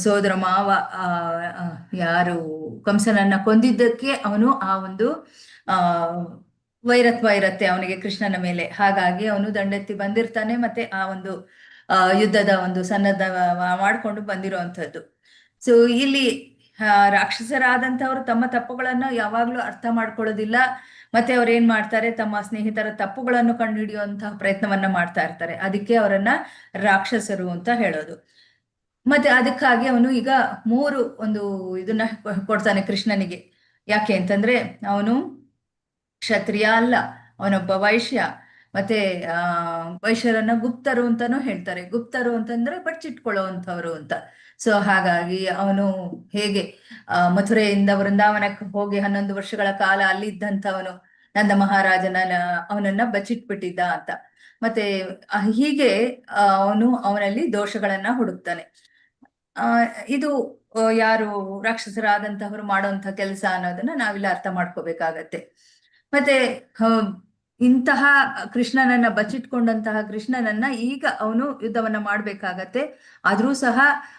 ಸೋದರ ಮಾವ ಯಾರು ಕಂಸನನ್ನ ಕೊಂದಿದ್ದಕ್ಕೆ ಅವನು ಆ ಒಂದು ವೈರತ್ವ ಇರತ್ತೆ ಅವನಿಗೆ ಕೃಷ್ಣನ ಮೇಲೆ. ಹಾಗಾಗಿ ಅವನು ದಂಡೆತ್ತಿ ಬಂದಿರ್ತಾನೆ. ಮತ್ತೆ ಆ ಒಂದು ಯುದ್ಧದ ಒಂದು ಸನ್ನದ್ಧ ಮಾಡ್ಕೊಂಡು ಬಂದಿರುವಂಥದ್ದು. ಸೊ ಇಲ್ಲಿ ರಾಕ್ಷಸರಾದಂಥವ್ರು ತಮ್ಮ ತಪ್ಪುಗಳನ್ನ ಯಾವಾಗ್ಲೂ ಅರ್ಥ ಮಾಡ್ಕೊಳ್ಳೋದಿಲ್ಲ. ಮತ್ತೆ ಅವ್ರು ಏನ್ ಮಾಡ್ತಾರೆ, ತಮ್ಮ ಸ್ನೇಹಿತರ ತಪ್ಪುಗಳನ್ನು ಕಂಡುಹಿಡಿಯುವಂತಹ ಪ್ರಯತ್ನವನ್ನ ಮಾಡ್ತಾ ಇರ್ತಾರೆ. ಅದಕ್ಕೆ ಅವರನ್ನ ರಾಕ್ಷಸರು ಅಂತ ಹೇಳೋದು. ಮತ್ತೆ ಅದಕ್ಕಾಗಿ ಅವನು ಈಗ 3 ಒಂದು ಇದನ್ನ ಕೊಡ್ತಾನೆ ಕೃಷ್ಣನಿಗೆ. ಯಾಕೆ ಅಂತಂದ್ರೆ ಅವನು ಕ್ಷತ್ರಿಯ ಅಲ್ಲ, ಅವನೊಬ್ಬ ವೈಶ್ಯ. ಮತ್ತೆ ವೈಶ್ಯರನ್ನ ಗುಪ್ತರು ಅಂತಾನು ಹೇಳ್ತಾರೆ. ಗುಪ್ತರು ಅಂತಂದ್ರೆ ಬಚ್ಚಿಟ್ಕೊಳ್ಳುವಂಥವ್ರು ಅಂತ. ಸೊ ಹಾಗಾಗಿ ಅವನು ಹೇಗೆ ಮಥುರೆಯಿಂದ ವೃಂದಾವನಕ್ಕೆ ಹೋಗಿ 11 ವರ್ಷಗಳ ಕಾಲ ಅಲ್ಲಿದ್ದಂಥವನು ನಂದ ಮಹಾರಾಜನ ಅವನನ್ನ ಬಚ್ಚಿಟ್ಬಿಟ್ಟಿದ್ದ ಅಂತ. ಮತ್ತೆ ಹೀಗೆ ಅವನಲ್ಲಿ ದೋಷಗಳನ್ನ ಹುಡುಕ್ತಾನೆ. ಇದು ಯಾರು ರಾಕ್ಷಸರಾದಂತಹವರು ಮಾಡುವಂತಹ ಕೆಲಸ ಅನ್ನೋದನ್ನ ನಾವಿಲ್ಲಿ ಅರ್ಥ ಮಾಡ್ಕೋಬೇಕಾಗತ್ತೆ. ಮತ್ತೆ ಇಂತಹ ಕೃಷ್ಣನನ್ನ ಬಚ್ಚಿಟ್ಕೊಂಡಂತಹ ಕೃಷ್ಣನನ್ನ ಈಗ ಅವನು ಯುದ್ಧವನ್ನ ಮಾಡ್ಬೇಕಾಗತ್ತೆ. ಆದ್ರೂ ಸಹ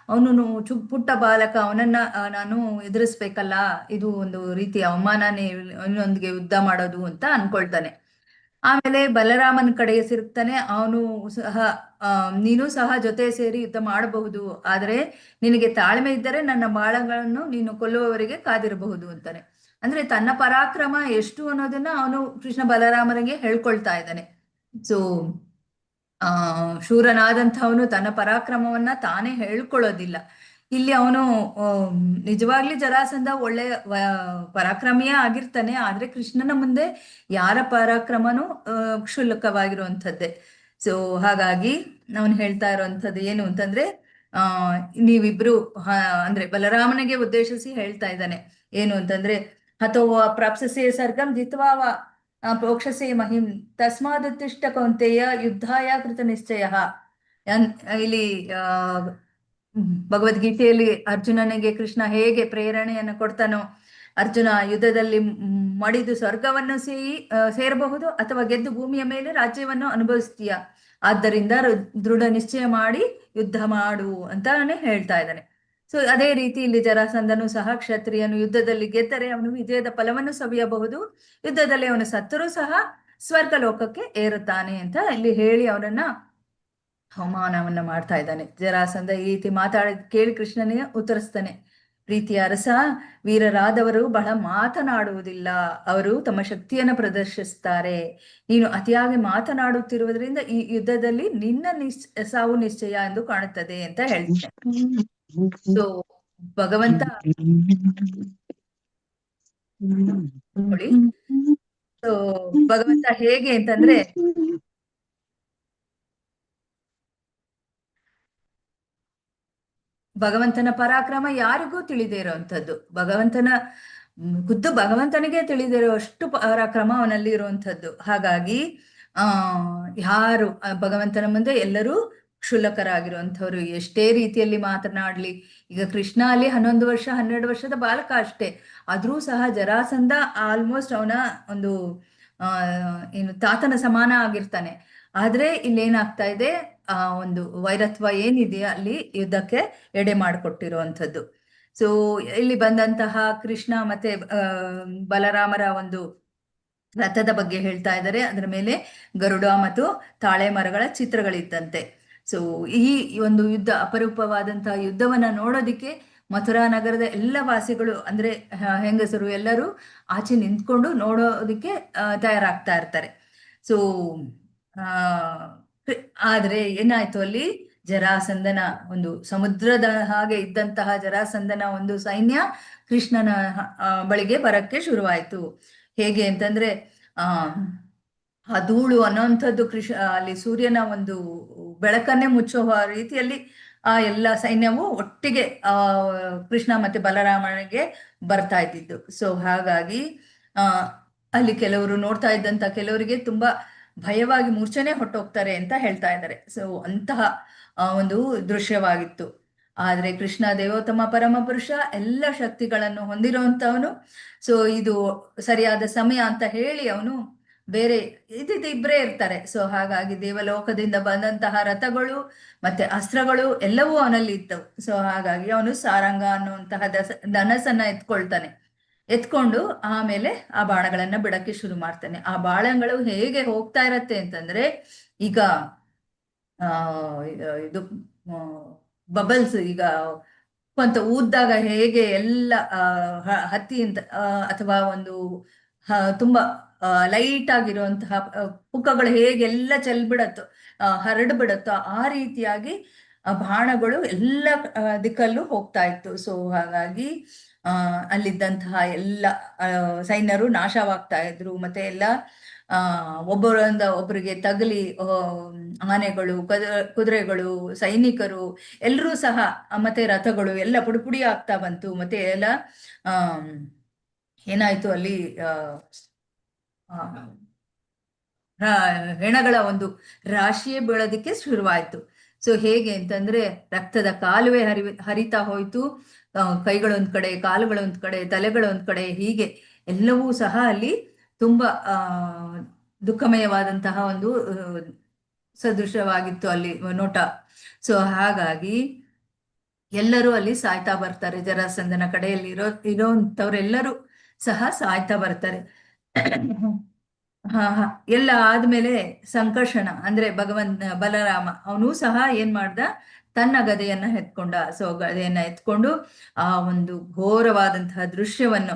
ಅವನು ಪುಟ್ಟ ಬಾಲಕ, ಅವನನ್ನ ನಾನು ಎದುರಿಸ್ಬೇಕಲ್ಲ, ಇದು ಒಂದು ರೀತಿಯ ಅವಮಾನನೇ ಅವನೊಂದಿಗೆ ಯುದ್ಧ ಮಾಡೋದು ಅಂತ ಅನ್ಕೊಳ್ತಾನೆ. ಆಮೇಲೆ ಬಲರಾಮನ ಕಡೆಗೆ ಸಿರುಕ್ತಾನೆ. ಅವನು ಸಹ ನೀನು ಸಹ ಜೊತೆ ಸೇರಿ ಯುದ್ಧ ಮಾಡಬಹುದು, ಆದ್ರೆ ನಿನಗೆ ತಾಳ್ಮೆ ಇದ್ದರೆ ನನ್ನ ಬಾಳಗಳನ್ನು ನೀನು ಕೊಲ್ಲುವವರೆಗೆ ಕಾದಿರಬಹುದು ಅಂತಾನೆ. ಅಂದ್ರೆ ತನ್ನ ಪರಾಕ್ರಮ ಎಷ್ಟು ಅನ್ನೋದನ್ನ ಅವನು ಕೃಷ್ಣ ಬಲರಾಮನಿಗೆ ಹೇಳ್ಕೊಳ್ತಾ ಇದ್ದಾನೆ. ಸೊ ಶೂರನಾದಂಥವನು ತನ್ನ ಪರಾಕ್ರಮವನ್ನ ತಾನೇ ಹೇಳ್ಕೊಳ್ಳೋದಿಲ್ಲ. ಇಲ್ಲಿ ಅವನು ನಿಜವಾಗ್ಲಿ ಜರಾಸಂಧ ಒಳ್ಳೆ ಪರಾಕ್ರಮಿಯೇ ಆಗಿರ್ತಾನೆ. ಆದ್ರೆ ಕೃಷ್ಣನ ಮುಂದೆ ಯಾರ ಪರಾಕ್ರಮನೂ ಕ್ಷುಲ್ಲಕವಾಗಿರುವಂಥದ್ದೇ. ಸೊ ಹಾಗಾಗಿ ಅವನು ಹೇಳ್ತಾ ಇರುವಂಥದ್ದು ಏನು ಅಂತಂದ್ರೆ, ನೀವಿಬ್ರು ಅಂದ್ರೆ ಬಲರಾಮನಿಗೆ ಉದ್ದೇಶಿಸಿ ಹೇಳ್ತಾ ಇದ್ದಾನೆ. ಏನು ಅಂತಂದ್ರೆ, ಹತೋವಾ ಪ್ರಾಪ್ಸಸೆ ಸರ್ಗಂ ಜಿತ್ವಾವ ಪ್ರೋಕ್ಷಸೆ ಮಹಿಂ ತಸ್ಮಾದುತ್ತಿಷ್ಟ ಕೌಂತೆಯ ಯುದ್ಧಾಯ ಕೃತ ನಿಶ್ಚಯ. ಇಲ್ಲಿ ಭಗವದ್ಗೀತೆಯಲ್ಲಿ ಅರ್ಜುನನಿಗೆ ಕೃಷ್ಣ ಹೇಗೆ ಪ್ರೇರಣೆಯನ್ನು ಕೊಡ್ತಾನೋ, ಅರ್ಜುನ ಯುದ್ಧದಲ್ಲಿ ಮಡಿದು ಸ್ವರ್ಗವನ್ನು ಸೇರಬಹುದು ಅಥವಾ ಗೆದ್ದು ಭೂಮಿಯ ಮೇಲೆ ರಾಜ್ಯವನ್ನು ಅನುಭವಿಸ್ತೀಯ. ಆದ್ದರಿಂದ ದೃಢ ನಿಶ್ಚಯ ಮಾಡಿ ಯುದ್ಧ ಮಾಡು ಅಂತಾನೆ ಹೇಳ್ತಾ ಇದ್ದಾನೆ. ಸೊ ಅದೇ ರೀತಿ ಇಲ್ಲಿ ಜರಾಸಂಧನು ಸಹ ಕ್ಷತ್ರಿಯನು ಯುದ್ಧದಲ್ಲಿ ಗೆದ್ದರೆ ಅವನು ವಿಜಯದ ಫಲವನ್ನು ಸವಿಯಬಹುದು. ಯುದ್ಧದಲ್ಲಿ ಅವನು ಸತ್ತರೂ ಸಹ ಸ್ವರ್ಗ ಲೋಕಕ್ಕೆ ಏರುತ್ತಾನೆ ಅಂತ ಇಲ್ಲಿ ಹೇಳಿ ಅವರನ್ನ ಅವಮಾನವನ್ನ ಮಾಡ್ತಾ ಇದ್ದಾನೆ. ಜರಾಸಂಧ ಈ ರೀತಿ ಮಾತಾಡಿದ ಕೇಳಿ ಕೃಷ್ಣನಿಗೆ ಉತ್ತರಿಸ್ತಾನೆ, ಪ್ರೀತಿಯ ಅರಸ, ವೀರರಾದವರು ಬಹಳ ಮಾತನಾಡುವುದಿಲ್ಲ, ಅವರು ತಮ್ಮ ಶಕ್ತಿಯನ್ನು ಪ್ರದರ್ಶಿಸ್ತಾರೆ. ನೀನು ಅತಿಯಾಗಿ ಮಾತನಾಡುತ್ತಿರುವುದರಿಂದ ಈ ಯುದ್ಧದಲ್ಲಿ ನಿನ್ನ ಸಾವು ನಿಶ್ಚಯ ಎಂದು ಕಾಣುತ್ತದೆ ಅಂತ ಹೇಳ್ತಾನೆ. ಸೊ ಭಗವಂತ ನೋಡಿ, ಸೊ ಭಗವಂತ ಹೇಗೆ ಅಂತಂದ್ರೆ ಭಗವಂತನ ಪರಾಕ್ರಮ ಯಾರಿಗೂ ತಿಳಿದೇ ಇರುವಂತದ್ದು, ಖುದ್ದು ಭಗವಂತನಿಗೆ ತಿಳಿದಿರೋ ಅಷ್ಟು ಪರಾಕ್ರಮ ಅವನಲ್ಲಿ ಇರುವಂತದ್ದು. ಹಾಗಾಗಿ ಯಾರು ಭಗವಂತನ ಮುಂದೆ ಎಲ್ಲರೂ ಕ್ಷುಲ್ಲಕರಾಗಿರುವಂಥವ್ರು, ಎಷ್ಟೇ ರೀತಿಯಲ್ಲಿ ಮಾತನಾಡ್ಲಿ. ಈಗ ಕೃಷ್ಣ ಅಲ್ಲಿ 11 ವರ್ಷ 12 ವರ್ಷದ ಬಾಲಕ ಅಷ್ಟೇ, ಆದ್ರೂ ಸಹ ಜರಾಸಂಧ ಆಲ್ಮೋಸ್ಟ್ ಅವನ ಒಂದು ಏನು ತಾತನ ಸಮಾನ ಆಗಿರ್ತಾನೆ. ಆದ್ರೆ ಇಲ್ಲೇನಾಗ್ತಾ ಇದೆ, ಒಂದು ವೈರತ್ವ ಏನಿದೆ ಅಲ್ಲಿ ಯುದ್ಧಕ್ಕೆ ಎಡೆ ಮಾಡಿಕೊಟ್ಟಿರುವಂಥದ್ದು. ಸೊ ಇಲ್ಲಿ ಬಂದಂತಹ ಕೃಷ್ಣ ಮತ್ತೆ ಬಲರಾಮರ ಒಂದು ರಥದ ಬಗ್ಗೆ ಹೇಳ್ತಾ ಇದ್ದಾರೆ. ಅದರ ಮೇಲೆ ಗರುಡ ಮತ್ತು ತಾಳೆ ಮರಗಳ ಚಿತ್ರಗಳಿದ್ದಂತೆ. ಸೊ ಈ ಒಂದು ಯುದ್ಧ, ಅಪರೂಪವಾದಂತಹ ಯುದ್ಧವನ್ನ ನೋಡೋದಿಕ್ಕೆ ಮಥುರಾ ನಗರದ ಎಲ್ಲ ವಾಸಿಗಳು ಅಂದ್ರೆ ಹೆಂಗಸರು ಎಲ್ಲರೂ ಆಚೆ ನಿಂತ್ಕೊಂಡು ನೋಡೋದಿಕ್ಕೆ ತಯಾರಾಗ್ತಾ ಇರ್ತಾರೆ. ಸೊ ಆದ್ರೆ ಏನಾಯ್ತು, ಅಲ್ಲಿ ಜರಾಸಂಧನ ಒಂದು ಸಮುದ್ರದ ಹಾಗೆ ಇದ್ದಂತಹ ಜರಾಸಂಧನ ಒಂದು ಸೈನ್ಯ ಕೃಷ್ಣನ ಬಳಿಗೆ ಬರಕ್ಕೆ ಶುರುವಾಯ್ತು. ಹೇಗೆ ಅಂತಂದ್ರೆ ಆ ಧೂಳು ಅನ್ನೋಂಥದ್ದು ಅಲ್ಲಿ ಸೂರ್ಯನ ಒಂದು ಬೆಳಕನ್ನೇ ಮುಚ್ಚುವ ರೀತಿಯಲ್ಲಿ ಆ ಎಲ್ಲ ಸೈನ್ಯವು ಒಟ್ಟಿಗೆ ಕೃಷ್ಣ ಮತ್ತೆ ಬಲರಾಮನಿಗೆ ಬರ್ತಾ ಇದ್ದಿದ್ದು. ಸೊ ಹಾಗಾಗಿ ಅಲ್ಲಿ ಕೆಲವರು ನೋಡ್ತಾ ಇದ್ದಂತ ಕೆಲವರಿಗೆ ತುಂಬಾ ಭಯವಾಗಿ ಮೂರ್ಛನೆ ಹೊಟ್ಟೋಗ್ತಾರೆ ಅಂತ ಹೇಳ್ತಾ ಇದ್ದಾರೆ. ಸೊ ಅಂತಹ ಒಂದು ದೃಶ್ಯವಾಗಿತ್ತು. ಆದ್ರೆ ಕೃಷ್ಣ ದೇವೋತ್ತಮ ಪರಮ ಪುರುಷ, ಎಲ್ಲ ಶಕ್ತಿಗಳನ್ನು ಹೊಂದಿರುವಂತವನು. ಸೊ ಇದು ಸರಿಯಾದ ಸಮಯ ಅಂತ ಹೇಳಿ ಅವನು ಬೇರೆ ಇಬ್ಬರೇ ಇರ್ತಾರೆ. ಸೊ ಹಾಗಾಗಿ ದೇವಲೋಕದಿಂದ ಬಂದಂತಹ ರಥಗಳು ಮತ್ತೆ ಅಸ್ತ್ರಗಳು ಎಲ್ಲವೂ ಅವನಲ್ಲಿ ಇದ್ದವು. ಸೊ ಹಾಗಾಗಿ ಅವನು ಸಾರಂಗ ಅನ್ನುವಂತಹ ಧನಸನ್ನ ಎತ್ಕೊಂಡು ಆಮೇಲೆ ಆ ಬಾಣಗಳನ್ನ ಬಿಡಕ್ಕೆ ಶುರು ಮಾಡ್ತಾನೆ. ಆ ಬಾಣಗಳು ಹೇಗೆ ಹೋಗ್ತಾ ಇರತ್ತೆ ಅಂತಂದ್ರೆ, ಈಗ ಇದು ಬಬಲ್ಸ್ ಈಗ ಅಂತ ಊದ್ದಾಗ ಹೇಗೆ ಎಲ್ಲ ಹತ್ತಿಯಿಂದ ಅಥವಾ ಒಂದು ತುಂಬಾ ಲೈಟ್ ಆಗಿರುವಂತಹ ಪುಕ್ಕಗಳು ಹೇಗೆಲ್ಲ ಚೆಲ್ಬಿಡತ್ತೋ ಹರಡ್ಬಿಡತ್ತೋ ಆ ರೀತಿಯಾಗಿ ಬಾಣಗಳು ಎಲ್ಲ ದಿಕ್ಕಲ್ಲೂ ಹೋಗ್ತಾ ಇತ್ತು. ಸೊ ಹಾಗಾಗಿ ಅಲ್ಲಿದ್ದಂತಹ ಎಲ್ಲ ಸೈನ್ಯರು ನಾಶವಾಗ್ತಾ ಇದ್ರು. ಮತ್ತೆ ಎಲ್ಲ ಒಬ್ಬರಿಂದ ಒಬ್ಬರಿಗೆ ತಗಲಿ ಆನೆಗಳು, ಕುದುರೆಗಳು, ಸೈನಿಕರು ಎಲ್ಲರೂ ಸಹ ಮತ್ತೆ ರಥಗಳು ಎಲ್ಲ ಪುಡಿ ಆಗ್ತಾ ಬಂತು. ಮತ್ತೆ ಎಲ್ಲ ಏನಾಯ್ತು, ಅಲ್ಲಿ ಹೆಣಗಳ ಒಂದು ರಾಶಿಯೇ ಬೀಳೋದಕ್ಕೆ ಶುರುವಾಯ್ತು. ಸೊ ಹೇಗೆ ಅಂತಂದ್ರೆ ರಕ್ತದ ಕಾಲುವೆ ಹರಿತಾ ಹೋಯ್ತು. ಕೈಗಳೊಂದ್ ಕಡೆ, ಕಾಲುಗಳೊಂದ್ ಕಡೆ, ತಲೆಗಳೊಂದ್ ಕಡೆ, ಹೀಗೆ ಎಲ್ಲವೂ ಸಹ ಅಲ್ಲಿ ತುಂಬಾ ದುಃಖಮಯವಾದಂತಹ ಒಂದು ಸದೃಶವಾಗಿತ್ತು ಅಲ್ಲಿ ನೋಟ. ಸೊ ಹಾಗಾಗಿ ಎಲ್ಲರೂ ಅಲ್ಲಿ ಸಾಯ್ತಾ ಬರ್ತಾರೆ. ಜರಾಸಂಧನ ಕಡೆಯಲ್ಲಿ ಇರೋಂಥವ್ರೆಲ್ಲರೂ ಸಹ ಸಾಯ್ತಾ ಬರ್ತಾರೆ. ಎಲ್ಲ ಆದ್ಮೇಲೆ ಸಂಕರ್ಷಣ ಅಂದ್ರೆ ಬಲರಾಮ ಅವನು ಸಹ ಏನ್ ಮಾಡ್ದ, ತನ್ನ ಗದೆಯನ್ನ ಎತ್ಕೊಂಡ. ಸೊ ಗದೆಯನ್ನ ಎತ್ಕೊಂಡು ಆ ಒಂದು ಘೋರವಾದಂತಹ ದೃಶ್ಯವನ್ನು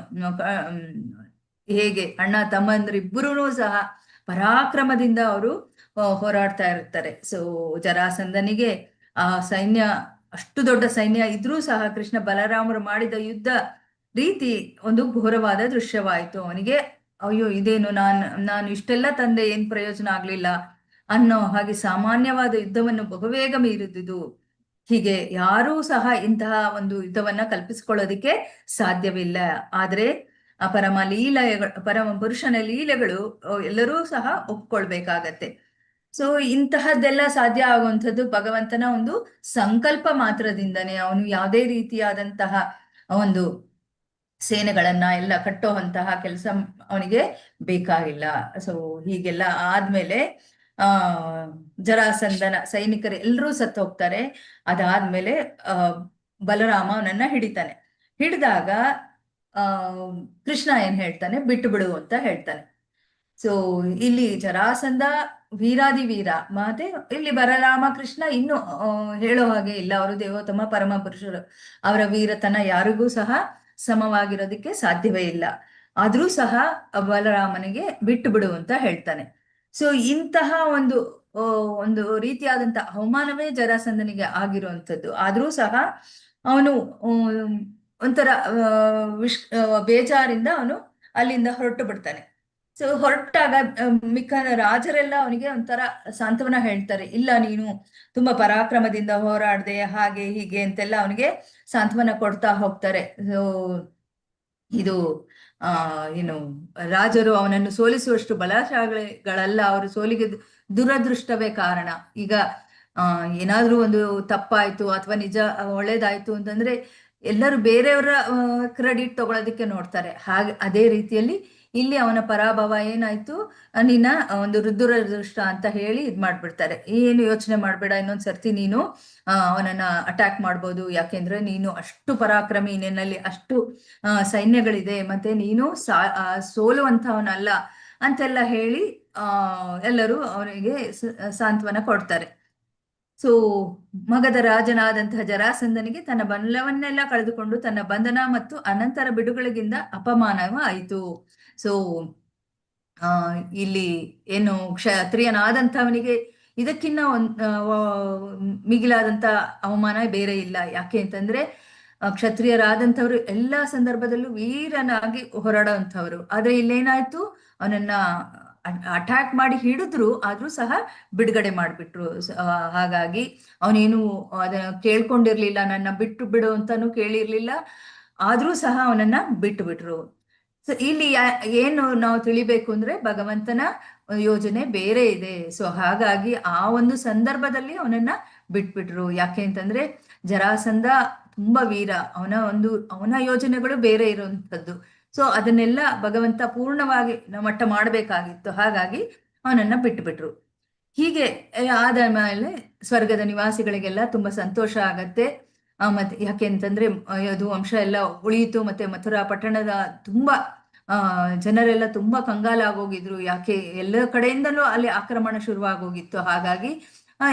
ಹೇಗೆ ಅಣ್ಣ ತಮ್ಮಂದ್ರಿಬ್ಬರೂ ಸಹ ಪರಾಕ್ರಮದಿಂದ ಅವರು ಹೋರಾಡ್ತಾ ಇರ್ತಾರೆ. ಸೊ ಜರಾಸಂಧನಿಗೆ ಆ ಸೈನ್ಯ, ಅಷ್ಟು ದೊಡ್ಡ ಸೈನ್ಯ ಇದ್ರೂ ಸಹ ಕೃಷ್ಣ ಬಲರಾಮರು ಮಾಡಿದ ಯುದ್ಧ ರೀತಿ ಒಂದು ಘೋರವಾದ ದೃಶ್ಯವಾಯಿತು. ಅವನಿಗೆ ಅಯ್ಯೋ ಇದೇನು, ನಾನು ಇಷ್ಟೆಲ್ಲ ತಂದೆ ಏನ್ ಪ್ರಯೋಜನ ಆಗ್ಲಿಲ್ಲ ಅನ್ನೋ ಹಾಗೆ ಸಾಮಾನ್ಯವಾದ ಯುದ್ಧವನ್ನು ಬಹುಬೇಗ ಮೀರಿದುದು. ಹೀಗೆ ಯಾರೂ ಸಹ ಇಂತಹ ಒಂದು ಯುದ್ಧವನ್ನ ಕಲ್ಪಿಸಿಕೊಳ್ಳೋದಿಕ್ಕೆ ಸಾಧ್ಯವಿಲ್ಲ. ಆದ್ರೆ ಆ ಪರಮ ಪುರುಷನ ಲೀಲೆಗಳು ಎಲ್ಲರೂ ಸಹ ಒಪ್ಕೊಳ್ಬೇಕಾಗತ್ತೆ. ಸೊ ಇಂತಹದ್ದೆಲ್ಲ ಸಾಧ್ಯ ಆಗುವಂಥದ್ದು ಭಗವಂತನ ಒಂದು ಸಂಕಲ್ಪ ಮಾತ್ರದಿಂದನೇ. ಅವನು ಯಾವುದೇ ರೀತಿಯಾದಂತಹ ಒಂದು ಸೇನೆಗಳನ್ನ ಎಲ್ಲ ಕಟ್ಟುವಂತಹ ಕೆಲಸ ಅವನಿಗೆ ಬೇಕಾಗಿಲ್ಲ. ಸೊ ಹೀಗೆಲ್ಲ ಆದ್ಮೇಲೆ ಜರಾಸಂಧನ ಸೈನಿಕರು ಎಲ್ಲರೂ ಸತ್ತು ಹೋಗ್ತಾರೆ. ಅದಾದ್ಮೇಲೆ ಬಲರಾಮ ಅವನನ್ನ ಹಿಡಿತಾನೆ. ಹಿಡಿದಾಗ ಕೃಷ್ಣ ಏನ್ ಹೇಳ್ತಾನೆ, ಬಿಟ್ಟು ಬಿಡು ಅಂತ ಹೇಳ್ತಾನೆ. ಸೊ ಇಲ್ಲಿ ಜರಾಸಂಧ ವೀರಾದಿ ವೀರ, ಮತ್ತೆ ಇಲ್ಲಿ ಬಲರಾಮ ಕೃಷ್ಣ ಇನ್ನು ಹೇಳೋ ಹಾಗೆ ಇಲ್ಲ, ಅವರು ದೇವೋತ್ತಮ ಪರಮ ಪುರುಷರು, ಅವರ ವೀರತನ ಯಾರಿಗೂ ಸಹ ಸಮವಾಗಿರೋದಕ್ಕೆ ಸಾಧ್ಯವೇ ಇಲ್ಲ. ಆದ್ರೂ ಸಹ ಬಲರಾಮನಿಗೆ ಬಿಟ್ಟು ಬಿಡು ಅಂತ ಹೇಳ್ತಾನೆ. ಸೊ ಇಂತಹ ಒಂದು ರೀತಿಯಾದಂತ ಅವಮಾನವೇ ಜರಾಸಂಧನಿಗೆ ಆಗಿರುವಂಥದ್ದು. ಆದ್ರೂ ಸಹ ಅವನು ಒಂಥರ ಬೇಜಾರಿಂದ ಅವನು ಅಲ್ಲಿಂದ ಹೊರಟು ಬಿಡ್ತಾನೆ. ಸೊ ಹೊರಟಾಗ ಮಿಕ್ಕ ರಾಜರೆಲ್ಲ ಅವನಿಗೆ ಒಂಥರ ಸಾಂತ್ವನ ಹೇಳ್ತಾರೆ, ಇಲ್ಲ ನೀನು ತುಂಬಾ ಪರಾಕ್ರಮದಿಂದ ಹೋರಾಡ್ದೆ ಹಾಗೆ ಹೀಗೆ ಅಂತೆಲ್ಲ ಅವನಿಗೆ ಸಾಂತ್ವನ ಕೊಡ್ತಾ ಹೋಗ್ತಾರೆ. ಸೊ ಇದು ಏನು ರಾಜರು ಅವನನ್ನು ಸೋಲಿಸುವಷ್ಟು ಬಲಶಾಲಿಗಳಲ್ಲ, ಅವರು ಸೋಲಿಗೆ ದುರದೃಷ್ಟವೇ ಕಾರಣ. ಈಗ ಏನಾದ್ರೂ ಒಂದು ತಪ್ಪಾಯ್ತು ಅಥವಾ ನಿಜ ಒಳ್ಳೇದಾಯ್ತು ಅಂತಂದ್ರೆ ಎಲ್ಲರೂ ಬೇರೆಯವರ ಕ್ರೆಡಿಟ್ ತಗೊಳ್ಳೋದಕ್ಕೆ ನೋಡ್ತಾರೆ. ಹಾಗೆ ಅದೇ ರೀತಿಯಲ್ಲಿ ಇಲ್ಲಿ ಅವನ ಪರಾಭವ ಏನಾಯ್ತು, ನಿನ್ನ ಒಂದು ದುರದೃಷ್ಟ ಅಂತ ಹೇಳಿ ಇದ್ ಮಾಡ್ಬಿಡ್ತಾರೆ. ಏನು ಯೋಚನೆ ಮಾಡ್ಬೇಡ, ಇನ್ನೊಂದ್ ಸರ್ತಿ ನೀನು ಅವನನ್ನ ಅಟ್ಯಾಕ್ ಮಾಡ್ಬೋದು, ಯಾಕೆಂದ್ರೆ ನೀನು ಅಷ್ಟು ಪರಾಕ್ರಮಿ, ನಿನ್ನಲ್ಲಿ ಅಷ್ಟು ಸೈನ್ಯಗಳಿದೆ, ಮತ್ತೆ ನೀನು ಸೋಲುವಂತವನಲ್ಲ ಅಂತೆಲ್ಲ ಹೇಳಿ ಎಲ್ಲರೂ ಅವನಿಗೆ ಸಾಂತ್ವನ ಕೊಡ್ತಾರೆ. ಸೊ ಮಗಧ ರಾಜನಾದಂತಹ ಜರಾಸಂಧನಿಗೆ ತನ್ನ ಬಲವನ್ನೆಲ್ಲ ಕಳೆದುಕೊಂಡು ತನ್ನ ಬಂಧನ ಮತ್ತು ಅನಂತರ ಬಿಡುಗಡೆಗಿಂದ ಅಪಮಾನವ ಆಯಿತು. ಸೊ ಇಲ್ಲಿ ಏನು ಕ್ಷತ್ರಿಯನಾದಂಥವನಿಗೆ ಇದಕ್ಕಿನ್ನ ಮಿಗಿಲಾದಂತ ಅವಮಾನ ಬೇರೆ ಇಲ್ಲ. ಯಾಕೆ ಅಂತಂದ್ರೆ ಕ್ಷತ್ರಿಯರಾದಂಥವ್ರು ಎಲ್ಲಾ ಸಂದರ್ಭದಲ್ಲೂ ವೀರನಾಗಿ ಹೊರಡುವಂಥವ್ರು. ಆದ್ರೆ ಇಲ್ಲೇನಾಯ್ತು, ಅವನನ್ನ ಅಟ್ಯಾಕ್ ಮಾಡಿ ಹಿಡಿದ್ರು, ಆದ್ರೂ ಸಹ ಬಿಡುಗಡೆ ಮಾಡ್ಬಿಟ್ರು. ಹಾಗಾಗಿ ಅವನೇನು ಅದನ್ನ ಕೇಳ್ಕೊಂಡಿರ್ಲಿಲ್ಲ, ನನ್ನ ಬಿಟ್ಟು ಬಿಡು ಅಂತಾನು ಕೇಳಿರ್ಲಿಲ್ಲ, ಆದ್ರೂ ಸಹ ಅವನನ್ನ ಬಿಟ್ಟು ಬಿಟ್ರು. ಸೊ ಇಲ್ಲಿ ಏನು ನಾವು ತಿಳಿಬೇಕು ಅಂದ್ರೆ ಭಗವಂತನ ಯೋಜನೆ ಬೇರೆ ಇದೆ. ಸೊ ಹಾಗಾಗಿ ಆ ಒಂದು ಸಂದರ್ಭದಲ್ಲಿ ಅವನನ್ನ ಬಿಟ್ಬಿಟ್ರು. ಯಾಕೆ ಅಂತಂದ್ರೆ ಜರಾಸಂಧ ತುಂಬಾ ವೀರ, ಅವನ ಯೋಜನೆಗಳು ಬೇರೆ ಇರುವಂತದ್ದು. ಸೊ ಅದನ್ನೆಲ್ಲ ಭಗವಂತ ಪೂರ್ಣವಾಗಿ ಮಟ್ಟ ಮಾಡಬೇಕಾಗಿತ್ತು, ಹಾಗಾಗಿ ಅವನನ್ನ ಬಿಟ್ಬಿಟ್ರು. ಹೀಗೆ ಆದ ಮೇಲೆ ಸ್ವರ್ಗದ ನಿವಾಸಿಗಳಿಗೆಲ್ಲ ತುಂಬಾ ಸಂತೋಷ ಆಗತ್ತೆ. ಮತ್ತೆ ಯಾಕೆ ಅಂತಂದ್ರೆ ಅದು ವಂಶ ಎಲ್ಲ ಉಳಿಯಿತು. ಮತ್ತೆ ಮಥುರಾ ಪಟ್ಟಣದ ತುಂಬಾ ಜನರೆಲ್ಲ ತುಂಬಾ ಕಂಗಾಲಾಗೋಗಿದ್ರು, ಯಾಕೆ ಎಲ್ಲ ಕಡೆಯಿಂದಲೂ ಅಲ್ಲಿ ಆಕ್ರಮಣ ಶುರುವಾಗೋಗಿತ್ತು. ಹಾಗಾಗಿ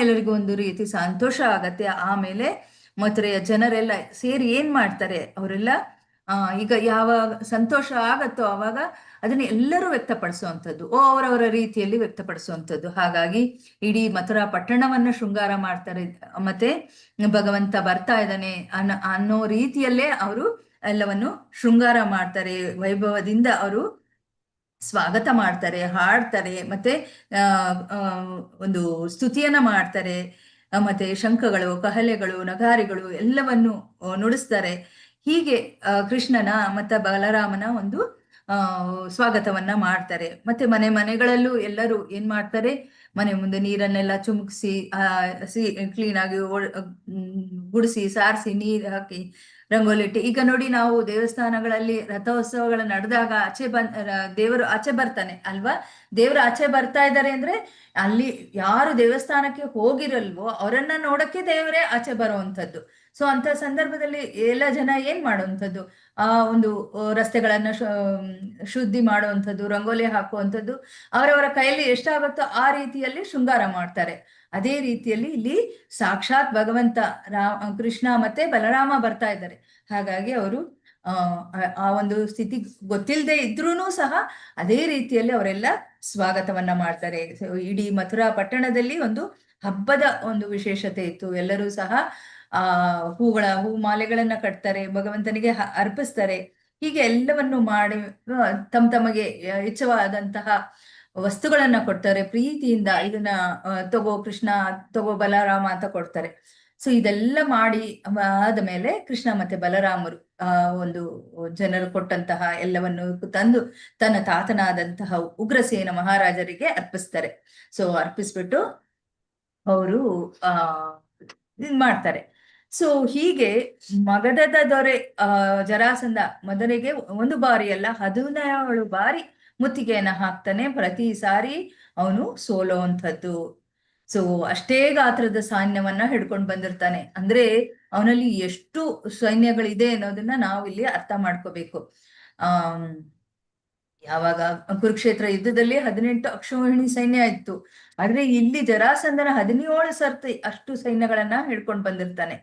ಎಲ್ಲರಿಗೂ ಒಂದು ರೀತಿ ಸಂತೋಷ ಆಗತ್ತೆ. ಆಮೇಲೆ ಮಥುರೆಯ ಜನರೆಲ್ಲ ಸೇರಿ ಏನ್ ಮಾಡ್ತಾರೆ, ಅವರೆಲ್ಲ ಈಗ ಯಾವಾಗ ಸಂತೋಷ ಆಗತ್ತೋ ಅವಾಗ ಅದನ್ನ ಎಲ್ಲರೂ ವ್ಯಕ್ತಪಡಿಸುವಂಥದ್ದು, ಅವರವರ ರೀತಿಯಲ್ಲಿ ವ್ಯಕ್ತಪಡಿಸುವಂಥದ್ದು. ಹಾಗಾಗಿ ಇಡೀ ಮಥುರಾ ಪಟ್ಟಣವನ್ನ ಶೃಂಗಾರ ಮಾಡ್ತಾರೆ. ಮತ್ತೆ ಭಗವಂತ ಬರ್ತಾ ಇದ್ದಾನೆ ಅನ್ನೋ ರೀತಿಯಲ್ಲೇ ಅವರು ಎಲ್ಲವನ್ನು ಶೃಂಗಾರ ಮಾಡ್ತಾರೆ. ವೈಭವದಿಂದ ಅವರು ಸ್ವಾಗತ ಮಾಡ್ತಾರೆ, ಹಾಡ್ತಾರೆ, ಮತ್ತೆ ಒಂದು ಸ್ತುತಿಯನ್ನ ಮಾಡ್ತಾರೆ. ಮತ್ತೆ ಶಂಖಗಳು, ಕಹಲೆಗಳು, ನಗಾರಿಗಳು ಎಲ್ಲವನ್ನು ನುಡಿಸ್ತಾರೆ. ಹೀಗೆ ಕೃಷ್ಣನ ಮತ್ತೆ ಬಲರಾಮನ ಒಂದು ಸ್ವಾಗತವನ್ನ ಮಾಡ್ತಾರೆ. ಮತ್ತೆ ಮನೆಗಳಲ್ಲೂ ಎಲ್ಲರೂ ಏನ್ ಮಾಡ್ತಾರೆ, ಮನೆ ಮುಂದೆ ನೀರನ್ನೆಲ್ಲ ಚುಮುಕ್ಸಿ ಕ್ಲೀನ್ ಆಗಿ ಗುಡಿಸಿ ಸಾರಿಸಿ ನೀರು ಹಾಕಿ ರಂಗೋಲಿ ಇಟ್ಟು. ಈಗ ನೋಡಿ, ನಾವು ದೇವಸ್ಥಾನಗಳಲ್ಲಿ ರಥೋತ್ಸವಗಳು ನಡೆದಾಗ ದೇವರು ಆಚೆ ಬರ್ತಾನೆ ಅಲ್ವಾ. ದೇವರು ಆಚೆ ಬರ್ತಾ ಇದ್ದಾರೆ ಅಂದ್ರೆ ಅಲ್ಲಿ ಯಾರು ದೇವಸ್ಥಾನಕ್ಕೆ ಹೋಗಿರಲ್ವೋ ಅವರನ್ನ ನೋಡಕ್ಕೆ ದೇವರೇ ಆಚೆ ಬರುವಂತದ್ದು. ಸೊ ಅಂತ ಸಂದರ್ಭದಲ್ಲಿ ಎಲ್ಲ ಜನ ಏನ್ ಮಾಡುವಂಥದ್ದು, ಒಂದು ರಸ್ತೆಗಳನ್ನ ಶುದ್ಧಿ ಮಾಡುವಂಥದ್ದು, ರಂಗೋಲಿ ಹಾಕುವಂಥದ್ದು, ಅವರವರ ಕೈಯಲ್ಲಿ ಎಷ್ಟಾಗುತ್ತೋ ಆ ರೀತಿಯಲ್ಲಿ ಶೃಂಗಾರ ಮಾಡ್ತಾರೆ. ಅದೇ ರೀತಿಯಲ್ಲಿ ಇಲ್ಲಿ ಸಾಕ್ಷಾತ್ ಭಗವಂತ ಕೃಷ್ಣ ಮತ್ತೆ ಬಲರಾಮ ಬರ್ತಾ ಇದ್ದಾರೆ. ಹಾಗಾಗಿ ಅವರು ಆ ಒಂದು ಸ್ಥಿತಿ ಗೊತ್ತಿಲ್ಲದೆ ಇದ್ರೂನು ಸಹ ಅದೇ ರೀತಿಯಲ್ಲಿ ಅವರೆಲ್ಲ ಸ್ವಾಗತವನ್ನ ಮಾಡ್ತಾರೆ. ಇಡೀ ಮಥುರಾ ಪಟ್ಟಣದಲ್ಲಿ ಒಂದು ಹಬ್ಬದ ಒಂದು ವಿಶೇಷತೆ ಇತ್ತು. ಎಲ್ಲರೂ ಸಹ ಹೂ ಮಾಲೆಗಳನ್ನ ಕಟ್ತಾರೆ, ಭಗವಂತನಿಗೆ ಅರ್ಪಿಸ್ತಾರೆ. ಹೀಗೆ ಎಲ್ಲವನ್ನು ಮಾಡಿ ತಮಗೆ ಇಚ್ಛವಾದಂತಹ ವಸ್ತುಗಳನ್ನ ಕೊಡ್ತಾರೆ ಪ್ರೀತಿಯಿಂದ. ಇದನ್ನ ತಗೋ ಕೃಷ್ಣ, ತಗೋ ಬಲರಾಮ ಅಂತ ಕೊಡ್ತಾರೆ. ಸೊ ಇದೆಲ್ಲ ಮಾಡಿ ಆದ್ಮೇಲೆ ಕೃಷ್ಣ ಮತ್ತೆ ಬಲರಾಮರು ಒಂದು ಜನರು ಕೊಟ್ಟಂತಹ ಎಲ್ಲವನ್ನು ತಂದು ತನ್ನ ತಾತನಾದಂತಹ ಉಗ್ರಸೇನ ಮಹಾರಾಜರಿಗೆ ಅರ್ಪಿಸ್ತಾರೆ. ಸೊ ಅರ್ಪಿಸ್ಬಿಟ್ಟು ಅವರು ಇದ್ ಮಾಡ್ತಾರೆ. ಸೊ ಹೀಗೆ ಮಗಧದ ದೊರೆ ಜರಾಸಂಧ ಮೊದಲಿಗೆ ಒಂದು ಬಾರಿ ಅಲ್ಲ 17 ಬಾರಿ ಮುತ್ತಿಗೆಯನ್ನ ಹಾಕ್ತಾನೆ. ಪ್ರತಿ ಸಾರಿ ಅವನು ಸೋಲುವಂಥದ್ದು. ಸೊ ಅಷ್ಟೇ ಗಾತ್ರದ ಸೈನ್ಯವನ್ನ ಹಿಡ್ಕೊಂಡು ಬಂದಿರ್ತಾನೆ. ಅಂದ್ರೆ ಅವನಲ್ಲಿ ಎಷ್ಟು ಸೈನ್ಯಗಳಿದೆ ಅನ್ನೋದನ್ನ ನಾವು ಇಲ್ಲಿ ಅರ್ಥ ಮಾಡ್ಕೋಬೇಕು. ಯಾವಾಗ ಕುರುಕ್ಷೇತ್ರ ಯುದ್ಧದಲ್ಲಿ 18 ಅಕ್ಷೋಹಿಣಿ ಸೈನ್ಯ ಇತ್ತು, ಆದ್ರೆ ಇಲ್ಲಿ ಜರಾಸಂಧನ 17 ಸರ್ತಿ ಅಷ್ಟು ಸೈನ್ಯಗಳನ್ನ ಹಿಡ್ಕೊಂಡು ಬಂದಿರ್ತಾನೆ.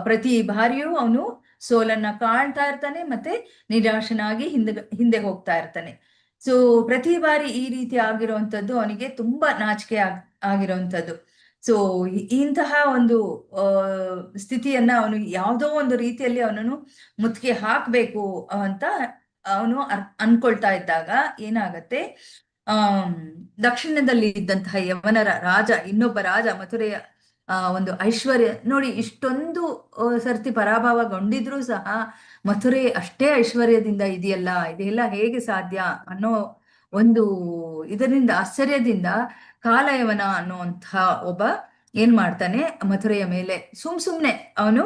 ಪ್ರತಿ ಬಾರಿಯೂ ಅವನು ಸೋಲನ್ನ ಕಾಣ್ತಾ ಇರ್ತಾನೆ, ಮತ್ತೆ ನಿರಾಶನಾಗಿ ಹಿಂದೆ ಹೋಗ್ತಾ ಇರ್ತಾನೆ. ಸೊ ಪ್ರತಿ ಬಾರಿ ಈ ರೀತಿ ಆಗಿರುವಂತದ್ದು ಅವನಿಗೆ ತುಂಬಾ ನಾಚಿಕೆ ಆಗಿರುವಂತದ್ದು. ಸೊ ಇಂತಹ ಒಂದು ಸ್ಥಿತಿಯನ್ನ ಅವನು ಯಾವುದೋ ಒಂದು ರೀತಿಯಲ್ಲಿ ಅವನನ್ನು ಮುತ್ತಿಗೆ ಹಾಕ್ಬೇಕು ಅಂತ ಅವನು ಅನ್ಕೊಳ್ತಾ ಇದ್ದಾಗ ಏನಾಗತ್ತೆ, ದಕ್ಷಿಣದಲ್ಲಿ ಇದ್ದಂತಹ ಯವನರ ರಾಜ, ಇನ್ನೊಬ್ಬ ರಾಜ, ಮಥುರೆಯ ಒಂದು ಐಶ್ವರ್ಯ ನೋಡಿ, ಇಷ್ಟೊಂದು ಸರ್ತಿ ಪರಾಭವಗೊಂಡಿದ್ರು ಸಹ ಮಥುರೆ ಅಷ್ಟೇ ಐಶ್ವರ್ಯದಿಂದ ಇದೆಯಲ್ಲ, ಇದೆಲ್ಲ ಹೇಗೆ ಸಾಧ್ಯ ಅನ್ನೋ ಒಂದು ಇದರಿಂದ ಆಶ್ಚರ್ಯದಿಂದ ಕಾಲಯವನ ಅನ್ನುವಂತಹ ಒಬ್ಬ ಏನ್ ಮಾಡ್ತಾನೆ, ಮಥುರೆಯ ಮೇಲೆ ಸುಮ್ನೆ ಅವನು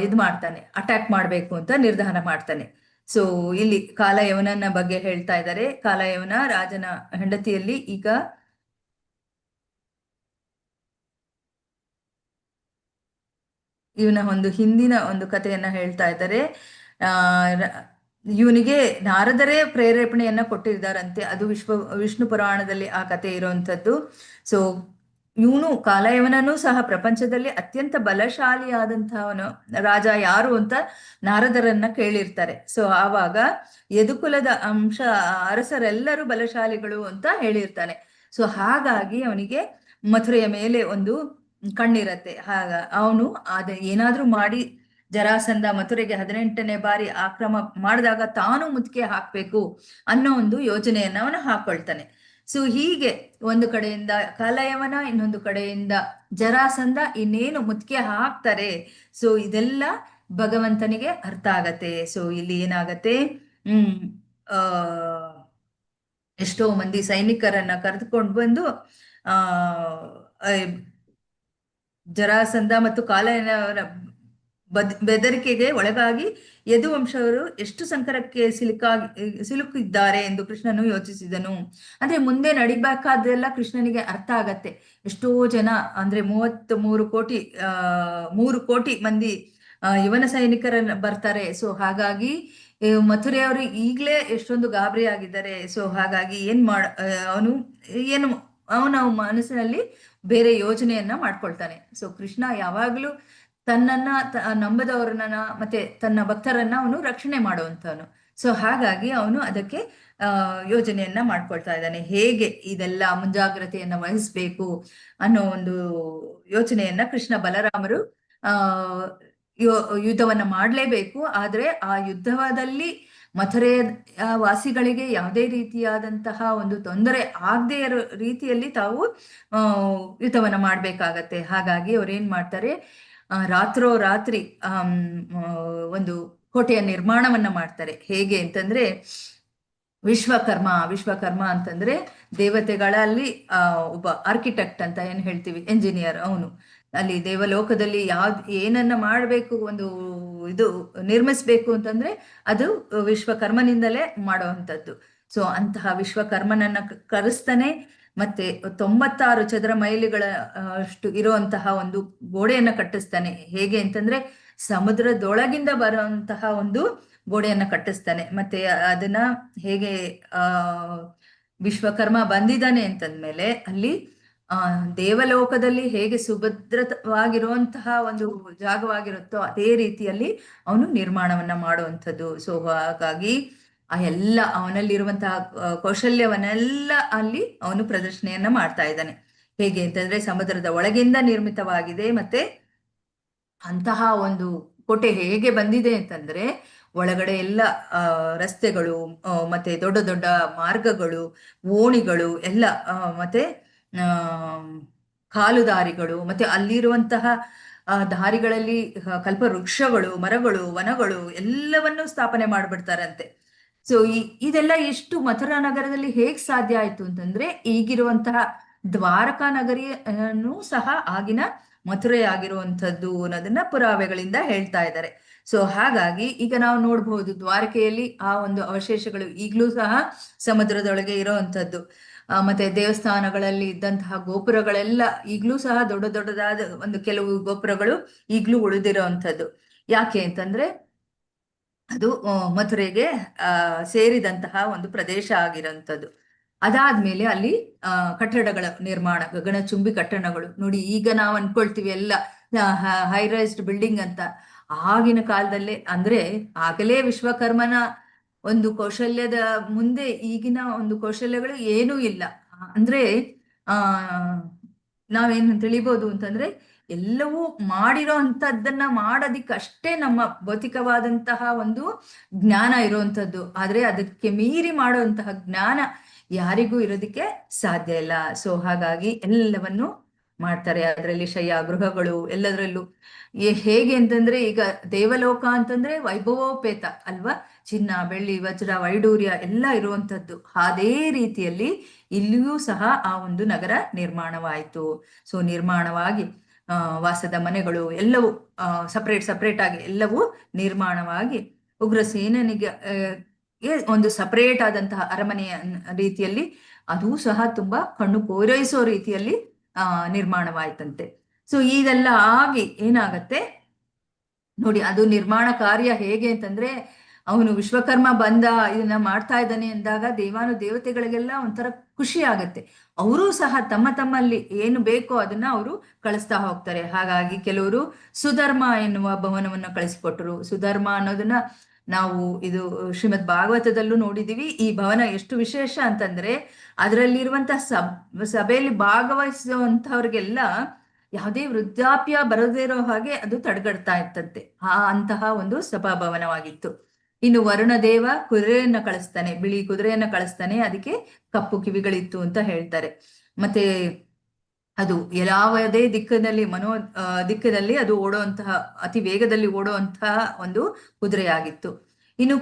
ಇದು ಮಾಡ್ತಾನೆ, ಅಟ್ಯಾಕ್ ಮಾಡ್ಬೇಕು ಅಂತ ನಿರ್ಧಾರ ಮಾಡ್ತಾನೆ. ಸೊ ಇಲ್ಲಿ ಕಾಲಯವನನ ಬಗ್ಗೆ ಹೇಳ್ತಾ ಇದ್ದಾರೆ. ಕಾಲಯವನ ರಾಜನ ಹೆಂಡತಿಯಲ್ಲಿ ಈಗ ಇವನ ಒಂದು ಹಿಂದಿನ ಒಂದು ಕಥೆಯನ್ನ ಹೇಳ್ತಾ ಇದ್ದಾರೆ. ಇವನಿಗೆ ನಾರದರೇ ಪ್ರೇರೇಪಣೆಯನ್ನ ಕೊಟ್ಟಿದ್ದಾರಂತೆ, ಅದು ವಿಷ್ಣು ಪುರಾಣದಲ್ಲಿ ಆ ಕಥೆ ಇರುವಂತದ್ದು. ಸೊ ಇವನು ಕಾಲಯವನನು ಸಹ ಪ್ರಪಂಚದಲ್ಲಿ ಅತ್ಯಂತ ಬಲಶಾಲಿಯಾದಂತಹವನು ರಾಜ ಯಾರು ಅಂತ ನಾರದರನ್ನ ಕೇಳಿರ್ತಾರೆ. ಸೊ ಆವಾಗ ಯದುಕುಲದ ಅರಸರೆಲ್ಲರೂ ಬಲಶಾಲಿಗಳು ಅಂತ ಹೇಳಿರ್ತಾನೆ. ಸೊ ಹಾಗಾಗಿ ಅವನಿಗೆ ಮಥುರೆಯ ಮೇಲೆ ಒಂದು ಕಣ್ಣಿರತ್ತೆ. ಅವನು ಏನಾದ್ರೂ ಮಾಡಿ ಜರಾಸಂಧ ಮಥುರೆಗೆ 18ನೇ ಬಾರಿ ಆಕ್ರಮ ಮಾಡಿದಾಗ ತಾನು ಮುತ್ತಿಗೆ ಹಾಕ್ಬೇಕು ಅನ್ನೋ ಒಂದು ಯೋಜನೆಯನ್ನ ಅವನು ಹಾಕೊಳ್ತಾನೆ. ಸೊ ಹೀಗೆ ಒಂದು ಕಡೆಯಿಂದ ಕಾಲಯವನ, ಇನ್ನೊಂದು ಕಡೆಯಿಂದ ಜರಾಸಂಧ ಇನ್ನೇನು ಮುತ್ತಿಗೆ ಹಾಕ್ತಾರೆ. ಸೊ ಇದೆಲ್ಲ ಭಗವಂತನಿಗೆ ಅರ್ಥ ಆಗತ್ತೆ. ಸೊ ಇಲ್ಲಿ ಏನಾಗತ್ತೆ, ಎಷ್ಟೋ ಮಂದಿ ಸೈನಿಕರನ್ನ ಕರೆದುಕೊಂಡು ಬಂದು ಜರಾಸಂಧ ಮತ್ತು ಕಾಲಯವನ ಬೆದರಿಕೆಗೆ ಒಳಗಾಗಿ ಯದುವಂಶವರು ಎಷ್ಟು ಸಂಕರಕ್ಕೆ ಸಿಲುಕಿದ್ದಾರೆ ಎಂದು ಕೃಷ್ಣನು ಯೋಚಿಸಿದನು. ಅಂದ್ರೆ ಮುಂದೆ ನಡಿಬೇಕಾದೆಲ್ಲ ಕೃಷ್ಣನಿಗೆ ಅರ್ಥ ಆಗತ್ತೆ. ಎಷ್ಟೋ ಜನ ಅಂದ್ರೆ 3 ಕೋಟಿ ಮಂದಿ ಯವನ ಸೈನಿಕರನ್ನ ಬರ್ತಾರೆ. ಸೊ ಹಾಗಾಗಿ ಮಥುರೆಯವರು ಈಗ್ಲೇ ಎಷ್ಟೊಂದು ಗಾಬರಿ ಆಗಿದ್ದಾರೆ. ಸೊ ಹಾಗಾಗಿ ಅವನ ಮನಸ್ಸಿನಲ್ಲಿ ಬೇರೆ ಯೋಜನೆಯನ್ನ ಮಾಡ್ಕೊಳ್ತಾನೆ. ಸೊ ಕೃಷ್ಣ ಯಾವಾಗ್ಲೂ ತನ್ನನ್ನ ನಂಬದವರನ್ನ ಮತ್ತೆ ತನ್ನ ಭಕ್ತರನ್ನ ಅವನು ರಕ್ಷಣೆ ಮಾಡುವಂತವನು. ಸೊ ಹಾಗಾಗಿ ಅವನು ಅದಕ್ಕೆ ಯೋಜನೆಯನ್ನ ಮಾಡ್ಕೊಳ್ತಾ ಇದ್ದಾನೆ, ಹೇಗೆ ಇದೆಲ್ಲ ಮುಂಜಾಗ್ರತೆಯನ್ನ ವಹಿಸ್ಬೇಕು ಅನ್ನೋ ಒಂದು ಯೋಚನೆಯನ್ನ ಕೃಷ್ಣ ಬಲರಾಮರು ಯುದ್ಧವನ್ನ ಮಾಡ್ಲೇಬೇಕು. ಆದ್ರೆ ಆ ಯುದ್ಧದಲ್ಲಿ ಮಥುರೆಯ ವಾಸಿಗಳಿಗೆ ಯಾವುದೇ ರೀತಿಯಾದಂತಹ ಒಂದು ತೊಂದರೆ ಆಗದೆ ಇರೋ ರೀತಿಯಲ್ಲಿ ತಾವು ಯುದ್ಧವನ್ನ ಮಾಡ್ಬೇಕಾಗತ್ತೆ. ಹಾಗಾಗಿ ಅವ್ರೇನ್ ಮಾಡ್ತಾರೆ, ರಾತ್ರೋರಾತ್ರಿ ಒಂದು ಕೋಟೆಯ ನಿರ್ಮಾಣವನ್ನ ಮಾಡ್ತಾರೆ. ಹೇಗೆ ಅಂತಂದ್ರೆ ವಿಶ್ವಕರ್ಮ ಅಂತಂದ್ರೆ ದೇವತೆಗಳಲ್ಲಿ ಒಬ್ಬ ಆರ್ಕಿಟೆಕ್ಟ್ ಅಂತ ಏನ್ ಹೇಳ್ತೀವಿ, ಎಂಜಿನಿಯರ್. ಅವನು ಅಲ್ಲಿ ದೇವಲೋಕದಲ್ಲಿ ಏನನ್ನ ಮಾಡ್ಬೇಕು, ಒಂದು ಇದು ನಿರ್ಮಿಸ್ಬೇಕು ಅಂತಂದ್ರೆ ಅದು ವಿಶ್ವಕರ್ಮನಿಂದಲೇ ಮಾಡುವಂಥದ್ದು. ಸೊ ಅಂತಹ ವಿಶ್ವಕರ್ಮನನ್ನ ಕರೆಸ್ತಾನೆ. ಮತ್ತೆ 96 ಚದರ ಮೈಲಿಗಳ ಅಷ್ಟು ಇರುವಂತಹ ಒಂದು ಗೋಡೆಯನ್ನ ಕಟ್ಟಿಸ್ತಾನೆ. ಹೇಗೆ ಅಂತಂದ್ರೆ ಸಮುದ್ರದೊಳಗಿಂದ ಬರುವಂತಹ ಒಂದು ಗೋಡೆಯನ್ನ ಕಟ್ಟಿಸ್ತಾನೆ. ಮತ್ತೆ ಅದನ್ನ ಹೇಗೆ ವಿಶ್ವಕರ್ಮ ಬಂದಿದ್ದಾನೆ ಅಂತಂದ್ಮೇಲೆ ಅಲ್ಲಿ ದೇವಲೋಕದಲ್ಲಿ ಹೇಗೆ ಸುಭದ್ರವಾಗಿರುವಂತಹ ಒಂದು ಜಾಗವಾಗಿರುತ್ತೋ ಅದೇ ರೀತಿಯಲ್ಲಿ ಅವನು ನಿರ್ಮಾಣವನ್ನ ಮಾಡುವಂಥದ್ದು. ಸೊ ಹಾಗಾಗಿ ಆ ಎಲ್ಲ ಅವನಲ್ಲಿರುವಂತಹ ಕೌಶಲ್ಯವನ್ನೆಲ್ಲ ಅಲ್ಲಿ ಅವನು ಪ್ರದರ್ಶನೆಯನ್ನ ಮಾಡ್ತಾ ಇದ್ದಾನೆ. ಹೇಗೆ ಅಂತಂದ್ರೆ ಸಮುದ್ರದ ಒಳಗಿಂದ ನಿರ್ಮಿತವಾಗಿದೆ. ಮತ್ತೆ ಅಂತಹ ಒಂದು ಕೋಟೆ ಹೇಗೆ ಬಂದಿದೆ ಅಂತಂದ್ರೆ ಒಳಗಡೆ ಎಲ್ಲ ರಸ್ತೆಗಳು, ಮತ್ತೆ ದೊಡ್ಡ ದೊಡ್ಡ ಮಾರ್ಗಗಳು, ಓಣಿಗಳು ಎಲ್ಲ, ಮತ್ತೆ ಕಾಲುದಾರಿಗಳು, ಮತ್ತೆ ಅಲ್ಲಿರುವಂತಹ ದಾರಿಗಳಲ್ಲಿ ಕಲ್ಪವೃಕ್ಷಗಳು, ಮರಗಳು, ವನಗಳು ಎಲ್ಲವನ್ನೂ ಸ್ಥಾಪನೆ ಮಾಡ್ಬಿಡ್ತಾರಂತೆ. ಸೊ ಇದೆಲ್ಲ ಎಷ್ಟು ಮಥುರಾ ನಗರದಲ್ಲಿ ಹೇಗ್ ಸಾಧ್ಯ ಆಯ್ತು ಅಂತಂದ್ರೆ ಈಗಿರುವಂತಹ ದ್ವಾರಕಾ ನಗರಿಯನ್ನು ಸಹ ಆಗಿನ ಮಥುರೆ ಆಗಿರುವಂಥದ್ದು ಅನ್ನೋದನ್ನ ಪುರಾವೆಗಳಿಂದ ಹೇಳ್ತಾ ಇದ್ದಾರೆ. ಸೊ ಹಾಗಾಗಿ ಈಗ ನಾವು ನೋಡ್ಬಹುದು ದ್ವಾರಕೆಯಲ್ಲಿ ಆ ಒಂದು ಅವಶೇಷಗಳು ಈಗಲೂ ಸಹ ಸಮುದ್ರದೊಳಗೆ ಇರೋವಂಥದ್ದು. ಮತ್ತೆ ದೇವಸ್ಥಾನಗಳಲ್ಲಿ ಇದ್ದಂತಹ ಗೋಪುರಗಳೆಲ್ಲ ಈಗಲೂ ಸಹ ದೊಡ್ಡ ದೊಡ್ಡದಾದ ಒಂದು ಕೆಲವು ಗೋಪುರಗಳು ಈಗಲೂ ಉಳಿದಿರೋವಂಥದ್ದು. ಯಾಕೆ ಅಂತಂದ್ರೆ ಅದು ಮಥುರೆಗೆ ಸೇರಿದಂತಹ ಒಂದು ಪ್ರದೇಶ ಆಗಿರೋಂಥದ್ದು. ಅದಾದ್ಮೇಲೆ ಅಲ್ಲಿ ಕಟ್ಟಡಗಳ ನಿರ್ಮಾಣ, ಗಗನಚುಂಬಿ ಕಟ್ಟಡಗಳು. ನೋಡಿ, ಈಗ ನಾವು ಅನ್ಕೊಳ್ತೀವಿ ಎಲ್ಲ ಹೈ ರೈಸ್ಡ್ ಬಿಲ್ಡಿಂಗ್ ಅಂತ. ಆಗಿನ ಕಾಲದಲ್ಲೇ, ಅಂದ್ರೆ ಆಗಲೇ ವಿಶ್ವಕರ್ಮನ ಒಂದು ಕೌಶಲ್ಯದ ಮುಂದೆ ಈಗಿನ ಒಂದು ಕೌಶಲ್ಯಗಳು ಏನೂ ಇಲ್ಲ. ಅಂದ್ರೆ ನಾವೇನು ತಿಳಿಬಹುದು ಅಂತಂದ್ರೆ, ಎಲ್ಲವೂ ಮಾಡಿರೋ ಅಂತದ್ದನ್ನ ಮಾಡೋದಿಕ್ಕಷ್ಟೇ ನಮ್ಮ ಭೌತಿಕವಾದಂತಹ ಒಂದು ಜ್ಞಾನ ಇರುವಂತದ್ದು. ಆದ್ರೆ ಅದಕ್ಕೆ ಮೀರಿ ಮಾಡುವಂತಹ ಜ್ಞಾನ ಯಾರಿಗೂ ಇರೋದಕ್ಕೆ ಸಾಧ್ಯ ಇಲ್ಲ. ಸೊ ಹಾಗಾಗಿ ಎಲ್ಲವನ್ನು ಮಾಡ್ತಾರೆ. ಅದರಲ್ಲಿ ಶಯ್ಯ ಗೃಹಗಳು ಎಲ್ಲದರಲ್ಲೂ ಹೇಗೆ ಅಂತಂದ್ರೆ, ಈಗ ದೇವಲೋಕ ಅಂತಂದ್ರೆ ವೈಭವೋಪೇತ ಅಲ್ವಾ, ಚಿನ್ನ ಬೆಳ್ಳಿ ವಜ್ರ ವೈಡೂರ್ಯ ಎಲ್ಲ ಇರುವಂತದ್ದು. ಅದೇ ರೀತಿಯಲ್ಲಿ ಇಲ್ಲಿಯೂ ಸಹ ಆ ಒಂದು ನಗರ ನಿರ್ಮಾಣವಾಯಿತು. ಸೊ ನಿರ್ಮಾಣವಾಗಿ ವಾಸದ ಮನೆಗಳು ಎಲ್ಲವೂ ಸಪರೇಟ್ ಆಗಿ ಎಲ್ಲವೂ ನಿರ್ಮಾಣವಾಗಿ ಉಗ್ರಸೇನನಿಗೆ ಒಂದು ಸಪರೇಟ್ ಆದಂತಹ ಅರಮನೆಯ ರೀತಿಯಲ್ಲಿ ಅದೂ ಸಹ ತುಂಬಾ ಕಣ್ಣು ಕೋರೈಸೋ ರೀತಿಯಲ್ಲಿ ನಿರ್ಮಾಣವಾಯ್ತಂತೆ. ಸೊ ಇದೆಲ್ಲ ಆಗಿ ಏನಾಗತ್ತೆ ನೋಡಿ, ಅದು ನಿರ್ಮಾಣ ಕಾರ್ಯ ಹೇಗೆ ಅಂತಂದ್ರೆ, ಅವನು ವಿಶ್ವಕರ್ಮ ಬಂದ ಇದನ್ನ ಮಾಡ್ತಾ ಇದ್ದಾನೆ ಅಂದಾಗ ದೇವತೆಗಳಿಗೆಲ್ಲ ಒಂಥರ ಖುಷಿ ಆಗತ್ತೆ. ಅವರೂ ಸಹ ತಮ್ಮಲ್ಲಿ ಏನು ಬೇಕೋ ಅದನ್ನ ಅವರು ಕಳಿಸ್ತಾ ಹೋಗ್ತಾರೆ. ಹಾಗಾಗಿ ಕೆಲವರು ಸುಧರ್ಮ ಎನ್ನುವ ಭವನವನ್ನ ಕಳಿಸಿಕೊಟ್ರು. ಸುಧರ್ಮ ಅನ್ನೋದನ್ನ ನಾವು ಇದು ಶ್ರೀಮದ್ ಭಾಗವತದಲ್ಲೂ ನೋಡಿದೀವಿ. ಈ ಭವನ ಎಷ್ಟು ವಿಶೇಷ ಅಂತಂದ್ರೆ, ಅದರಲ್ಲಿರುವಂತಹ ಸಭೆಯಲ್ಲಿ ಭಾಗವಹಿಸುವಂತವ್ರಿಗೆಲ್ಲ ಯಾವುದೇ ವೃದ್ಧಾಪ್ಯ ಬರದೇ ಇರೋ ಹಾಗೆ ಅದು ತಡೆಗಟ್ತಾ ಇತ್ತಂತೆ. ಅಂತಹ ಒಂದು ಸಭಾಭವನವಾಗಿತ್ತು. ಇನ್ನು ವರುಣದೇವ ಕುದುರೆಯನ್ನ ಕಳಿಸ್ತಾನೆ, ಬಿಳಿ ಕುದುರೆಯನ್ನ ಕಳಿಸ್ತಾನೆ. ಅದಕ್ಕೆ ಕಪ್ಪು ಕಿವಿಗಳಿತ್ತು ಅಂತ ಹೇಳ್ತಾರೆ. ಮತ್ತೆ ಅದು ಯಾವುದೇ ದಿಕ್ಕಿನಲ್ಲಿ ದಿಕ್ಕಿನಲ್ಲಿ ಅದು ಓಡುವಂತಹ, ಅತಿ ವೇಗದಲ್ಲಿ ಓಡುವಂತಹ ಒಂದು ಕುದುರೆಯಾಗಿತ್ತು. ಇನ್ನು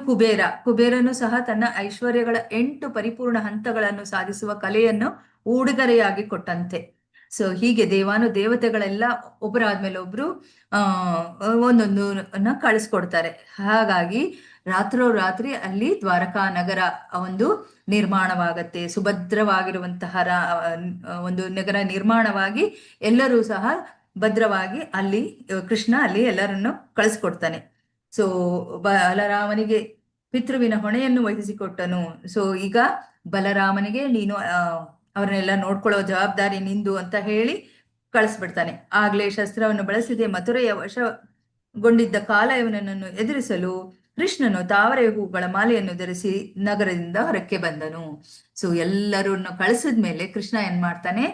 ಕುಬೇರನು ಸಹ ತನ್ನ ಐಶ್ವರ್ಯಗಳ 8 ಪರಿಪೂರ್ಣ ಹಂತಗಳನ್ನು ಸಾಧಿಸುವ ಕಲೆಯನ್ನು ಉಡುಗೊರೆಯಾಗಿ ಕೊಟ್ಟಂತೆ. ಸೊ ಹೀಗೆ ದೇವತೆಗಳೆಲ್ಲ ಒಬ್ಬರಾದ್ಮೇಲೆ ಒಬ್ರು ಒಂದೊಂದನ್ನ ಕಳಿಸ್ಕೊಡ್ತಾರೆ. ಹಾಗಾಗಿ ರಾತ್ರೋರಾತ್ರಿ ಅಲ್ಲಿ ದ್ವಾರಕಾ ನಗರ ಒಂದು ನಿರ್ಮಾಣವಾಗತ್ತೆ. ಸುಭದ್ರವಾಗಿರುವಂತಹ ಒಂದು ನಗರ ನಿರ್ಮಾಣವಾಗಿ ಎಲ್ಲರೂ ಸಹ ಭದ್ರವಾಗಿ ಅಲ್ಲಿ ಕೃಷ್ಣ ಅಲ್ಲಿ ಎಲ್ಲರನ್ನು ಕಳಿಸ್ಕೊಡ್ತಾನೆ. ಸೊ ಬಲರಾಮನಿಗೆ ಪಿತೃವಿನ ಹೊಣೆಯನ್ನು ವಹಿಸಿಕೊಟ್ಟನು. ಸೊ ಈಗ ಬಲರಾಮನಿಗೆ ನೀನು ಅವ್ರನ್ನೆಲ್ಲ ನೋಡ್ಕೊಳ್ಳೋ ಜವಾಬ್ದಾರಿ ನಿಂದು ಅಂತ ಹೇಳಿ ಕಳಿಸ್ಬಿಡ್ತಾನೆ. ಆಗ್ಲೇ ಶಸ್ತ್ರವನ್ನು ಬಳಸಿದೆ ಮಥುರೆಯ ವಶಗೊಂಡಿದ್ದ ಕಾಲಯವನನ್ನು ಎದುರಿಸಲು ಕೃಷ್ಣನು ತಾವರೆ ಹೂಗಳ ಮಾಲೆಯನ್ನು ಧರಿಸಿ ನಗರದಿಂದ ಹೊರಕ್ಕೆ ಬಂದನು. ಸೊ ಎಲ್ಲರನ್ನು ಕಳಿಸಿದ್ಮೇಲೆ ಕೃಷ್ಣ ಏನ್ ಮಾಡ್ತಾನೆ,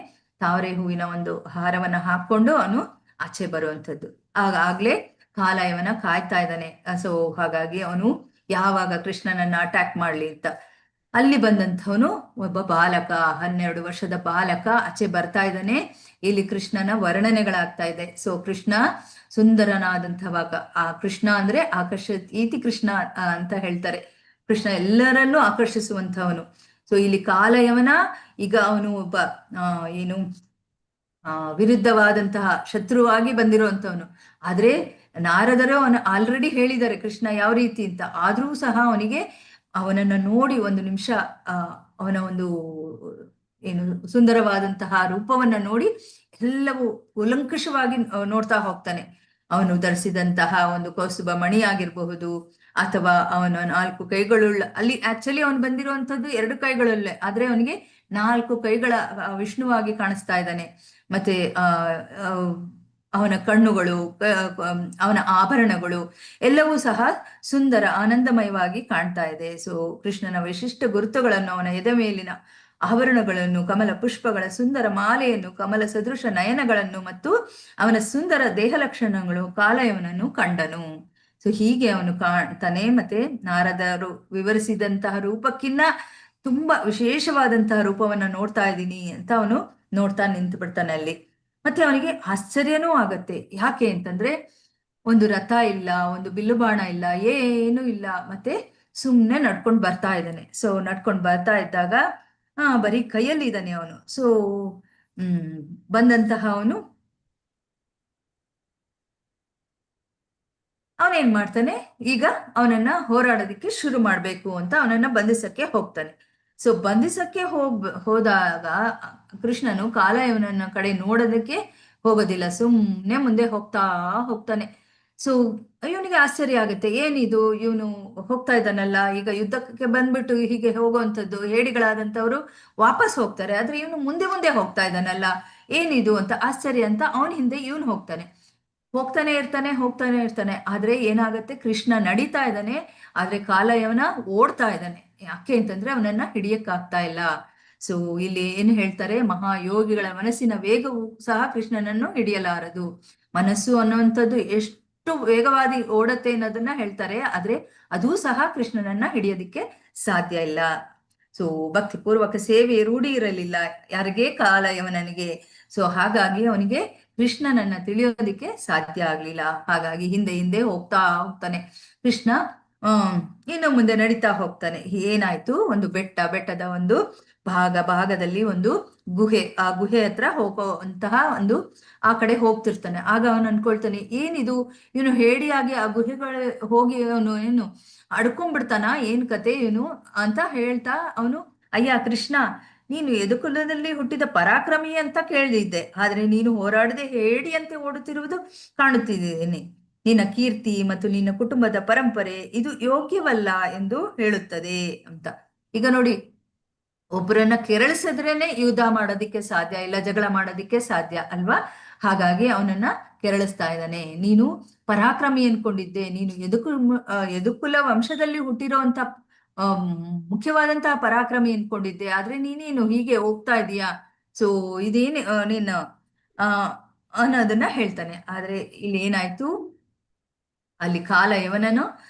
ತಾವರೆ ಹೂವಿನ ಒಂದು ಹಾರವನ್ನ ಹಾಕೊಂಡು ಅವನು ಆಚೆ ಬರುವಂಥದ್ದು. ಆಗ್ಲೇ ಕಾಲಯವನ ಕಾಯ್ತಾ ಇದ್ದಾನೆ. ಸೊ ಹಾಗಾಗಿ ಅವನು ಯಾವಾಗ ಕೃಷ್ಣನನ್ನ ಅಟ್ಯಾಕ್ ಮಾಡ್ಲಿ ಅಂತ ಅಲ್ಲಿ ಬಂದಂಥವನು ಒಬ್ಬ ಬಾಲಕ, 12 ವರ್ಷದ ಬಾಲಕ ಆಚೆ ಬರ್ತಾ ಇದ್ದಾನೆ. ಇಲ್ಲಿ ಕೃಷ್ಣನ ವರ್ಣನೆಗಳಾಗ್ತಾ ಇದೆ. ಸೊ ಕೃಷ್ಣ ಸುಂದರನಾದಂಥವಾಗ, ಆ ಕೃಷ್ಣ ಅಂದ್ರೆ ಈತಿ ಕೃಷ್ಣ ಅಂತ ಹೇಳ್ತಾರೆ. ಕೃಷ್ಣ ಎಲ್ಲರನ್ನೂ ಆಕರ್ಷಿಸುವಂಥವನು. ಸೊ ಇಲ್ಲಿ ಕಾಲಯವನ ಈಗ ಅವನು ಒಬ್ಬ ವಿರುದ್ಧವಾದಂತಹ ಶತ್ರುವಾಗಿ ಬಂದಿರುವಂಥವನು. ಆದ್ರೆ ನಾರದರು ಆಲ್ರೆಡಿ ಹೇಳಿದ್ದಾರೆ ಕೃಷ್ಣ ಯಾವ ರೀತಿ ಅಂತ. ಆದ್ರೂ ಸಹ ಅವನನ್ನ ನೋಡಿ ಒಂದು ನಿಮಿಷ ಅವನ ಒಂದು ಸುಂದರವಾದಂತಹ ರೂಪವನ್ನ ನೋಡಿ ಎಲ್ಲವೂ ಕೂಲಂಕಷವಾಗಿ ನೋಡ್ತಾ ಹೋಗ್ತಾನೆ. ಅವನು ಧರಿಸಿದಂತಹ ಒಂದು ಕೌಸ್ತುಭ ಮಣಿ ಆಗಿರಬಹುದು, ಅಥವಾ ಅವನ 4 ಕೈಗಳುಳ್ಳ, ಅಲ್ಲಿ ಆಕ್ಚುಲಿ ಅವನು ಬಂದಿರುವಂತದ್ದು 2 ಕೈಗಳಲ್ಲೇ, ಆದ್ರೆ ಅವನಿಗೆ 4 ಕೈಗಳ ವಿಷ್ಣುವಾಗಿ ಕಾಣಿಸ್ತಾ ಇದ್ದಾನೆ. ಮತ್ತೆ ಅವನ ಕಣ್ಣುಗಳು, ಅವನ ಆಭರಣಗಳು ಎಲ್ಲವೂ ಸಹ ಸುಂದರ ಆನಂದಮಯವಾಗಿ ಕಾಣ್ತಾ ಇದೆ. ಸೊ ಕೃಷ್ಣನ ವಿಶಿಷ್ಟ ಗುರುತುಗಳನ್ನು, ಅವನ ಎದೆ ಮೇಲಿನ ಆಭರಣಗಳನ್ನು, ಕಮಲ ಪುಷ್ಪಗಳ ಸುಂದರ ಮಾಲೆಯನ್ನು, ಕಮಲ ಸದೃಶ ನಯನಗಳನ್ನು ಮತ್ತು ಅವನ ಸುಂದರ ದೇಹ ಲಕ್ಷಣಗಳು ಕಾಲಯವನನ್ನು ಕಂಡನು. ಸೊ ಹೀಗೆ ಅವನು ಕಾಣ್ತಾನೆ. ಮತ್ತೆ ನಾರದರು ವಿವರಿಸಿದಂತಹ ರೂಪಕ್ಕಿನ್ನ ತುಂಬಾ ವಿಶೇಷವಾದಂತಹ ರೂಪವನ್ನ ನೋಡ್ತಾ ಇದ್ದೀನಿ ಅಂತ ಅವನು ನೋಡ್ತಾ ನಿಂತು ಬಿಡ್ತಾನೆ ಅಲ್ಲಿ. ಮತ್ತೆ ಅವನಿಗೆ ಆಶ್ಚರ್ಯನೂ ಆಗತ್ತೆ. ಯಾಕೆ ಅಂತಂದ್ರೆ, ಒಂದು ರಥ ಇಲ್ಲ, ಒಂದು ಬಿಲ್ಲುಬಾಣ ಇಲ್ಲ, ಏನೂ ಇಲ್ಲ. ಮತ್ತೆ ಸುಮ್ನೆ ನಡ್ಕೊಂಡು ಬರ್ತಾ ಇದ್ದಾನೆ. ಸೊ ನಡ್ಕೊಂಡು ಬರ್ತಾ ಇದ್ದಾಗ ಬರೀ ಕೈಯಲ್ಲಿ ಇದ್ದಾನೆ ಅವನು. ಸೊ ಬಂದಂತಹ ಅವನೇನ್ ಮಾಡ್ತಾನೆ, ಈಗ ಅವನನ್ನ ಹೋರಾಡೋದಿಕ್ಕೆ ಶುರು ಮಾಡ್ಬೇಕು ಅಂತ ಅವನನ್ನ ಬಂಧಿಸಕ್ಕೆ ಹೋಗ್ತಾನೆ. ಸೊ ಬಂಧಿಸಕ್ಕೆ ಹೋದಾಗ ಕೃಷ್ಣನು ಕಾಲಯವನನ್ನ ಕಡೆ ನೋಡೋದಕ್ಕೆ ಹೋಗೋದಿಲ್ಲ, ಸುಮ್ನೆ ಮುಂದೆ ಹೋಗ್ತಾನೆ. ಸೊ ಇವನಿಗೆ ಆಶ್ಚರ್ಯ ಆಗುತ್ತೆ, ಏನಿದು ಇವನು ಹೋಗ್ತಾ ಇದ್ದಾನಲ್ಲ, ಈಗ ಯುದ್ಧಕ್ಕೆ ಬಂದ್ಬಿಟ್ಟು ಹೀಗೆ ಹೋಗುವಂಥದ್ದು, ಹೇಡಿಗಳಾದಂಥವ್ರು ವಾಪಸ್ ಹೋಗ್ತಾರೆ, ಆದ್ರೆ ಇವನು ಮುಂದೆ ಮುಂದೆ ಹೋಗ್ತಾ ಇದ್ದಾನಲ್ಲ, ಏನಿದು ಅಂತ ಆಶ್ಚರ್ಯ ಅಂತ ಅವನ ಹಿಂದೆ ಇವನು ಹೋಗ್ತಾನೆ ಇರ್ತಾನೆ. ಆದ್ರೆ ಏನಾಗತ್ತೆ, ಕೃಷ್ಣ ನಡೀತಾ ಇದ್ದಾನೆ, ಆದ್ರೆ ಕಾಲಯವನ ಓಡ್ತಾ ಇದ್ದಾನೆ. ಯಾಕೆ ಅಂತಂದ್ರೆ ಅವನನ್ನ ಹಿಡಿಯಕ್ಕಾಗ್ತಾ ಇಲ್ಲ. ಸೊ ಇಲ್ಲಿ ಏನು ಹೇಳ್ತಾರೆ, ಮಹಾಯೋಗಿಗಳ ಮನಸ್ಸಿನ ವೇಗವು ಸಹ ಕೃಷ್ಣನನ್ನು ಹಿಡಿಯಲಾರದು. ಮನಸ್ಸು ಅನ್ನುವಂಥದ್ದು ಎಷ್ಟು ವೇಗವಾಗಿ ಓಡತ್ತೆ ಅನ್ನೋದನ್ನ ಹೇಳ್ತಾರೆ, ಆದ್ರೆ ಅದೂ ಸಹ ಕೃಷ್ಣನನ್ನ ಹಿಡಿಯೋದಿಕ್ಕೆ ಸಾಧ್ಯ ಇಲ್ಲ. ಸೊ ಭಕ್ತಿಪೂರ್ವಕ ಸೇವೆ ರೂಢಿ ಇರಲಿಲ್ಲ ಯಾರಿಗೆ, ಕಾಲಯವನಿಗೆ. ಸೊ ಹಾಗಾಗಿ ಅವನಿಗೆ ಕೃಷ್ಣನನ್ನ ತಿಳಿಯೋದಿಕ್ಕೆ ಸಾಧ್ಯ ಆಗ್ಲಿಲ್ಲ. ಹಾಗಾಗಿ ಹಿಂದೆ ಹಿಂದೆ ಹೋಗ್ತಾನೆ ಕೃಷ್ಣ. ಇನ್ನು ಮುಂದೆ ನಡೀತಾ ಹೋಗ್ತಾನೆ. ಏನಾಯ್ತು, ಒಂದು ಬೆಟ್ಟದ ಒಂದು ಭಾಗದಲ್ಲಿ ಒಂದು ಗುಹೆ, ಆ ಗುಹೆ ಹತ್ರ ಹೋಗುವಂತಹ ಆ ಕಡೆ ಹೋಗ್ತಿರ್ತಾನೆ. ಆಗ ಅವನು ಅನ್ಕೊಳ್ತಾನೆ, ಏನಿದು, ಇವನು ಹೇಡಿಯಾಗಿ ಆ ಗುಹೆಗಳ ಹೋಗಿ ಅವನು ಏನು ಅಡ್ಕೊಂಡ್ಬಿಡ್ತಾನ, ಏನ್ ಕತೆ ಇವನು ಅಂತ ಹೇಳ್ತಾ ಅವನು, ಅಯ್ಯ ಕೃಷ್ಣ, ನೀನು ಯದುಕುಲದಲ್ಲಿ ಹುಟ್ಟಿದ ಪರಾಕ್ರಮಿ ಅಂತ ಕೇಳಿದ್ದೆ, ಆದ್ರೆ ನೀನು ಹೋರಾಡದೆ ಹೇಡಿಯಂತೆ ಓಡುತ್ತಿರುವುದು ಕಾಣುತ್ತಿದ್ದೇನೆ. ನಿನ್ನ ಕೀರ್ತಿ ಮತ್ತು ನಿನ್ನ ಕುಟುಂಬದ ಪರಂಪರೆ ಇದು ಯೋಗ್ಯವಲ್ಲ ಎಂದು ಹೇಳುತ್ತದೆ ಅಂತ. ಈಗ ನೋಡಿ, ಒಬ್ಬರನ್ನ ಕೆರಳಿಸಿದ್ರೇನೆ ಯುದ್ಧ ಮಾಡೋದಿಕ್ಕೆ ಸಾಧ್ಯ ಇಲ್ಲ, ಜಗಳ ಮಾಡೋದಿಕ್ಕೆ ಸಾಧ್ಯ ಅಲ್ವಾ? ಹಾಗಾಗಿ ಅವನನ್ನ ಕೆರಳಿಸ್ತಾ ಇದ್ದಾನೆ. ನೀನು ಪರಾಕ್ರಮಿ ಅನ್ಕೊಂಡಿದ್ದೆ, ನೀನು ಯದುಕುಲ ವಂಶದಲ್ಲಿ ಹುಟ್ಟಿರೋಂತ ಮುಖ್ಯವಾದಂತಹ ಪರಾಕ್ರಮಿ ಅನ್ಕೊಂಡಿದ್ದೆ, ಆದ್ರೆ ನೀನೇನು ಹೀಗೆ ಹೋಗ್ತಾ ಇದೀಯಾ? ಸೊ ಇದೇನು ನೀನು ಅನ್ನೋದನ್ನ ಹೇಳ್ತಾನೆ. ಆದ್ರೆ ಇಲ್ಲಿ ಏನಾಯ್ತು, ಅಲ್ಲಿ ಕಾಲಯವನನು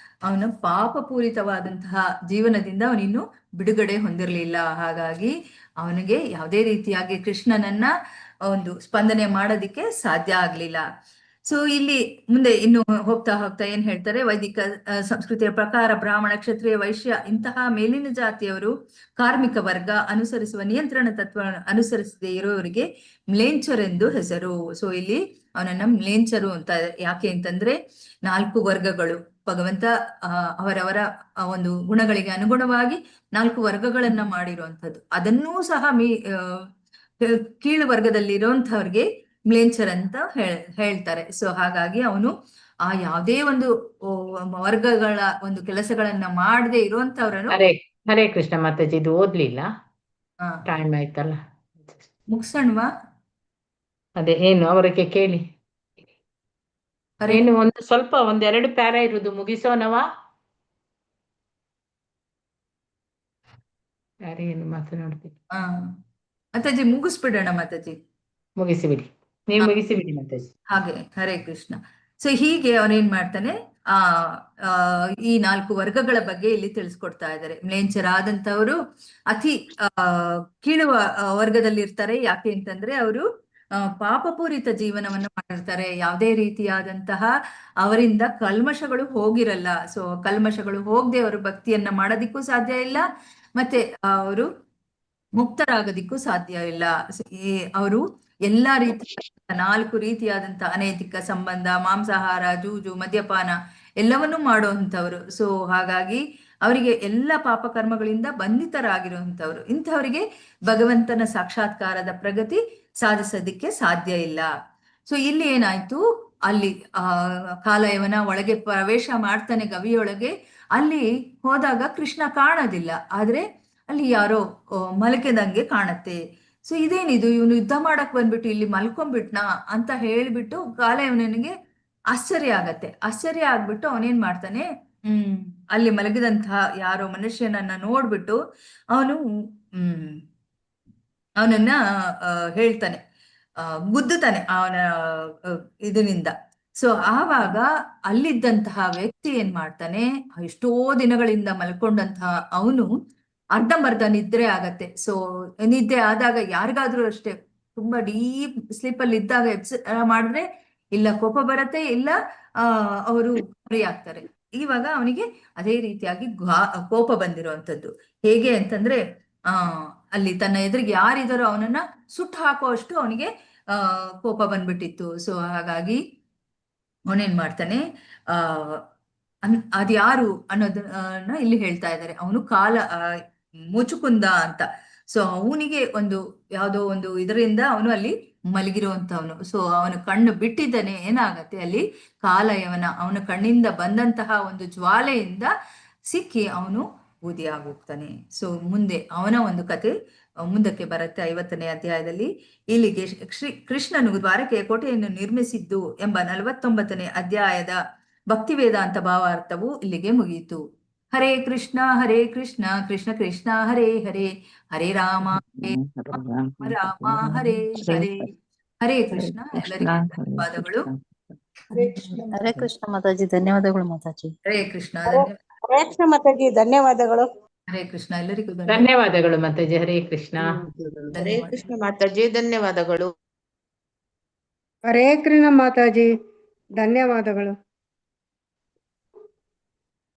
ಅವನ ಪಾಪಪೂರಿತವಾದಂತಹ ಜೀವನದಿಂದ ಅವನಿನ್ನು ಬಿಡುಗಡೆ ಹೊಂದಿರಲಿಲ್ಲ. ಹಾಗಾಗಿ ಅವನಿಗೆ ಯಾವುದೇ ರೀತಿಯಾಗಿ ಕೃಷ್ಣನನ್ನ ಒಂದು ಸ್ಪಂದನೆ ಮಾಡೋದಿಕ್ಕೆ ಸಾಧ್ಯ ಆಗ್ಲಿಲ್ಲ. ಸೊ ಇಲ್ಲಿ ಮುಂದೆ ಇನ್ನು ಹೋಗ್ತಾ ಏನ್ ಹೇಳ್ತಾರೆ, ವೈದಿಕ ಸಂಸ್ಕೃತಿಯ ಪ್ರಕಾರ ಬ್ರಾಹ್ಮಣ, ಕ್ಷತ್ರಿಯ, ವೈಶ್ಯ ಇಂತಹ ಮೇಲಿನ ಜಾತಿಯವರು ಕಾರ್ಮಿಕ ವರ್ಗ ಅನುಸರಿಸುವ ನಿಯಂತ್ರಣ ತತ್ವ ಅನುಸರಿಸದೇ ಇರೋವರಿಗೆ ಮ್ಲೇಂಚರೆಂದು ಹೆಸರು. ಸೊ ಇಲ್ಲಿ ಅವನನ್ನ ಮ್ಲೇಂಚರು ಅಂತ. ಯಾಕೆ ಅಂತಂದ್ರೆ 4 ವರ್ಗಗಳು, ಭಗವಂತ ಅವರವರ ಒಂದು ಗುಣಗಳಿಗೆ ಅನುಗುಣವಾಗಿ 4 ವರ್ಗಗಳನ್ನ ಮಾಡಿರುವಂಥದ್ದು. ಅದನ್ನೂ ಸಹ ಕೀಳು ವರ್ಗದಲ್ಲಿರುವಂತವ್ರಿಗೆ ಮ್ಲೇಂಚರ್ ಅಂತ ಹೇಳ್ತಾರೆ. ಸೊ ಹಾಗಾಗಿ ಅವನು ಆ ಯಾವುದೇ ಒಂದು ವರ್ಗಗಳ ಒಂದು ಕೆಲಸಗಳನ್ನ ಮಾಡದೆ ಇರುವಂತವ್ರನ್ನು. ಹರೇ ಕೃಷ್ಣ ಮಾತಾಜಿ, ಇದು ಓದ್ಲಿಲ್ಲ, ಟೈಮ್ ಆಯ್ತಲ್ಲ, ಮುಗ್ಸಣ್ವಾ? ಅದೇ ಏನು ಅವರಿಗೆ ಕೇಳಿ, ಏನು ಒಂದು ಸ್ವಲ್ಪ 1-2 ಪ್ಯಾರ ಇರುದು, ಮುಗಿಸೋನವಾ? ಯಾರೇ ಏನು ಮಾತನಾಡ್ತೀವಿ? ಮಾತಾಜಿ ಮುಗಿಸ್ಬಿಡೋಣ. ಮಾತಾಜಿ ಮುಗಿಸಿಬಿಡಿ, ನೀವು ಮುಗಿಸಿಬಿಡಿ ಮಾತಾಜಿ. ಹಾಗೆ ಹರೇ ಕೃಷ್ಣ. ಸೊ ಹೀಗೆ ಅವನೇನ್ ಮಾಡ್ತಾನೆ, ಈ 4 ವರ್ಗಗಳ ಬಗ್ಗೆ ಇಲ್ಲಿ ತಿಳಿಸ್ಕೊಡ್ತಾ ಇದ್ದಾರೆ. ಮ್ಲೇಂಚರಾದಂತವರು ಅತಿ ಕೀಳು ವರ್ಗದಲ್ಲಿ ಇರ್ತಾರೆ. ಯಾಕೆ ಅಂತಂದ್ರೆ ಅವರು ಪಾಪಪೂರಿತ ಜೀವನವನ್ನು ಮಾಡಿರ್ತಾರೆ. ಯಾವುದೇ ರೀತಿಯಾದಂತಹ ಅವರಿಂದ ಕಲ್ಮಶಗಳು ಹೋಗಿರಲ್ಲ. ಸೊ ಕಲ್ಮಶಗಳು ಹೋಗದೆ ಅವರು ಭಕ್ತಿಯನ್ನ ಮಾಡೋದಿಕ್ಕೂ ಸಾಧ್ಯ ಇಲ್ಲ, ಮತ್ತೆ ಅವರು ಮುಕ್ತರಾಗೋದಿಕ್ಕೂ ಸಾಧ್ಯ ಇಲ್ಲ. ಅವರು ಎಲ್ಲಾ ರೀತಿಯ 4 ರೀತಿಯಾದಂತಹ ಅನೈತಿಕ ಸಂಬಂಧ, ಮಾಂಸಾಹಾರ, ಜೂಜು, ಮದ್ಯಪಾನ ಎಲ್ಲವನ್ನೂ ಮಾಡುವಂಥವ್ರು. ಸೊ ಹಾಗಾಗಿ ಅವರಿಗೆ ಎಲ್ಲ ಪಾಪ ಕರ್ಮಗಳಿಂದ ಬಂಧಿತರಾಗಿರುವಂಥವ್ರು. ಇಂಥವರಿಗೆ ಭಗವಂತನ ಸಾಕ್ಷಾತ್ಕಾರದ ಪ್ರಗತಿ ಸಾಧಿಸೋದಿಕ್ಕೆ ಸಾಧ್ಯ ಇಲ್ಲ. ಸೊ ಇಲ್ಲಿ ಏನಾಯ್ತು, ಅಲ್ಲಿ ಕಾಲಯವನ ಒಳಗೆ ಪ್ರವೇಶ ಮಾಡ್ತಾನೆ, ಗವಿಯೊಳಗೆ. ಅಲ್ಲಿ ಹೋದಾಗ ಕೃಷ್ಣ ಕಾಣೋದಿಲ್ಲ, ಆದ್ರೆ ಅಲ್ಲಿ ಯಾರೋ ಮಲಗಿದಂಗೆ ಕಾಣತ್ತೆ. ಸೊ ಇದೇನಿದು, ಇವನು ಯುದ್ಧ ಮಾಡಕ್ ಬಂದ್ಬಿಟ್ಟು ಇಲ್ಲಿ ಮಲ್ಕೊಂಡ್ಬಿಟ್ನಾ ಅಂತ ಹೇಳ್ಬಿಟ್ಟು ಕಾಲಯವನಿಗೆ ಆಶ್ಚರ್ಯ ಆಗತ್ತೆ. ಆಶ್ಚರ್ಯ ಆಗ್ಬಿಟ್ಟು ಅವನೇನ್ ಮಾಡ್ತಾನೆ, ಅಲ್ಲಿ ಮಲಗಿದಂತಹ ಯಾರೋ ಮನುಷ್ಯನನ್ನ ನೋಡ್ಬಿಟ್ಟು ಅವನನ್ನ ಹೇಳ್ತಾನೆ, ಗುದ್ದುತ್ತಾನೆ ಅವನ ಇದರಿಂದ. ಸೊ ಆವಾಗ ಅಲ್ಲಿದ್ದಂತಹ ವ್ಯಕ್ತಿ ಏನ್ ಮಾಡ್ತಾನೆ, ಎಷ್ಟೋ ದಿನಗಳಿಂದ ಮಲ್ಕೊಂಡಂತಹ ಅವನು ಅರ್ಧಂಬರ್ಧ ನಿದ್ರೆ ಆಗತ್ತೆ. ಸೊ ನಿದ್ದೆ ಆದಾಗ ಯಾರಿಗಾದ್ರೂ ಅಷ್ಟೇ, ತುಂಬಾ ಡೀಪ್ ಸ್ಲೀಪ್ ಅಲ್ಲಿ ಇದ್ದಾಗ ಮಾಡಿದ್ರೆ ಇಲ್ಲ ಕೋಪ ಬರತ್ತೆ, ಇಲ್ಲ ಅವರು ಆಗ್ತಾರೆ. ಇವಾಗ ಅವನಿಗೆ ಅದೇ ರೀತಿಯಾಗಿ ಕೋಪ ಬಂದಿರುವಂತದ್ದು. ಹೇಗೆ ಅಂತಂದ್ರೆ ಅಲ್ಲಿ ತನ್ನ ಎದುರಿಗೆ ಯಾರಿದಾರೋ ಅವನನ್ನ ಸುಟ್ಟು ಹಾಕುವಷ್ಟು ಅವನಿಗೆ ಕೋಪ ಬಂದ್ಬಿಟ್ಟಿತ್ತು. ಸೊ ಹಾಗಾಗಿ ಅವನೇನ್ ಮಾಡ್ತಾನೆ, ಅದ್ಯಾರು ಅನ್ನೋದನ್ನ ಇಲ್ಲಿ ಹೇಳ್ತಾ ಇದ್ದಾರೆ. ಅವನು ಮುಚುಕುಂದ ಅಂತ. ಸೊ ಅವನಿಗೆ ಒಂದು ಯಾವುದೋ ಒಂದು ಇದರಿಂದ ಅವನು ಅಲ್ಲಿ ಮಲಗಿರುವಂತವನು. ಸೊ ಅವನು ಕಣ್ಣು ಬಿಟ್ಟಿದ್ದಾನೆ, ಏನಾಗತ್ತೆ ಅಲ್ಲಿ ಕಾಲಯವನ ಅವನ ಕಣ್ಣಿಂದ ಬಂದಂತಹ ಒಂದು ಜ್ವಾಲೆಯಿಂದ ಸಿಕ್ಕಿ ಅವನು ಬೂದಿಯಾಗೋಗ್ತಾನೆ. ಸೊ ಮುಂದೆ ಅವನ ಒಂದು ಕತೆ ಮುಂದಕ್ಕೆ ಬರುತ್ತೆ 50ನೇ ಅಧ್ಯಾಯದಲ್ಲಿ. ಇಲ್ಲಿಗೆ ಕೃಷ್ಣನು ದ್ವಾರಕೆಯ ಕೋಟೆಯನ್ನು ನಿರ್ಮಿಸಿದ್ದು ಎಂಬ 49ನೇ ಅಧ್ಯಾಯದ ಭಕ್ತಿ ವೇದಾಂತ ಭಾವಾರ್ಥವು ಇಲ್ಲಿಗೆ ಮುಗಿಯಿತು. ಹರೇ ಕೃಷ್ಣ ಕೃಷ್ಣ ಕೃಷ್ಣ ಹರೇ ಹರೇ, ಹರೇ ರಾಮ ರಾಮ ಹರೇ ಹರೇ. ಹರೇ ಕೃಷ್ಣ. ಎಲ್ಲರಿಗೂ ಧನ್ಯವಾದಗಳು. ಹರೇ ಕೃಷ್ಣ ಮಾತಾಜಿ, ಧನ್ಯವಾದಗಳು ಮಾತಾಜಿ. ಹರೇ ಕೃಷ್ಣ. ಹರೇ ಕೃಷ್ಣ ಮಾತಾಜಿ, ಧನ್ಯವಾದಗಳು. ಹರೇ ಕೃಷ್ಣ. ಎಲ್ಲರಿಗೂ ಧನ್ಯವಾದಗಳು ಮಾತಾಜಿ. ಹರೇ ಕೃಷ್ಣ. ಹರೇ ಕೃಷ್ಣ ಮಾತಾಜಿ, ಧನ್ಯವಾದಗಳು. ಹರೇ ಕೃಷ್ಣ ಮಾತಾಜಿ, ಧನ್ಯವಾದಗಳು.